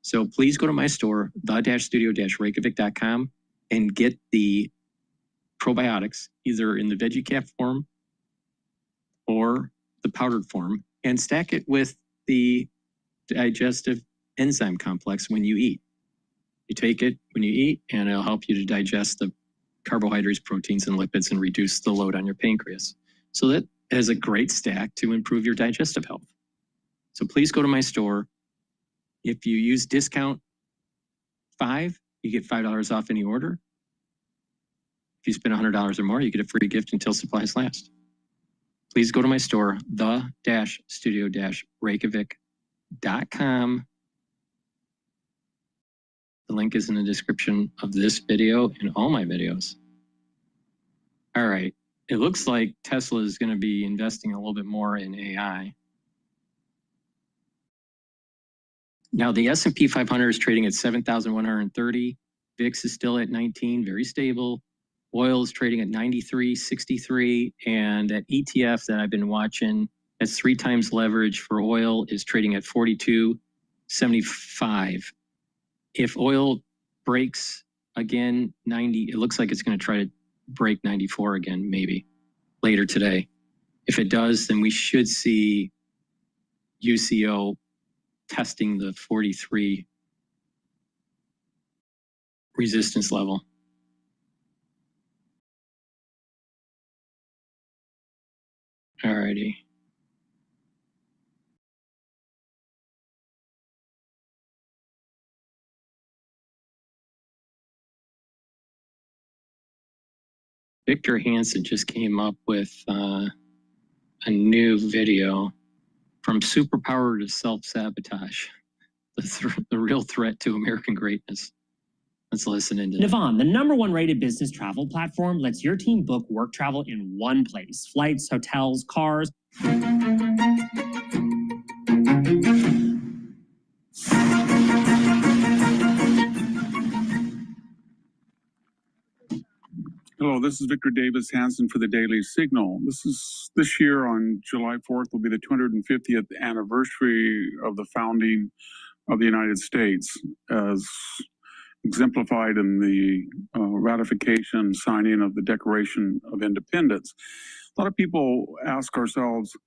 So please go to my store, the-studio-reykjavik.com, and get the probiotics either in the VeggieCap form or the powdered form, and stack it with the digestive enzyme complex when you eat. You take it when you eat, and it'll help you to digest the carbohydrates, proteins, and lipids and reduce the load on your pancreas. So that is a great stack to improve your digestive health. So please go to my store. If you use discount 5, you get $5 off any order. If you spend $100 or more, you get a free gift until supplies last. Please go to my store, the-studio-reykjavik.com. The link is in the description of this video and all my videos. All right. It looks like Tesla is going to be investing a little bit more in AI. Now, the S&P 500 is trading at 7,130. VIX is still at 19, very stable. Oil is trading at 93.63. And that ETF that I've been watching, That's 3 times leverage for oil, is trading at 42.75. If oil breaks again 90, it looks like it's going to try to break 94 again, maybe later today. If it does, then we should see UCO testing the 43 resistance level. All righty. Victor Hansen just came up with a new video, From Superpower to Self-Sabotage, the real threat to American greatness. Let's listen into that. Navan, the #1 rated business travel platform, lets your team book work travel in one place. Flights, hotels, cars. Hello, this is Victor Davis Hansen for the Daily Signal. This year on July 4th will be the 250th anniversary of the founding of the United States, as exemplified in the ratification signing of the Declaration of Independence. A lot of people ask ourselves,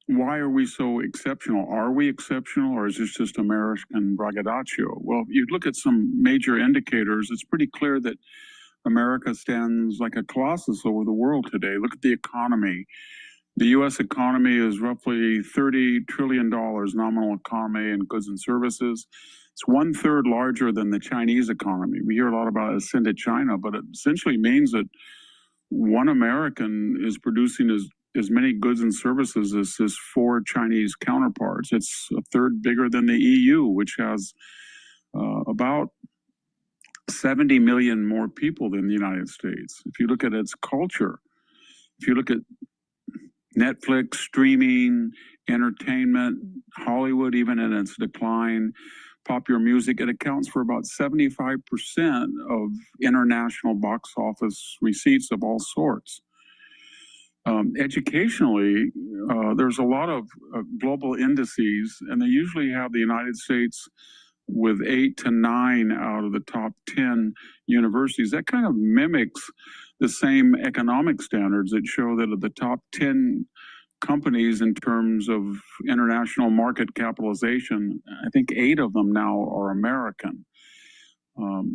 why are we so exceptional? Are we exceptional, or is this just American braggadocio? Well, if you look at some major indicators, it's pretty clear that America stands like a colossus over the world today. Look at the economy. The U.S. economy is roughly $30 trillion nominal economy in goods and services. It's 1/3 larger than the Chinese economy. We hear a lot about ascendant China, but it essentially means that one American is producing as many goods and services as his 4 Chinese counterparts. It's 1/3 bigger than the EU, which has about 70 million more people than the United States. If you look at its culture, if you look at Netflix, streaming, entertainment, Hollywood, even in its decline, popular music, it accounts for about 75% of international box office receipts of all sorts. Educationally, there's a lot of global indices, and they usually have the United States with 8 to 9 out of the top 10 universities. That kind of mimics the same economic standards that show that of the top 10 companies in terms of international market capitalization, I think 8 of them now are American.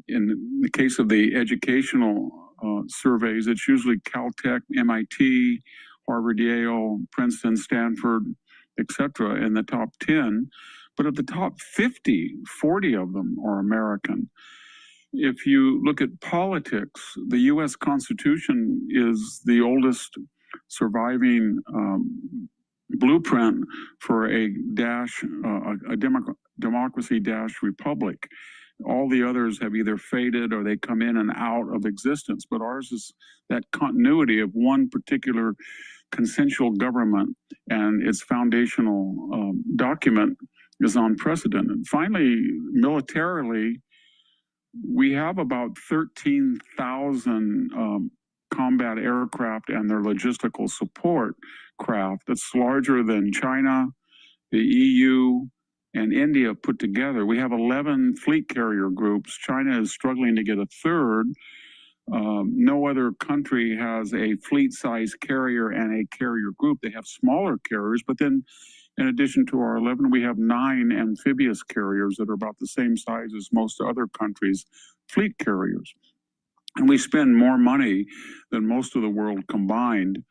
In the case of the educational surveys, it's usually Caltech, MIT, Harvard, Yale, Princeton, Stanford, etc. in the top 10. But of the top 50, 40 of them are American. If you look at politics, the U.S. Constitution is the oldest surviving blueprint for a democracy-republic. All the others have either faded or they come in and out of existence. But ours is that continuity of one particular consensual government, and its foundational document is unprecedented. Finally, militarily, we have about 13,000 combat aircraft and their logistical support craft. That's larger than China, the EU, and India put together. We have 11 fleet carrier groups. China is struggling to get a third. No other country has a fleet-sized carrier and a carrier group. They have smaller carriers, but then in addition to our 11, we have 9 amphibious carriers that are about the same size as most other countries' fleet carriers. And we spend more money than most of the world combined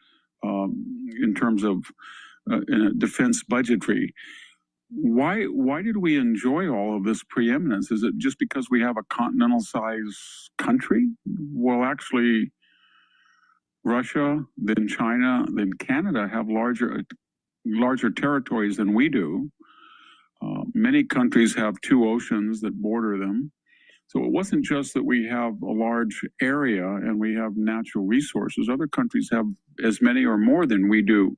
in terms of defense budgetary. Why did we enjoy all of this preeminence? Is it just because we have a continental-sized country? Well, actually, Russia, then China, then Canada have larger territories than we do. Many countries have 2 oceans that border them. So it wasn't just that we have a large area and we have natural resources. Other countries have as many or more than we do.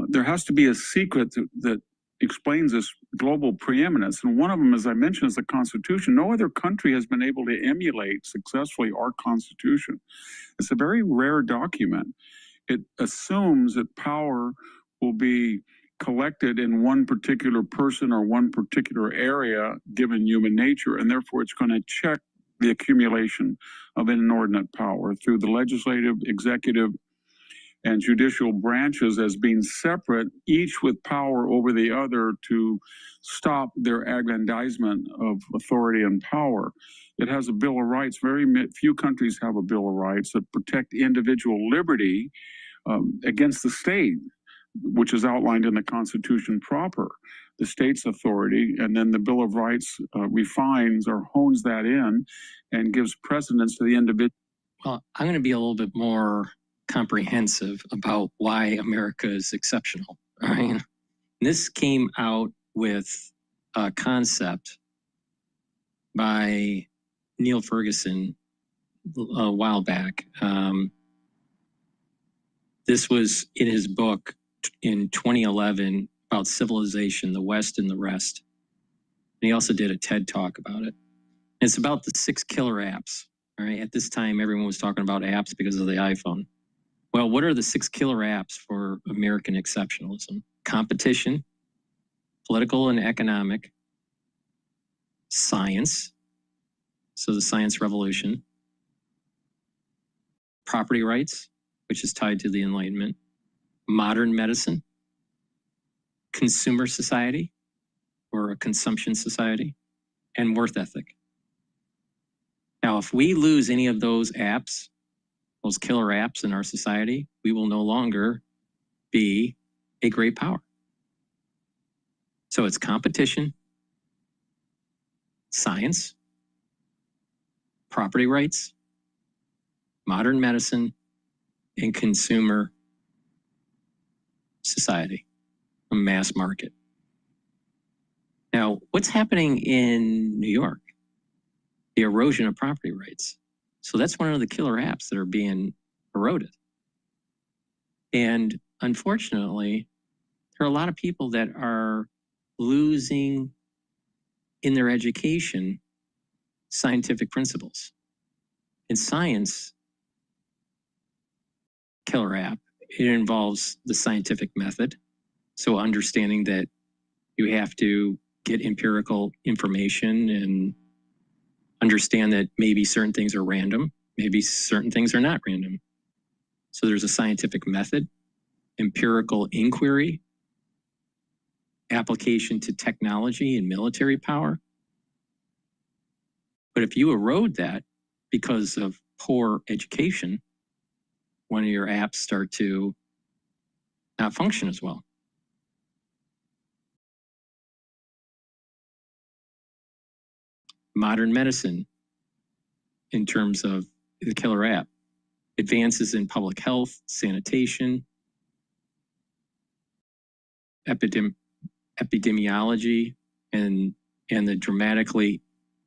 There has to be a secret that explains this global preeminence. And one of them, as I mentioned, is the Constitution. No other country has been able to emulate successfully our Constitution. It's a very rare document. it assumes that power will be collected in one particular person or one particular area given human nature, and therefore it's going to check the accumulation of inordinate power through the legislative, executive, and judicial branches as being separate, each with power over the other to stop their aggrandizement of authority and power. It has a Bill of Rights. Very few countries have a Bill of Rights that protect individual liberty against the state, which is outlined in the Constitution proper, the state's authority, and then the Bill of Rights refines or hones that in and gives precedence to the individual. Well, I'm going to be a little bit more comprehensive about why America is exceptional. All right. This came out with a concept by Neil Ferguson a while back. This was in his book in 2011 about civilization, the West and the rest. And he also did a TED talk about it. And it's about the 6 killer apps. All right. At this time, everyone was talking about apps because of the iPhone. Well, what are the 6 killer apps for American exceptionalism? Competition, political and economic, science, so the science revolution, property rights, which is tied to the Enlightenment, modern medicine, consumer society, or a consumption society, and worth ethic. Now, if we lose any of those apps, those killer apps in our society, we will no longer be a great power. So it's competition, science, property rights, modern medicine, and consumer society, a mass market. Now, what's happening in New York? The erosion of property rights. So that's one of the killer apps that are being eroded. And unfortunately, there are a lot of people that are losing in their education scientific principles. In science, killer app, it involves the scientific method. So understanding that you have to get empirical information and understand that maybe certain things are random, maybe certain things are not random. So there's a scientific method, empirical inquiry, application to technology and military power. But if you erode that because of poor education, one of your apps start to not function as well. Modern medicine, in terms of the killer app, advances in public health, sanitation, epidemiology, and the dramatically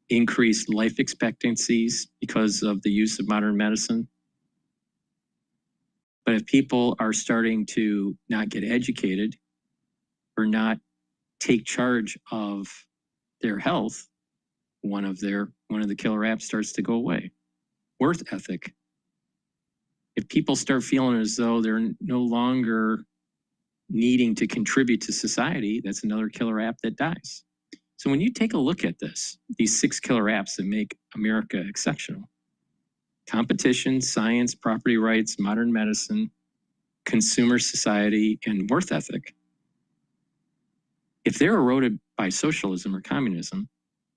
increased life expectancies because of the use of modern medicine. But if people are starting to not get educated or not take charge of their health, one of the killer apps starts to go away. Worth ethic. If people start feeling as though they're no longer needing to contribute to society, that's another killer app that dies. So when you take a look at this, these 6 killer apps that make America exceptional: competition, science, property rights, modern medicine, consumer society, and worth ethic. If they're eroded by socialism or communism,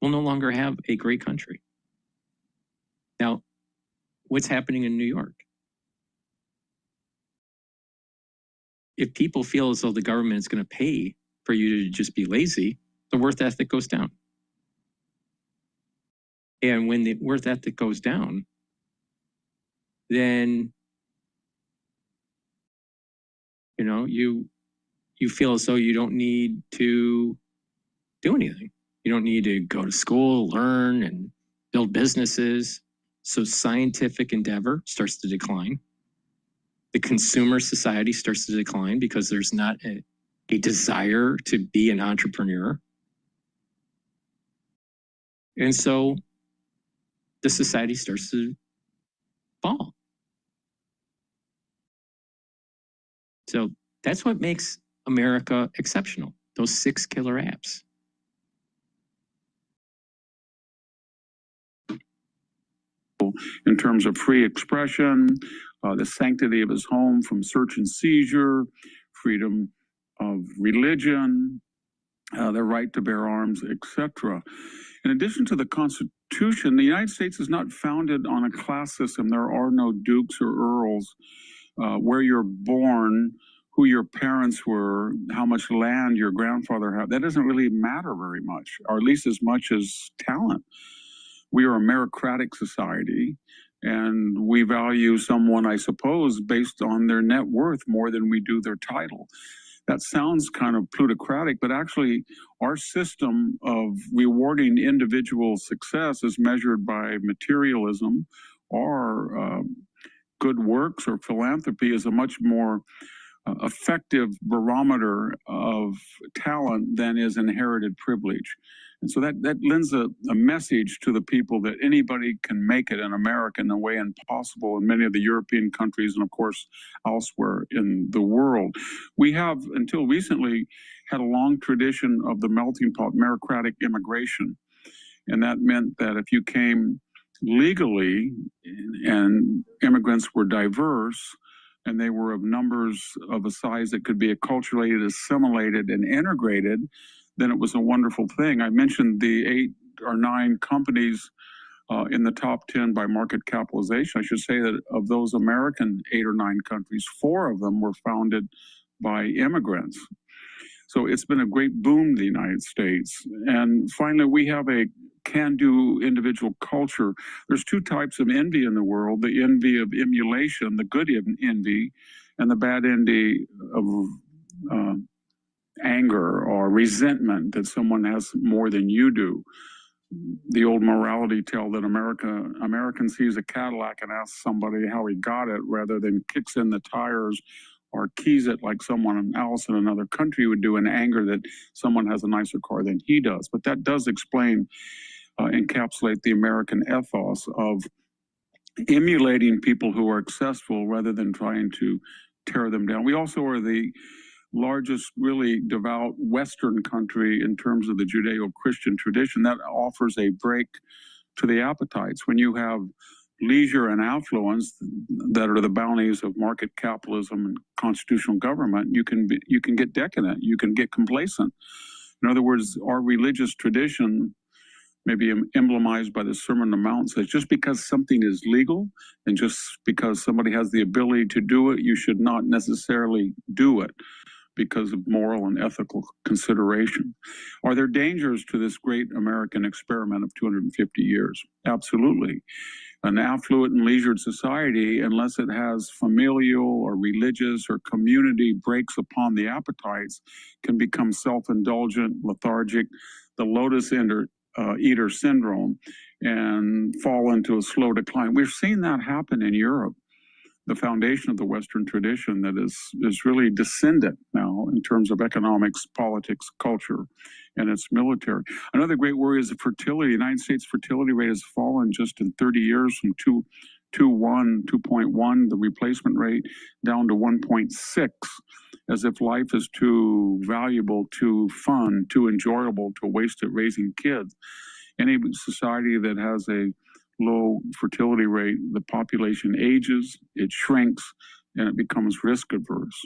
we'll no longer have a great country. Now, what's happening in New York? If people feel as though the government is going to pay for you to just be lazy, the worth ethic goes down. And when the worth ethic goes down, then you feel as though you don't need to do anything. You don't need to go to school, learn, and build businesses. So scientific endeavor starts to decline. The consumer society starts to decline because there's not a desire to be an entrepreneur. And so the society starts to fall. So that's what makes America exceptional, those 6 killer apps. In terms of free expression, the sanctity of his home from search and seizure, freedom of religion, the right to bear arms, etc. In addition to the Constitution, the United States is not founded on a class system. There are no dukes or earls. Where you're born, who your parents were, how much land your grandfather had, that doesn't really matter very much, or at least as much as talent. We are a meritocratic society, and we value someone, I suppose, based on their net worth more than we do their title. That sounds kind of plutocratic, but actually our system of rewarding individual success is measured by materialism or good works or philanthropy is a much more effective barometer of talent than is inherited privilege. And so that lends a message to the people that anybody can make it in America in a way impossible in many of the European countries and, of course, elsewhere in the world. We have, until recently, had a long tradition of the melting pot, meritocratic immigration. And that meant that if you came legally and immigrants were diverse, and they were of numbers of a size that could be acculturated, assimilated, and integrated, then it was a wonderful thing. I mentioned the 8 or 9 companies in the top 10 by market capitalization. I should say that of those American 8 or 9 countries, 4 of them were founded by immigrants. So it's been a great boom in the United States. And finally, we have a can-do individual culture. There's 2 types of envy in the world, the envy of emulation, the good envy, and the bad envy of anger or resentment that someone has more than you do. The old morality tale that American sees a Cadillac and asks somebody how he got it rather than kicks in the tires or keys it like someone else in another country would do in anger that someone has a nicer car than he does. But that does explain, encapsulate the American ethos of emulating people who are successful rather than trying to tear them down. We also are the largest really devout Western country in terms of the Judeo-Christian tradition. That offers a break to the appetites. When you have leisure and affluence that are the bounties of market capitalism and constitutional government, you can get decadent, you can get complacent. In other words, our religious tradition, maybe emblemized by the Sermon on the Mount, says just because something is legal and just because somebody has the ability to do it, you should not necessarily do it because of moral and ethical consideration. Are there dangers to this great American experiment of 250 years? Absolutely. An affluent and leisured society, unless it has familial or religious or community breaks upon the appetites, can become self-indulgent, lethargic, the lotus eater syndrome, and fall into a slow decline. We've seen that happen in Europe. The foundation of the Western tradition that is really descendant now in terms of economics, politics, culture, and its military. Another great worry is the fertility. The United States fertility rate has fallen just in 30 years from 2.1, the replacement rate, down to 1.6, as if life is too valuable, too fun, too enjoyable to waste it raising kids. Any society that has a low fertility rate, the population ages, it shrinks, and it becomes risk averse.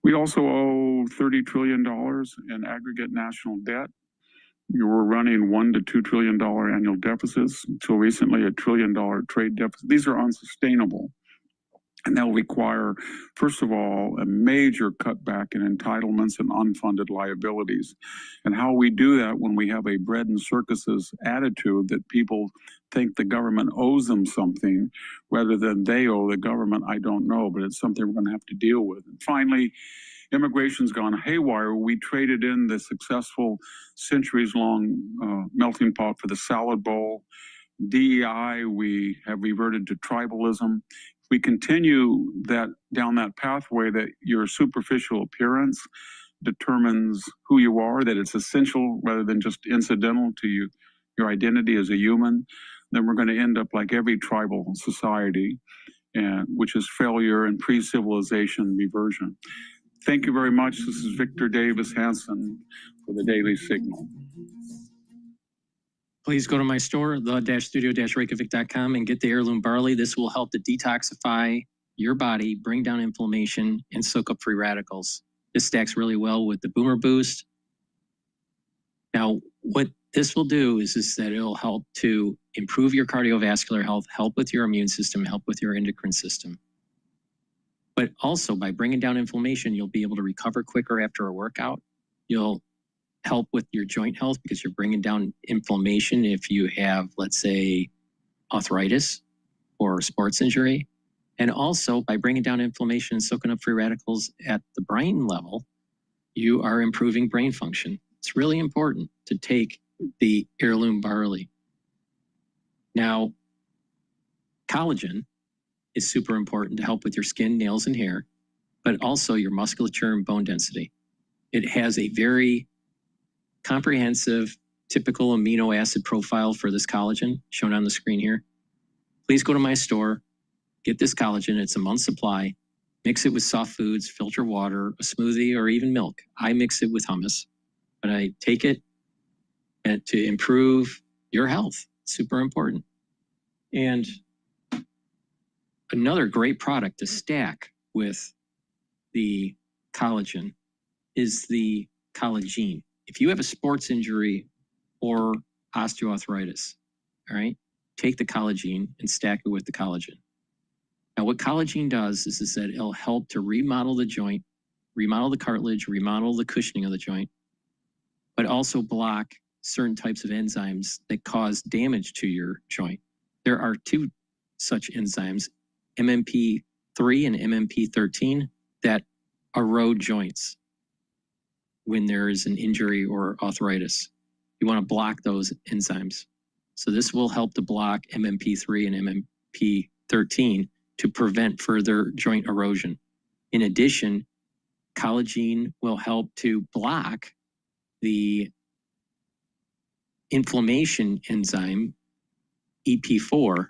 We also owe $30 trillion in aggregate national debt. We were running $1 to $2 trillion annual deficits, until recently $1 trillion trade deficit. These are unsustainable. And they'll require, first of all, a major cutback in entitlements and unfunded liabilities. And how we do that when we have a bread and circuses attitude that people think the government owes them something rather than they owe the government, I don't know, but it's something we're going to have to deal with. And finally, immigration's gone haywire. We traded in the successful centuries-long melting pot for the salad bowl. DEI, we have reverted to tribalism. We continue down that pathway that your superficial appearance determines who you are, that it's essential rather than just incidental to your identity as a human, then we're going to end up like every tribal society. and which is failure and pre-civilization reversion. Thank you very much. This is Victor Davis Hanson for the Daily Signal. Please go to my store, the-studio-reykjavik.com, and get the heirloom barley. This will help to detoxify your body, bring down inflammation, and soak up free radicals. This stacks really well with the Boomer Boost. Now, what this will do is that it'll help to improve your cardiovascular health, help with your immune system, help with your endocrine system. But also, by bringing down inflammation, you'll be able to recover quicker after a workout. You'll help with your joint health because you're bringing down inflammation if you have, let's say, arthritis or sports injury. And also, by bringing down inflammation and soaking up free radicals at the brain level, you are improving brain function. It's really important to take the heirloom barley. Now, collagen is super important to help with your skin, nails, and hair, but also your musculature and bone density. It has a very comprehensive, typical amino acid profile for this collagen, shown on the screen here. Please go to my store, get this collagen. It's a month's supply. Mix it with soft foods, filter water, a smoothie, or even milk. I mix it with hummus, but I take it to improve your health. Super important. And another great product to stack with the collagen is the collagen. If you have a sports injury or osteoarthritis, all right, take the collagen and stack it with the collagen. Now, what collagen does is that it'll help to remodel the joint, remodel the cartilage, remodel the cushioning of the joint, but also block certain types of enzymes that cause damage to your joint. There are two such enzymes, MMP3 and MMP13, that erode joints when there is an injury or arthritis. You want to block those enzymes. So this will help to block MMP3 and MMP13 to prevent further joint erosion. In addition, collagen will help to block the inflammation enzyme Ep4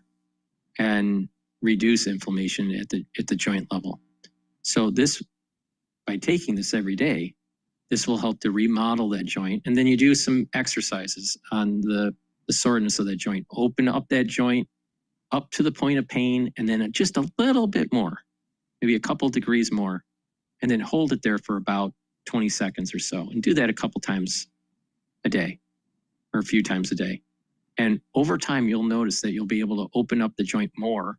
and reduce inflammation at the joint level. So this, by taking this every day, this will help to remodel that joint. And then you do some exercises on the soreness of that joint. Open up that joint up to the point of pain, and then just a little bit more, maybe a couple degrees more, and then hold it there for about 20 seconds or so. And do that a couple times a day or a few times a day. And over time, you'll notice that you'll be able to open up the joint more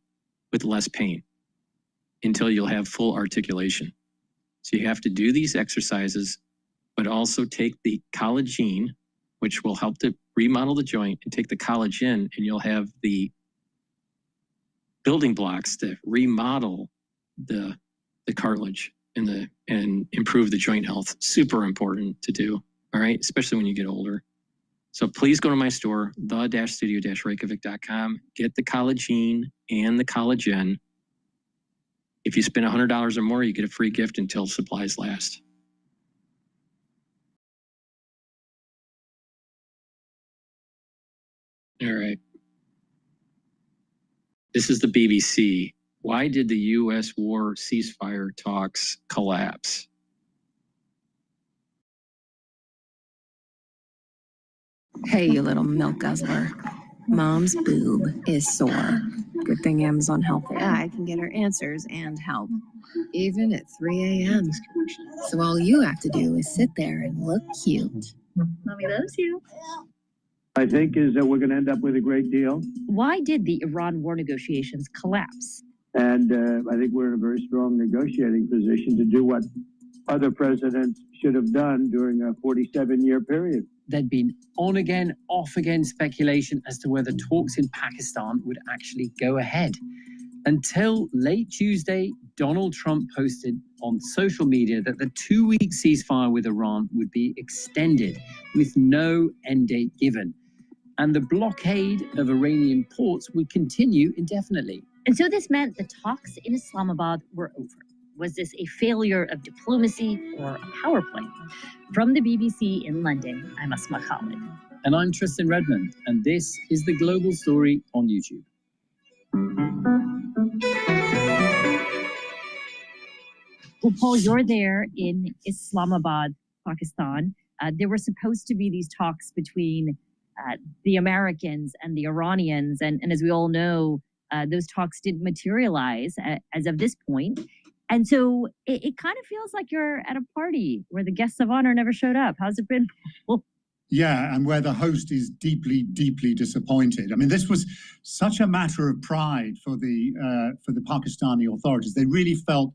with less pain until you'll have full articulation. So you have to do these exercises, but also take the collagen, which will help to remodel the joint, and take the collagen, and you'll have the building blocks to remodel the cartilage and improve the joint health. Super important to do, all right, especially when you get older. So please go to my store, the-studio-reykjavik.com, get the collagen and the collagen. If you spend $100 or more, you get a free gift until supplies last. All right. This is the BBC. Why did the U.S. war ceasefire talks collapse? Hey, you little milk guzzler. Mom's boob is sore. Good thing Amazon helped. Yeah, I can get her answers and help, even at 3 a.m. So all you have to do is sit there and look cute. Mommy loves you. I think is that we're going to end up with a great deal. Why did the Iran war negotiations collapse? And I think we're in a very strong negotiating position to do what other presidents should have done during a 47-year period. There'd been on-again, off-again speculation as to whether talks in Pakistan would actually go ahead. Until late Tuesday, Donald Trump posted on social media that the 2-week ceasefire with Iran would be extended with no end date given. And the blockade of Iranian ports would continue indefinitely. And so this meant the talks in Islamabad were over. Was this a failure of diplomacy or a power play? From the BBC in London, I'm Asma Khalid. And I'm Tristan Redmond, and this is The Global Story on YouTube. Well, Paul, you're there in Islamabad, Pakistan. There were supposed to be these talks between the Americans and the Iranians. And as we all know, those talks didn't materialize as of this point. And so it kind of feels like you're at a party where the guests of honor never showed up. How's it been? Well, yeah, and where the host is deeply, deeply disappointed. I mean, this was such a matter of pride for the Pakistani authorities. They really felt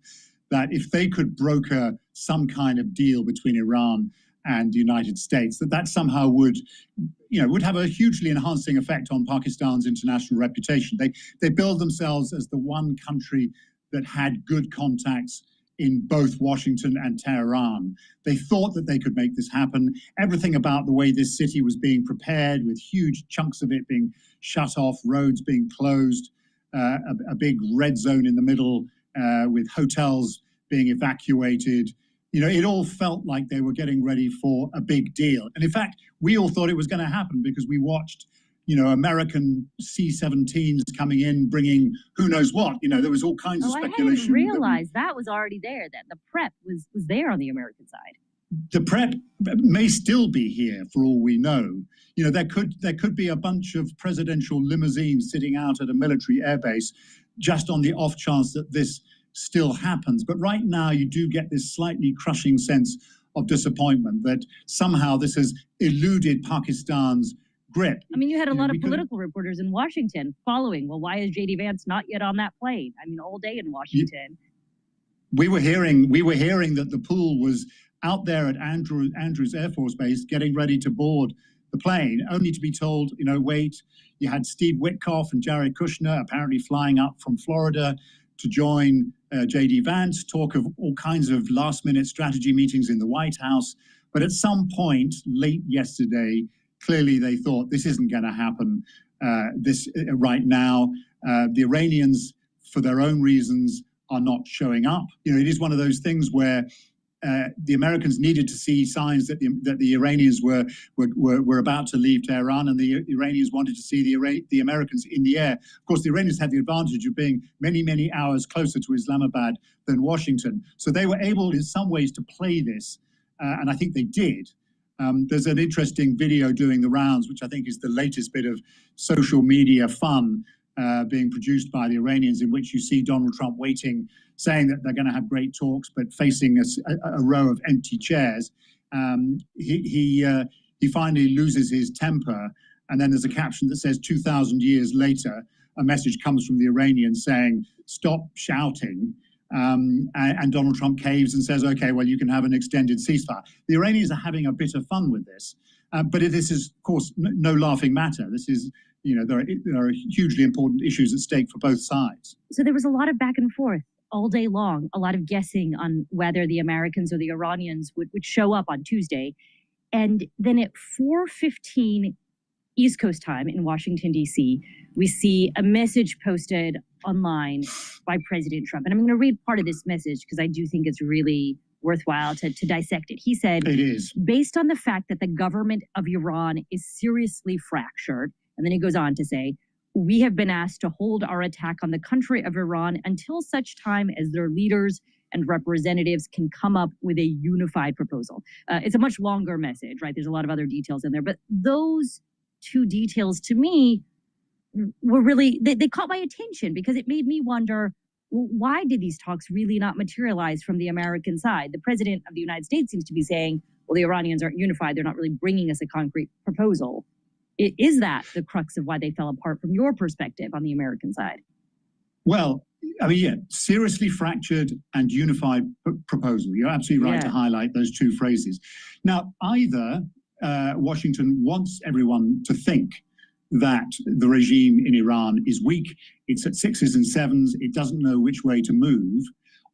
that if they could broker some kind of deal between Iran and the United States, that somehow would have a hugely enhancing effect on Pakistan's international reputation. They billed themselves as the one country that had good contacts in both Washington and Tehran. They thought that they could make this happen. Everything about the way this city was being prepared, with huge chunks of it being shut off, roads being closed, a big red zone in the middle, with hotels being evacuated. It all felt like they were getting ready for a big deal. And in fact, we all thought it was going to happen because we watched American C-17s coming in, bringing who knows what. There was all kinds of speculation. I didn't realize that was already there, that the prep was there on the American side. The prep may still be here for all we know. There could be a bunch of presidential limousines sitting out at a military airbase just on the off chance that this still happens. But right now you do get this slightly crushing sense of disappointment that somehow this has eluded Pakistan's grip. I mean, you had a lot of political reporters in Washington following, well, why is J.D. Vance not yet on that plane? I mean, all day in Washington. We were hearing that the pool was out there at Andrews Air Force Base getting ready to board the plane, only to be told, wait. You had Steve Witkoff and Jared Kushner apparently flying up from Florida to join J.D. Vance, talk of all kinds of last-minute strategy meetings in the White House. But at some point late yesterday, clearly they thought this isn't going to happen right now. The Iranians, for their own reasons, are not showing up. It is one of those things where the Americans needed to see signs that the Iranians were about to leave Tehran, and the Iranians wanted to see the Americans in the air. Of course, the Iranians had the advantage of being many, many hours closer to Islamabad than Washington. So they were able in some ways to play this, and I think they did. There's an interesting video doing the rounds, which I think is the latest bit of social media fun being produced by the Iranians, in which you see Donald Trump waiting, saying that they're going to have great talks, but facing a row of empty chairs. He finally loses his temper, and then there's a caption that says, 2,000 years later, a message comes from the Iranians saying, stop shouting. And Donald Trump caves and says, okay, well, you can have an extended ceasefire. The Iranians are having a bit of fun with this. But this is, of course, no laughing matter. This is, there are hugely important issues at stake for both sides. So there was a lot of back and forth all day long, a lot of guessing on whether the Americans or the Iranians would show up on Tuesday. And then at 4:15 East Coast time in Washington, D.C., we see a message posted online by President Trump. And I'm going to read part of this message because I do think it's really worthwhile to dissect it. He said, it is based on the fact that the government of Iran is seriously fractured. And then he goes on to say, we have been asked to hold our attack on the country of Iran until such time as their leaders and representatives can come up with a unified proposal. It's a much longer message, right? There's a lot of other details in there, but those two details to me were really, they caught my attention because it made me wonder, why did these talks really not materialize from the American side? The president of the United States seems to be saying, well, the Iranians aren't unified. They're not really bringing us a concrete proposal. Is that the crux of why they fell apart from your perspective on the American side? Well, I mean, yeah, seriously fractured and unified proposal. You're absolutely right to highlight those two phrases. Now, either Washington wants everyone to think that the regime in Iran is weak, it's at sixes and sevens, it doesn't know which way to move,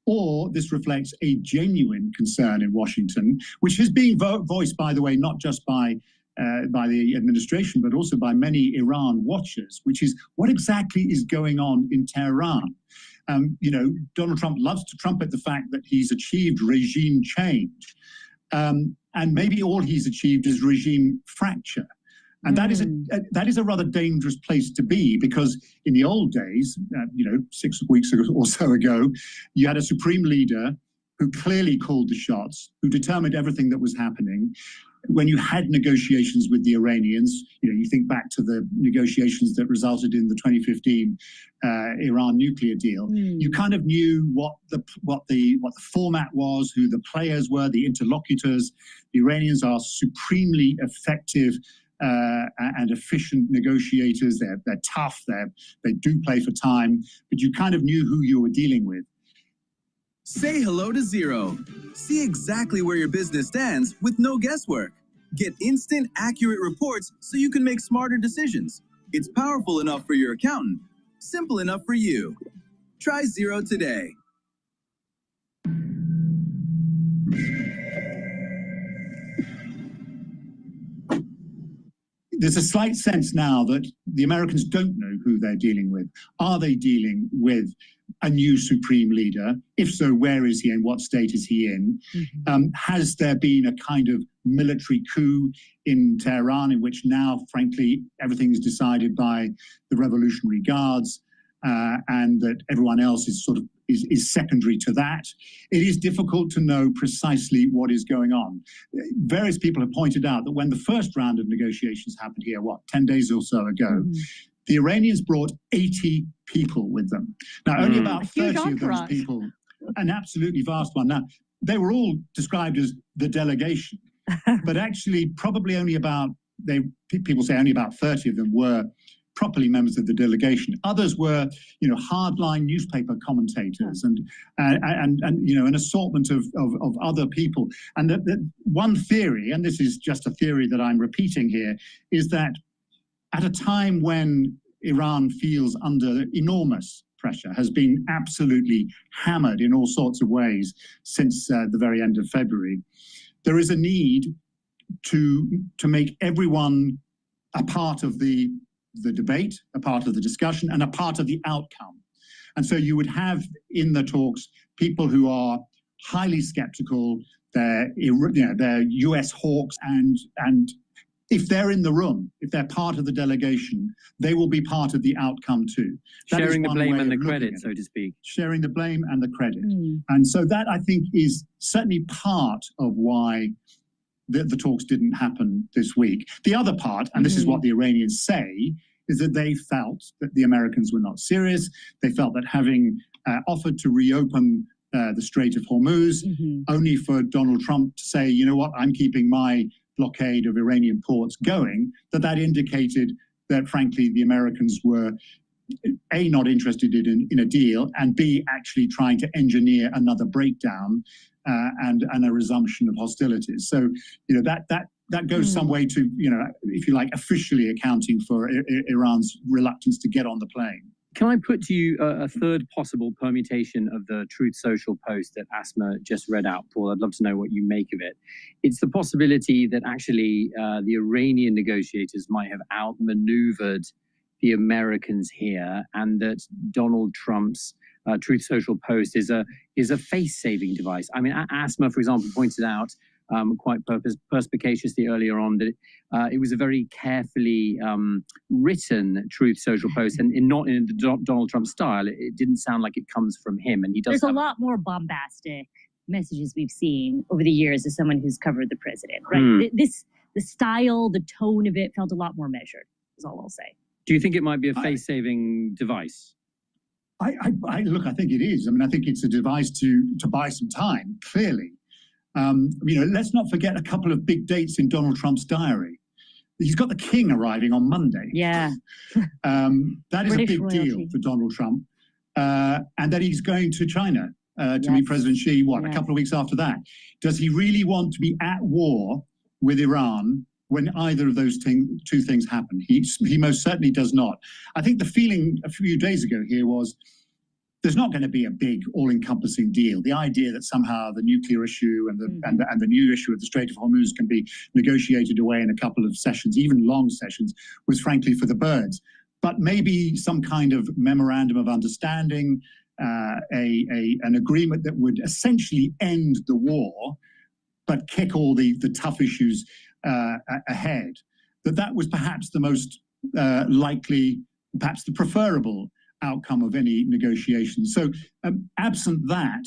or this reflects a genuine concern in Washington, which is being voiced, by the way, not just by the administration, but also by many Iran watchers, which is what exactly is going on in Tehran. Donald Trump loves to trumpet the fact that he's achieved regime change, and maybe all he's achieved is regime fracture. And that is a rather dangerous place to be, because in the old days, 6 weeks or so ago, you had a supreme leader who clearly called the shots, who determined everything that was happening. When you had negotiations with the Iranians, you think back to the negotiations that resulted in the 2015 Iran nuclear deal. You kind of knew what the format was, who the players were, the interlocutors. The Iranians are supremely effective and efficient negotiators. They're tough. They do play for time, but you kind of knew who you were dealing with. Say hello to Zero. See exactly where your business stands with no guesswork. Get instant, accurate reports so you can make smarter decisions. It's powerful enough for your accountant, simple enough for you. Try Zero today. There's a slight sense now that the Americans don't know who they're dealing with. Are they dealing with a new supreme leader? If so, where is he and what state is he in? Has there been a kind of military coup in Tehran in which now, frankly, everything is decided by the Revolutionary Guards and that everyone else is sort of is secondary to that? It is difficult to know precisely what is going on. Various people have pointed out that when the first round of negotiations happened here, 10 days or so ago, the Iranians brought 80 people with them. Now, only about 30 of those people, an absolutely vast one. Now, they were all described as the delegation, but actually probably only about, people say only about 30 of them were properly members of the delegation. Others were, hardline newspaper commentators and an assortment of other people. And the one theory, and this is just a theory that I'm repeating here, is that at a time when Iran feels under enormous pressure, has been absolutely hammered in all sorts of ways since the very end of February, there is a need to make everyone a part of the debate, a part of the discussion, and a part of the outcome. And so you would have in the talks people who are highly skeptical, they're US hawks, and if they're in the room, if they're part of the delegation, they will be part of the outcome too. Sharing the blame and the credit, so to speak. Sharing the blame and the credit. And so that, I think, is certainly part of why the talks didn't happen this week. The other part, and this is what the Iranians say, is that they felt that the Americans were not serious. They felt that having offered to reopen the Strait of Hormuz, only for Donald Trump to say, you know what, I'm keeping my blockade of Iranian ports going, that indicated that, frankly, the Americans were, A, not interested in a deal, and B, actually trying to engineer another breakdown and a resumption of hostilities. So, that goes some way to, if you like, officially accounting for Iran's reluctance to get on the plane. Can I put to you a third possible permutation of the Truth Social post that Asma just read out, Paul? I'd love to know what you make of it. It's the possibility that actually the Iranian negotiators might have outmaneuvered the Americans here, and that Donald Trump's Truth Social post is a face-saving device. I mean, Asma, for example, pointed out quite perspicaciously earlier on that it was a very carefully written Truth Social post, and not in the Donald Trump style. It didn't sound like it comes from him, and he does. There's a lot more bombastic messages we've seen over the years as someone who's covered the president, right? The style, the tone of it felt a lot more measured, is all I'll say. Do you think it might be a face-saving device? Look, I think it is. I mean, I think it's a device to buy some time, clearly. Let's not forget a couple of big dates in Donald Trump's diary. He's got the king arriving on Monday. Yeah. That is a big deal for Donald Trump. And that he's going to China to meet President Xi, a couple of weeks after that. Does he really want to be at war with Iran when either of those two things happen? He most certainly does not. I think the feeling a few days ago here was there's not going to be a big, all-encompassing deal. The idea that somehow the nuclear issue and the new issue of the Strait of Hormuz can be negotiated away in a couple of sessions, even long sessions, was frankly for the birds. But maybe some kind of memorandum of understanding, an agreement that would essentially end the war, but kick all the tough issues ahead. That was perhaps the most likely, perhaps the preferable outcome of any negotiation. So absent that,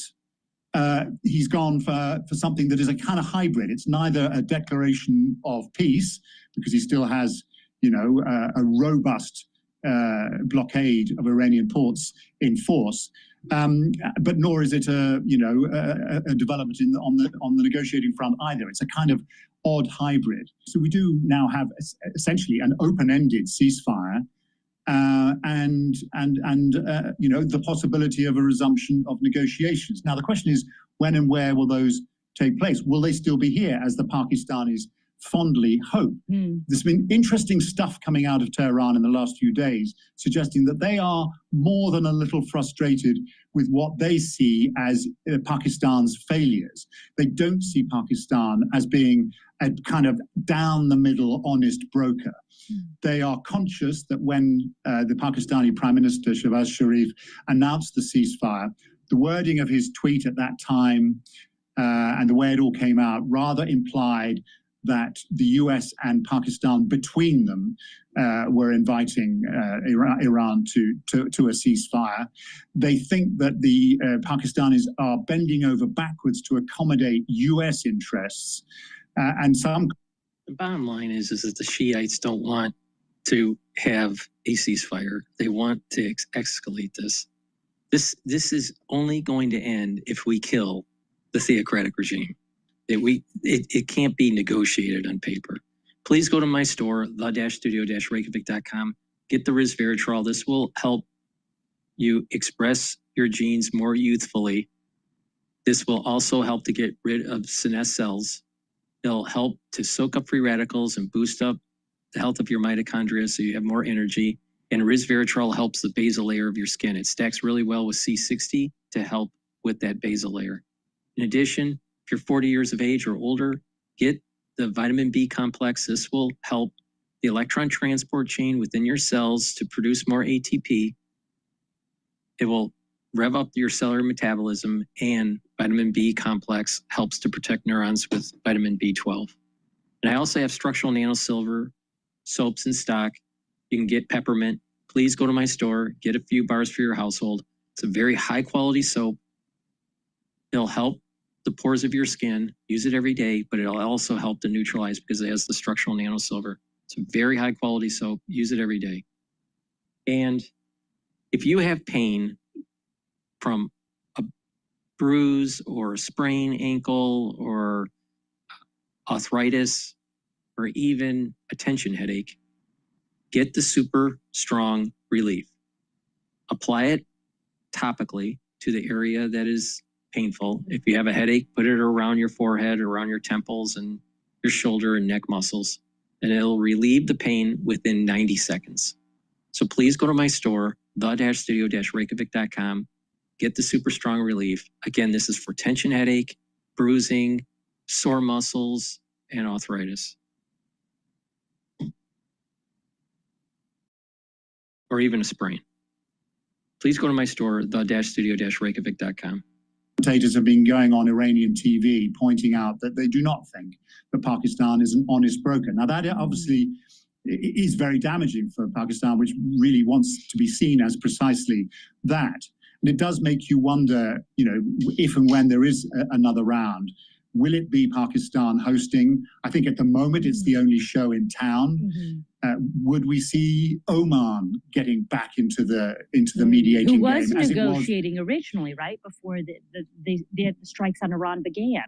he's gone for something that is a kind of hybrid. It's neither a declaration of peace, because he still has, a robust blockade of Iranian ports in force, but nor is it a development on the negotiating front either. It's a kind of odd hybrid. So we do now have essentially an open-ended ceasefire, and the possibility of a resumption of negotiations. Now the question is, when and where will those take place? Will they still be here, as the Pakistanis fondly hope? There's been interesting stuff coming out of Tehran in the last few days, suggesting that they are more than a little frustrated with what they see as Pakistan's failures. They don't see Pakistan as being a kind of down-the-middle honest broker. They are conscious that when the Pakistani Prime Minister Shehbaz Sharif announced the ceasefire, the wording of his tweet at that time and the way it all came out rather implied that the US and Pakistan between them were inviting Iran to a ceasefire. They think that the Pakistanis are bending over backwards to accommodate US interests. And some... The bottom line is that the Shiites don't want to have a ceasefire. They want to escalate this. This is only going to end if we kill the theocratic regime. It can't be negotiated on paper. Please go to my store, the-studio-reykjavik.com. Get the resveratrol. This will help you express your genes more youthfully. This will also help to get rid of senescent cells. It'll help to soak up free radicals and boost up the health of your mitochondria so you have more energy. And resveratrol helps the basal layer of your skin. It stacks really well with C60 to help with that basal layer. In addition, if you're 40 years of age or older, get the vitamin B complex. This will help the electron transport chain within your cells to produce more ATP. It will rev up your cellular metabolism, and vitamin B complex helps to protect neurons with vitamin B12. And I also have structural nanosilver soaps in stock. You can get peppermint. Please go to my store, get a few bars for your household. It's a very high quality soap. It'll help the pores of your skin. Use it every day, but it'll also help to neutralize because it has the structural nanosilver. It's a very high quality soap. Use it every day. And if you have pain from a bruise or a sprained ankle or arthritis or even a tension headache, get the Super Strong Relief. Apply it topically to the area that is painful. If you have a headache, put it around your forehead, around your temples and your shoulder and neck muscles, and it'll relieve the pain within 90 seconds. So please go to my store, the-studio-reykjavik.com, get the Super Strong Relief. Again, this is for tension headache, bruising, sore muscles, and arthritis. Or even a sprain. Please go to my store, the-studio-reykjavik.com. Commentators have been going on Iranian TV pointing out that they do not think that Pakistan is an honest broker. Now that obviously is very damaging for Pakistan, which really wants to be seen as precisely that. And it does make you wonder, if and when there is another round, will it be Pakistan hosting? I think at the moment it's the only show in town. Would we see Oman getting back into the mediating Who was game? negotiating originally, right, before the strikes on Iran began?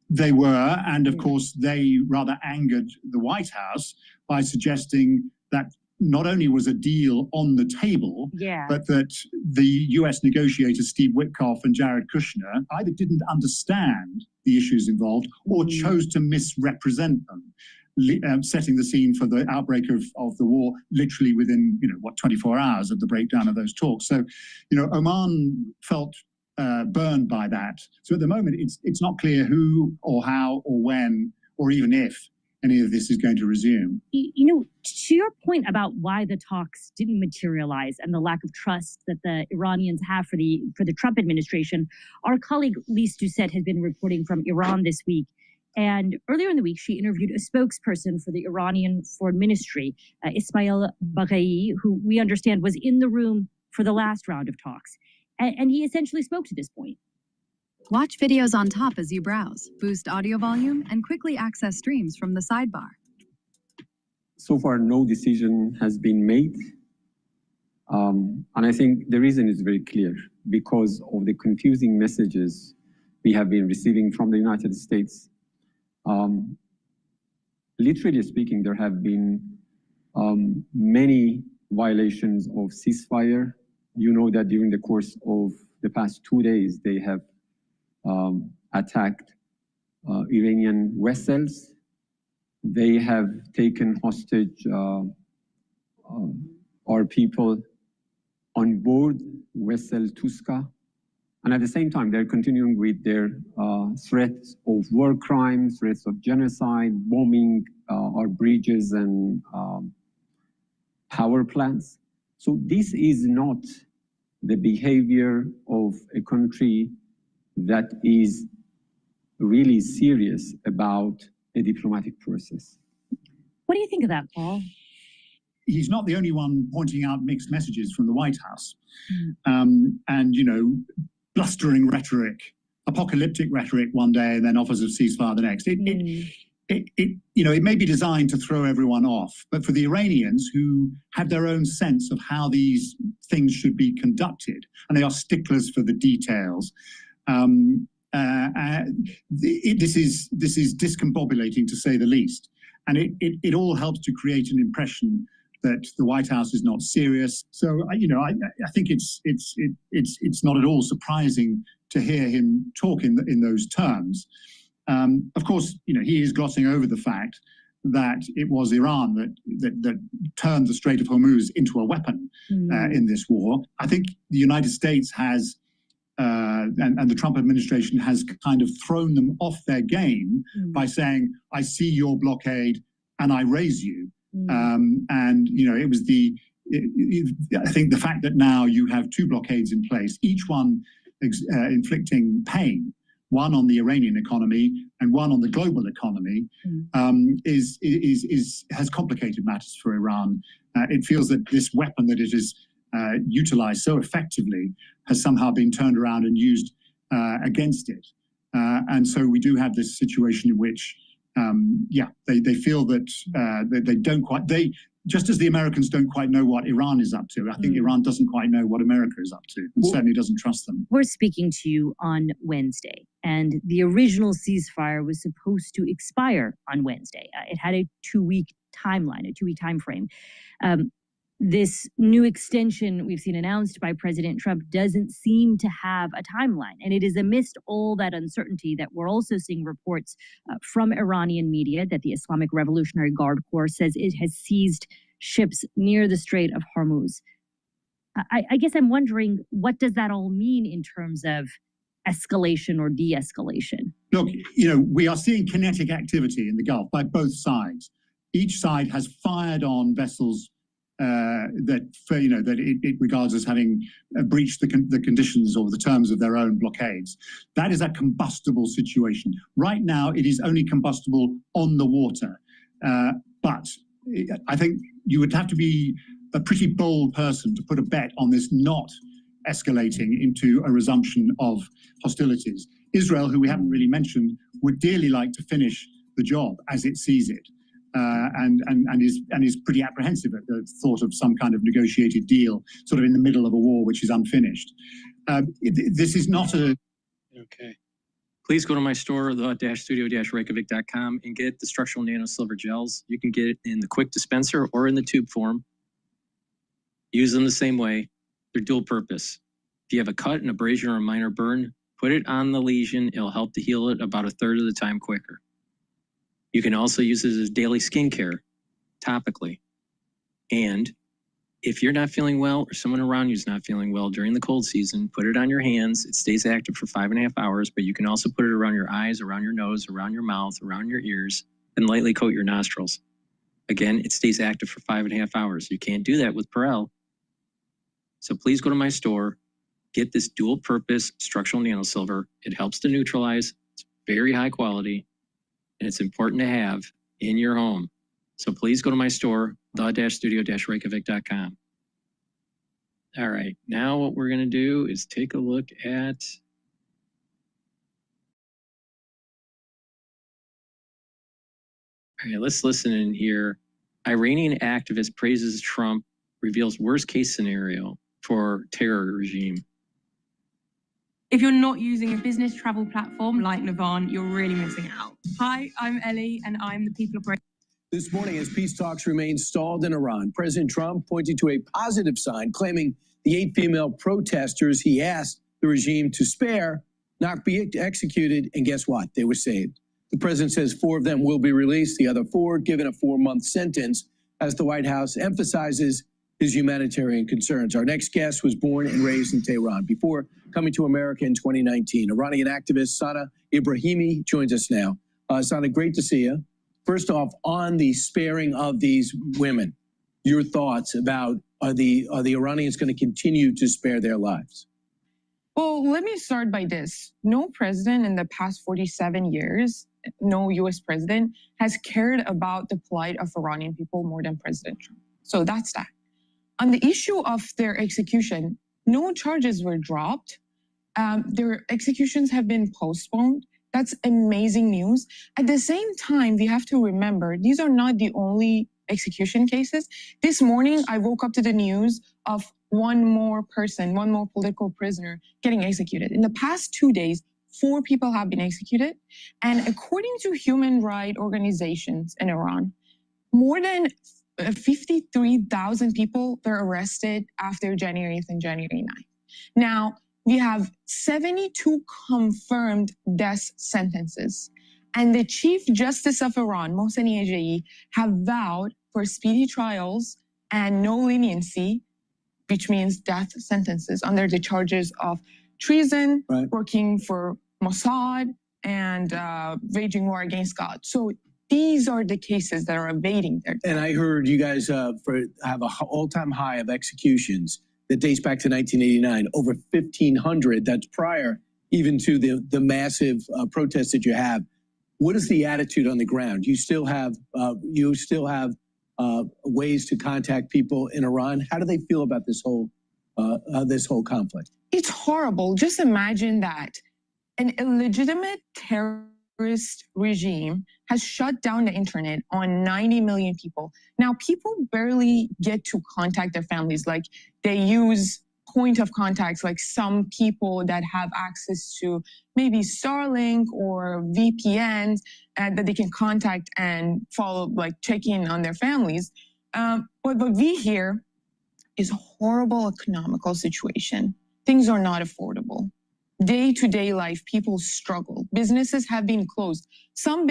They were, and of course they rather angered the White House by suggesting that not only was a deal on the table, but that the US negotiators, Steve Witkoff and Jared Kushner, either didn't understand the issues involved or chose to misrepresent them, setting the scene for the outbreak of the war literally within, 24 hours of the breakdown of those talks. So, Oman felt burned by that. So at the moment, it's not clear who or how or when or even if any of this is going to resume. To your point about why the talks didn't materialize and the lack of trust that the Iranians have for the Trump administration, our colleague Lise Doucette has been reporting from Iran this week. And earlier in the week, she interviewed a spokesperson for the Iranian Foreign Ministry, Ismail Baghai, who we understand was in the room for the last round of talks. And he essentially spoke to this point. Watch videos on top as you browse, boost audio volume, and quickly access streams from the sidebar. So far, no decision has been made. And I think the reason is very clear, because of the confusing messages we have been receiving from the United States. Literally speaking, there have been many violations of ceasefire. You know that during the course of the past 2 days, they have attacked Iranian vessels. They have taken hostage our people on board vessel Tuska. And at the same time, they're continuing with their threats of war crimes, threats of genocide, bombing our bridges and power plants. So this is not the behavior of a country that is really serious about a diplomatic process. What do you think of that, Paul? He's not the only one pointing out mixed messages from the White House. And, you know, blustering rhetoric, apocalyptic rhetoric one day and then offers of ceasefire the next. It may be designed to throw everyone off, but for the Iranians who have their own sense of how these things should be conducted, and they are sticklers for the details, this is discombobulating to say the least. And it all helps to create an impression that the White House is not serious. So, I think it's not at all surprising to hear him talk in those terms. Of course, he is glossing over the fact that it was Iran that turned the Strait of Hormuz into a weapon in this war. I think the United States has, and the Trump administration has kind of thrown them off their game by saying, I see your blockade and I raise you. It was I think the fact that now you have two blockades in place, each one inflicting pain, one on the Iranian economy and one on the global economy, has complicated matters for Iran. It feels that this weapon that it has utilized so effectively has somehow been turned around and used against it. And so we do have this situation in which, they feel that they don't quite, just as the Americans don't quite know what Iran is up to, I think Iran doesn't quite know what America is up to, and certainly doesn't trust them. We're speaking to you on Wednesday, and the original ceasefire was supposed to expire on Wednesday. It had a 2-week timeline, a 2-week time frame. This new extension we've seen announced by President Trump doesn't seem to have a timeline. And it is amidst all that uncertainty that we're also seeing reports from Iranian media that the Islamic Revolutionary Guard Corps says it has seized ships near the Strait of Hormuz. I guess I'm wondering, what does that all mean in terms of escalation or de-escalation? Look, we are seeing kinetic activity in the Gulf by both sides. Each side has fired on vessels that it regards as having breached the conditions or the terms of their own blockades. That is a combustible situation. Right now, it is only combustible on the water. But I think you would have to be a pretty bold person to put a bet on this not escalating into a resumption of hostilities. Israel, who we haven't really mentioned, would dearly like to finish the job as it sees it. And is pretty apprehensive at the thought of some kind of negotiated deal, sort of in the middle of a war which is unfinished. This is not a... Okay. Please go to my store, the-studio-reykjavik.com, and get the structural nano silver gels. You can get it in the quick dispenser or in the tube form. Use them the same way. They're dual purpose. If you have a cut, an abrasion, or a minor burn, put it on the lesion. It'll help to heal it about 1/3 of the time quicker. You can also use it as daily skincare, topically. And if you're not feeling well or someone around you is not feeling well during the cold season, put it on your hands. It stays active for 5.5 hours, but you can also put it around your eyes, around your nose, around your mouth, around your ears, and lightly coat your nostrils. Again, it stays active for 5.5 hours. You can't do that with Perel. So please go to my store, get this dual purpose structural nano silver. It helps to neutralize. It's very high quality. And it's important to have in your home. So please go to my store, the-studio-reykjavik.com. All right, now what we're going to do is take a look at All right, let's listen in here. Iranian activist praises Trump, reveals worst case scenario for terror regime. If you're not using a business travel platform like Navan, you're really missing out. Hi, I'm Ellie, and I'm the People Operator. This morning, as peace talks remain stalled in Iran, President Trump pointed to a positive sign, claiming the 8 female protesters he asked the regime to spare not be executed, and guess what? They were saved. The president says 4 of them will be released, the other 4 given a 4-month sentence, as the White House emphasizes his humanitarian concerns. Our next guest was born and raised in Tehran before coming to America in 2019. Iranian activist Sana Ibrahimi joins us now. Sana, great to see you. First off, on the sparing of these women, your thoughts about are the Iranians going to continue to spare their lives? Well, let me start by this. No president in the past 47 years, no U.S. president has cared about the plight of Iranian people more than President Trump. So that's that. On the issue of their execution, no charges were dropped. Their executions have been postponed. That's amazing news. At the same time, we have to remember, these are not the only execution cases. This morning, I woke up to the news of one more person, one more political prisoner getting executed. In the past 2 days, 4 people have been executed. And according to human rights organizations in Iran, more than 53,000 people were arrested after January 8th and January 9th. Now, we have 72 confirmed death sentences. And the Chief Justice of Iran, Mohsen Ejei, have vowed for speedy trials and no leniency, which means death sentences, under the charges of treason, working for Mossad, and waging war against God. So these are the cases that are awaiting their death. And I heard you guys have an all-time high of executions that dates back to 1989, over 1,500. That's prior even to the massive protests that you have. What is the attitude on the ground? You still have ways to contact people in Iran. How do they feel about this whole conflict? It's horrible. Just imagine that an illegitimate terrorist regime has shut down the internet on 90 million people. Now, people barely get to contact their families. Like, they use point of contacts, like some people that have access to maybe Starlink or VPNs that they can contact and follow, like check in on their families. But what we hear is a horrible economical situation. Things are not affordable. Day-to-day life, people struggle. Businesses have been closed. Some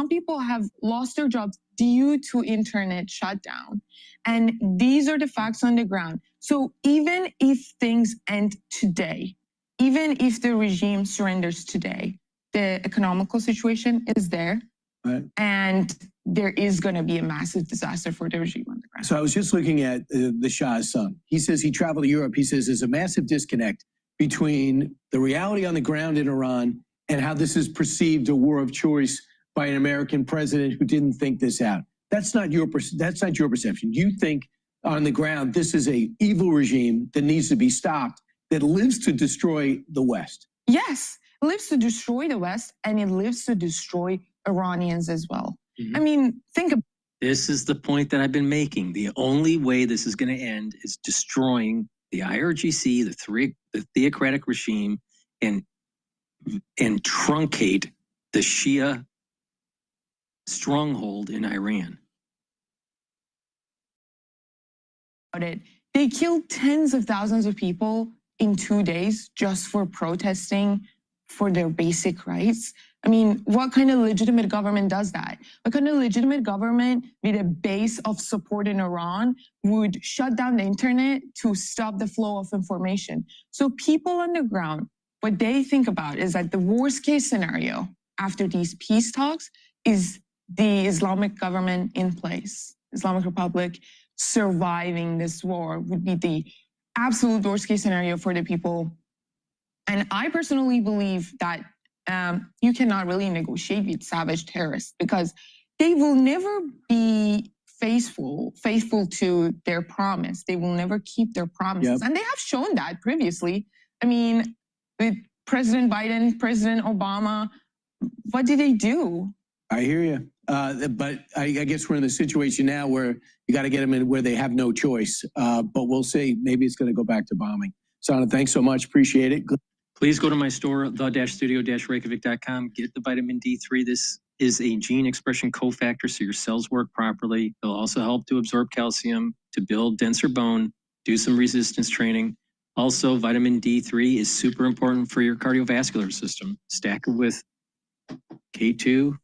people have lost their jobs due to internet shutdown. And these are the facts on the ground. So even if things end today, even if the regime surrenders today, the economical situation is there. Right. And there is going to be a massive disaster for the regime on the ground. So I was just looking at the Shah's son. He says he traveled to Europe. He says there's a massive disconnect between the reality on the ground in Iran and how this is perceived a war of choice by an American president who didn't think this out. That's not your perception. You think on the ground this is a evil regime that needs to be stopped, that lives to destroy the West. Yes, it lives to destroy the West, and it lives to destroy Iranians as well. Mm-hmm. I mean, think about this is the point that I've been making. The only way this is going to end is destroying the IRGC, the theocratic regime, and truncate the Shia stronghold in Iran. They killed tens of thousands of people in 2 days just for protesting for their basic rights. I mean, what kind of legitimate government does that? What kind of legitimate government with a base of support in Iran would shut down the internet to stop the flow of information? So people on the ground, what they think about is that the worst case scenario after these peace talks is the Islamic government in place. Islamic Republic surviving this war would be the absolute worst case scenario for the people. And I personally believe that you cannot really negotiate with savage terrorists because they will never be faithful to their promise. They will never keep their promises. Yep. And they have shown that previously. I mean, with President Biden, President Obama, what did they do? I hear you. But I guess we're in the situation now where you got to get them in where they have no choice. But we'll see. Maybe it's going to go back to bombing. Sana, thanks so much. Appreciate it. Please go to my store, the-studio-reykjavik.com. Get the vitamin D3. This is a gene expression cofactor, so your cells work properly. It'll also help to absorb calcium, to build denser bone, do some resistance training. Also, vitamin D3 is super important for your cardiovascular system. Stack it with K2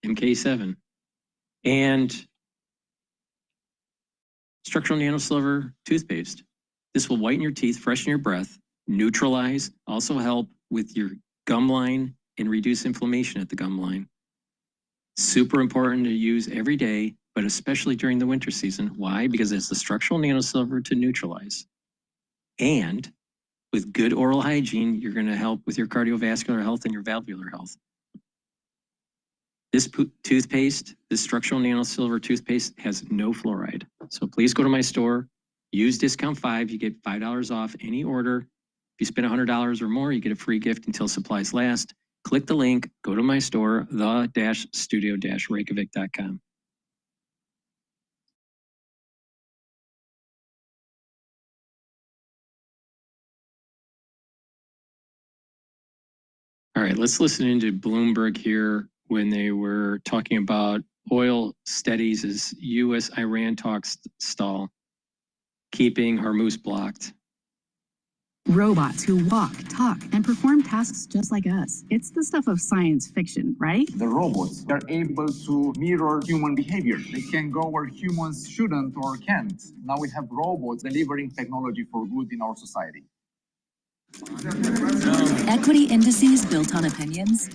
and K7. And structural nanosilver toothpaste. This will whiten your teeth, freshen your breath, neutralize, also help with your gum line and reduce inflammation at the gum line. Super important to use every day, but especially during the winter season. Why? Because it's the structural nanosilver to neutralize. And with good oral hygiene, you're going to help with your cardiovascular health and your valvular health. This toothpaste, this structural nanosilver toothpaste has no fluoride. So please go to my store, use discount 5, you get $5 off any order. If you spend $100 or more, you get a free gift until supplies last. Click the link, go to my store, the-studio-reykjavik.com. All right, let's listen into Bloomberg here when they were talking about oil steadies as U.S.-Iran talks stall, keeping Hormuz blocked. Robots who walk, talk, and perform tasks just like us. It's the stuff of science fiction, right? The robots are able to mirror human behavior. They can go where humans shouldn't or can't. Now we have robots delivering technology for good in our society. Equity indices built on opinions?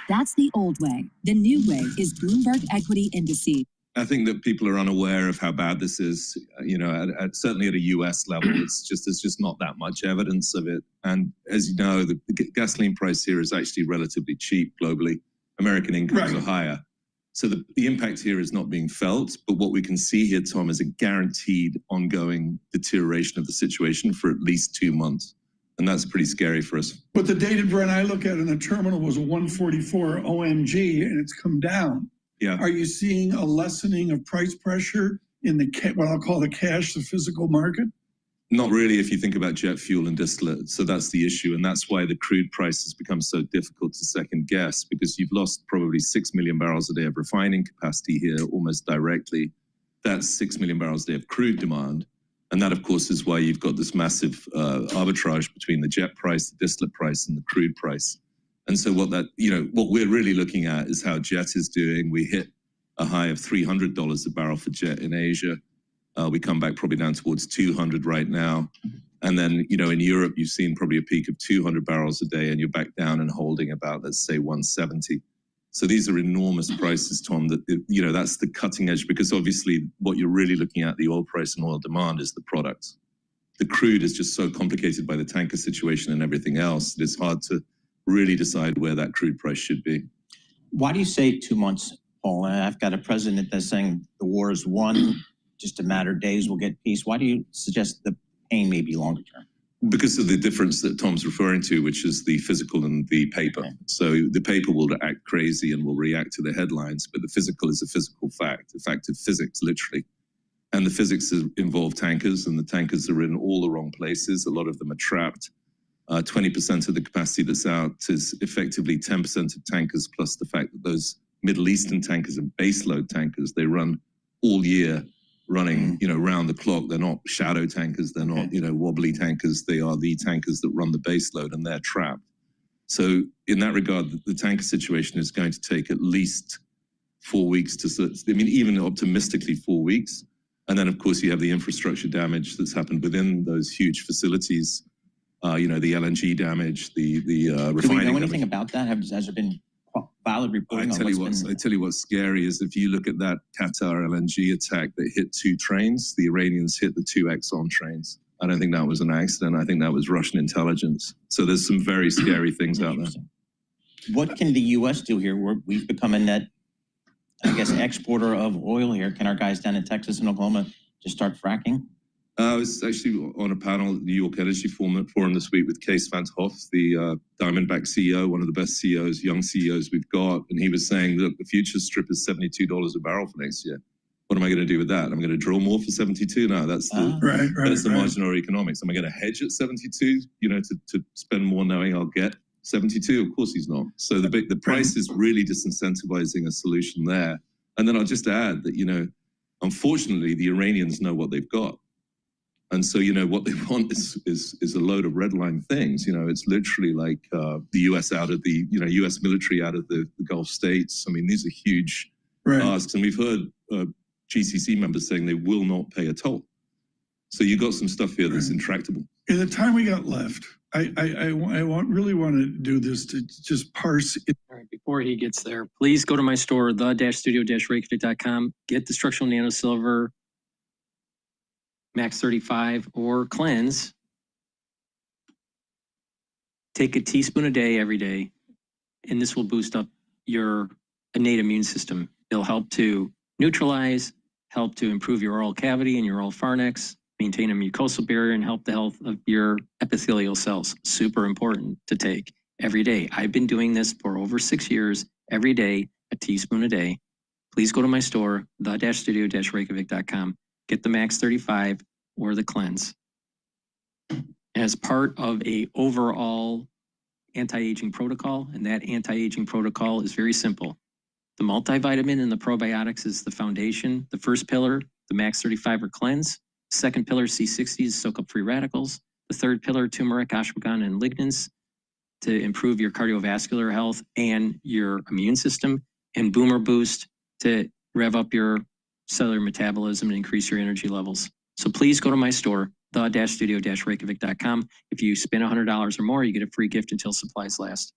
That's the old way. The new way is Bloomberg Equity Indices. I think that people are unaware of how bad this is. You know, certainly at a US level, there's just not that much evidence of it. And as you know, the gasoline price here is actually relatively cheap globally. American incomes are higher. So the impact here is not being felt. But what we can see here, Tom, is a guaranteed ongoing deterioration of the situation for at least 2 months. And that's pretty scary for us. But the dated Brent I look at in the terminal was a 144 OMG, and it's come down. Yeah. Are you seeing a lessening of price pressure in the what I'll call the cash, the physical market? Not really if you think about jet fuel and distillate. So that's the issue. And that's why the crude price has become so difficult to second guess, because you've lost probably 6 million barrels a day of refining capacity here almost directly. That's 6 million barrels a day of crude demand. And that, of course, is why you've got this massive arbitrage between the jet price, the distillate price, and the crude price. And so what we're really looking at is how jet is doing. We hit a high of $300 a barrel for jet in Asia. We come back probably down towards 200 right now. And then, in Europe, you've seen probably a peak of 200 barrels a day, and you're back down and holding about, let's say, 170. So these are enormous prices, Tom, that, that's the cutting edge, because obviously what you're really looking at, the oil price and oil demand, is the product. The crude is just so complicated by the tanker situation and everything else. It's hard to really decide where that crude price should be. Why do you say 2 months, Paul? I've got a president that's saying the war is won, just a matter of days we'll get peace. Why do you suggest the pain may be longer term? Because of the difference that Tom's referring to, which is the physical and the paper. Okay. So the paper will act crazy and will react to the headlines, but the physical is a physical fact, a fact of physics, literally. And the physics involve tankers, and the tankers are in all the wrong places. A lot of them are trapped. 20% of the capacity that's out is effectively 10% of tankers, plus the fact that those Middle Eastern tankers are baseload tankers. They run all year, running, round the clock. They're not shadow tankers. They're not, wobbly tankers. They are the tankers that run the baseload, and they're trapped. So in that regard, the tanker situation is going to take at least 4 weeks even optimistically 4 weeks. And then, of course, you have the infrastructure damage that's happened within those huge facilities. The LNG damage, the refining. Do we know anything about that? Has there been valid reporting? I tell you what's scary is if you look at that Qatar LNG attack that hit 2 trains, the Iranians hit the 2 Exxon trains. I don't think that was an accident. I think that was Russian intelligence. So there's some very scary things out there. What can the U.S. do here? We've become a net, exporter of oil here. Can our guys down in Texas and Oklahoma just start fracking? I was actually on a panel at the New York Energy Forum this week with Kees van 't Hof, the Diamondback CEO, one of the best CEOs, young CEOs we've got. And he was saying, look, the future strip is $72 a barrel for next year. What am I going to do with that? I'm going to drill more for 72? No, that's the, that's the marginal economics. Am I going to hedge at 72, you know, to spend more knowing I'll get 72? Of course he's not. So the price is really disincentivizing a solution there. And then I'll just add that, you know, unfortunately, the Iranians know what they've got. And so, you know, what they want is a load of red line things. You know, it's literally like the U.S. out of the, you know, U.S. military out of the Gulf states. I mean, these are huge asks. And we've heard GCC members saying they will not pay a toll. So you got some stuff here that's intractable. In the time we got left, I really want to do this to just parse it. All right, before he gets there, please go to my store, the-studio-reykjavik.com, get the structural nano silver Max 35 or cleanse. Take a teaspoon a day every day, and this will boost up your innate immune system. It'll help to neutralize, help to improve your oral cavity and your oral pharynx, maintain a mucosal barrier, and help the health of your epithelial cells. Super important to take every day. I've been doing this for over 6 years, every day, a teaspoon a day. Please go to my store, the-studio-reykjavik.com. Get the Max 35 or the cleanse. As part of a overall anti-aging protocol, and that anti-aging protocol is very simple. The multivitamin and the probiotics is the foundation. The first pillar, the Max 35 or cleanse. Second pillar, C60s, soak up free radicals. The third pillar, turmeric, ashwagandha, and lignans to improve your cardiovascular health and your immune system. And Boomer Boost to rev up your cellular metabolism and increase your energy levels. So please go to my store, the-studio-reykjavik.com. If you spend $100 or more, you get a free gift until supplies last.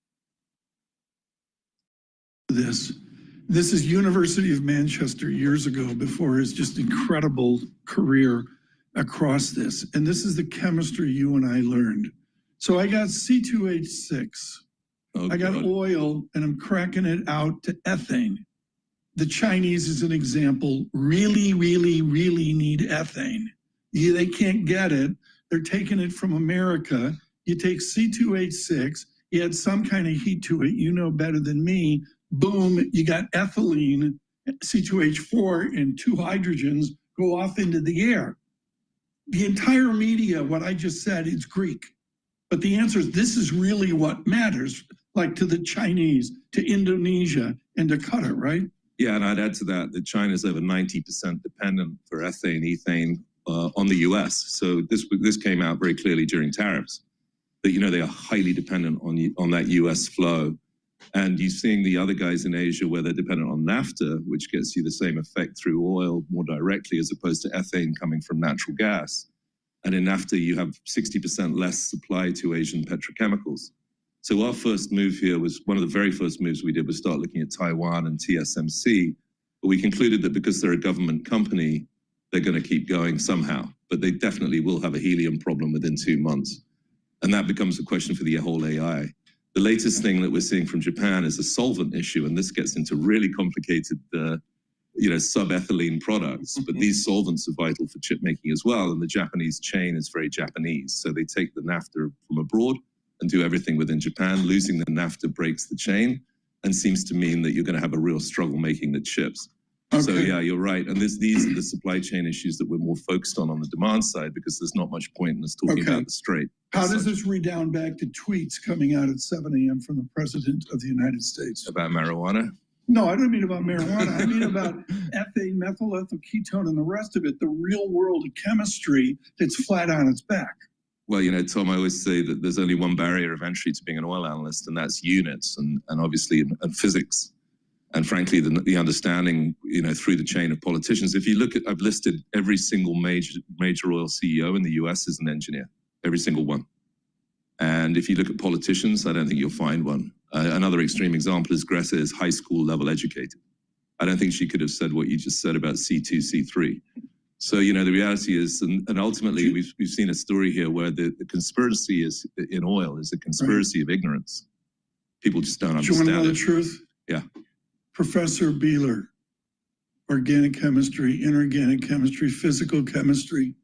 This is University of Manchester years ago, before his just incredible career across this. And this is the chemistry you and I learned. So I got C2H6. I got oil, and I'm cracking it out to ethane. The Chinese, as an example, really need ethane. They can't get it. They're taking it from America. You take C2H6, you add some kind of heat to it, you know better than me, boom, you got ethylene, C2H4, and 2 hydrogens go off into the air. The entire media, what I just said, is Greek. But the answer is, this is really what matters, like to the Chinese, to Indonesia, and to Qatar, right? Yeah, and I'd add to that China's over 90% dependent for ethane, ethane on the US. So this came out very clearly during tariffs, that, you know, they are highly dependent on that US flow. And you're seeing the other guys in Asia where they're dependent on naphtha, which gets you the same effect through oil more directly, as opposed to ethane coming from natural gas. And in naphtha, you have 60% less supply to Asian petrochemicals. So our first move here was, one of the very first moves we did was start looking at Taiwan and TSMC. But we concluded that because they're a government company, they're going to keep going somehow. But they definitely will have a helium problem within 2 months. And that becomes a question for the whole AI. The latest thing that we're seeing from Japan is a solvent issue, and this gets into really complicated, you know, sub-ethylene products. But these solvents are vital for chip making as well, and the Japanese chain is very Japanese. So they take the naphtha from abroad and do everything within Japan. Losing the naphtha breaks the chain, and seems to mean that you're going to have a real struggle making the chips. Okay. So yeah, you're right. And these are the supply chain issues that we're more focused on the demand side, because there's not much point in us talking about the Strait. How does this redound back to tweets coming out at 7 a.m. from the President of the United States? About marijuana? No, I don't mean about marijuana. I mean about ethane, methyl ethyl ketone, and the rest of it, the real world chemistry that's flat on its back. Well, you know, Tom, I always say that there's only one barrier of entry to being an oil analyst, and that's units and obviously and physics. And frankly, the understanding, you know, through the chain of politicians. If you look at, I've listed every single major oil CEO in the US as an engineer, every single one. And if you look at politicians, I don't think you'll find one. Another extreme example is Greta is high school level educated. I don't think she could have said what you just said about C2, C3. So, you know, the reality is, and ultimately we've seen a story here where the conspiracy is in oil is a conspiracy of ignorance. People just don't understand it. Do you want to know the truth? Yeah. Professor Beeler, organic chemistry, inorganic chemistry, physical chemistry.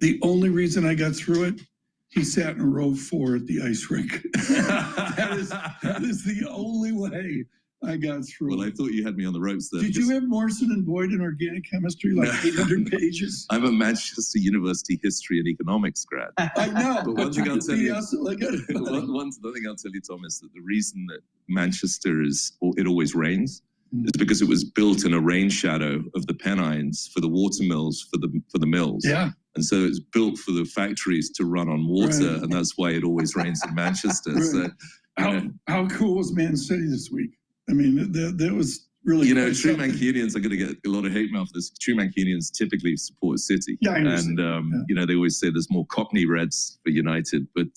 The only reason I got through it, he sat in row 4 at the ice rink. that is the only way I got through. Well, I thought you had me on the ropes there. Did you have Morrison and Boyd in organic chemistry, like 800 pages? I'm a Manchester University history and economics grad. I know. But one thing I'll tell you, one thing I'll tell you, Tom, is that the reason that Manchester it always rains is because it was built in a rain shadow of the Pennines for the water mills, for the mills. Yeah. And so it's built for the factories to run on water, and that's why it always rains in Manchester. Right. So, how cool was Man City this week? I mean, that was really. You know, true Mancunians are going to get a lot of hate mail for this. True Mancunians typically support City, and you know, they always say there's more Cockney Reds for United, but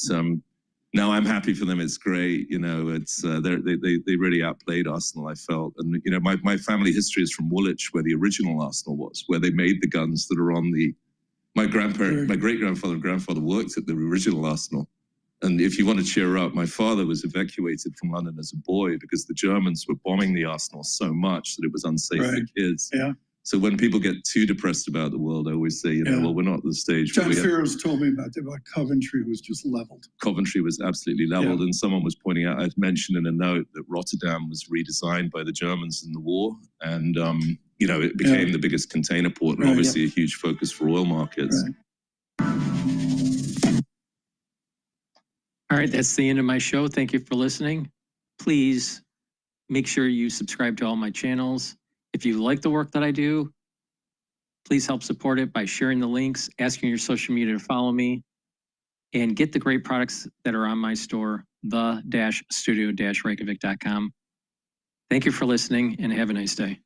no, I'm happy for them. It's great. You know, it's they really outplayed Arsenal, I felt. And you know, my family history is from Woolwich, where the original Arsenal was, where they made the guns that are on the. My great-grandfather and grandfather worked at the original Arsenal. And if you want to cheer up, my father was evacuated from London as a boy because the Germans were bombing the Arsenal so much that it was unsafe for kids. Yeah. So when people get too depressed about the world, I always say, you know, well, we're not at the stage. John Farrow's told me about Coventry was just leveled. Coventry was absolutely leveled. And someone was pointing out, I'd mentioned in a note that Rotterdam was redesigned by the Germans in the war. And, you know, it became the biggest container port and obviously a huge focus for oil markets. All right, that's the end of my show. Thank you for listening. Please make sure you subscribe to all my channels. If you like the work that I do, please help support it by sharing the links, asking your social media to follow me, and get the great products that are on my store, the-studio-reykjavik.com. Thank you for listening and have a nice day.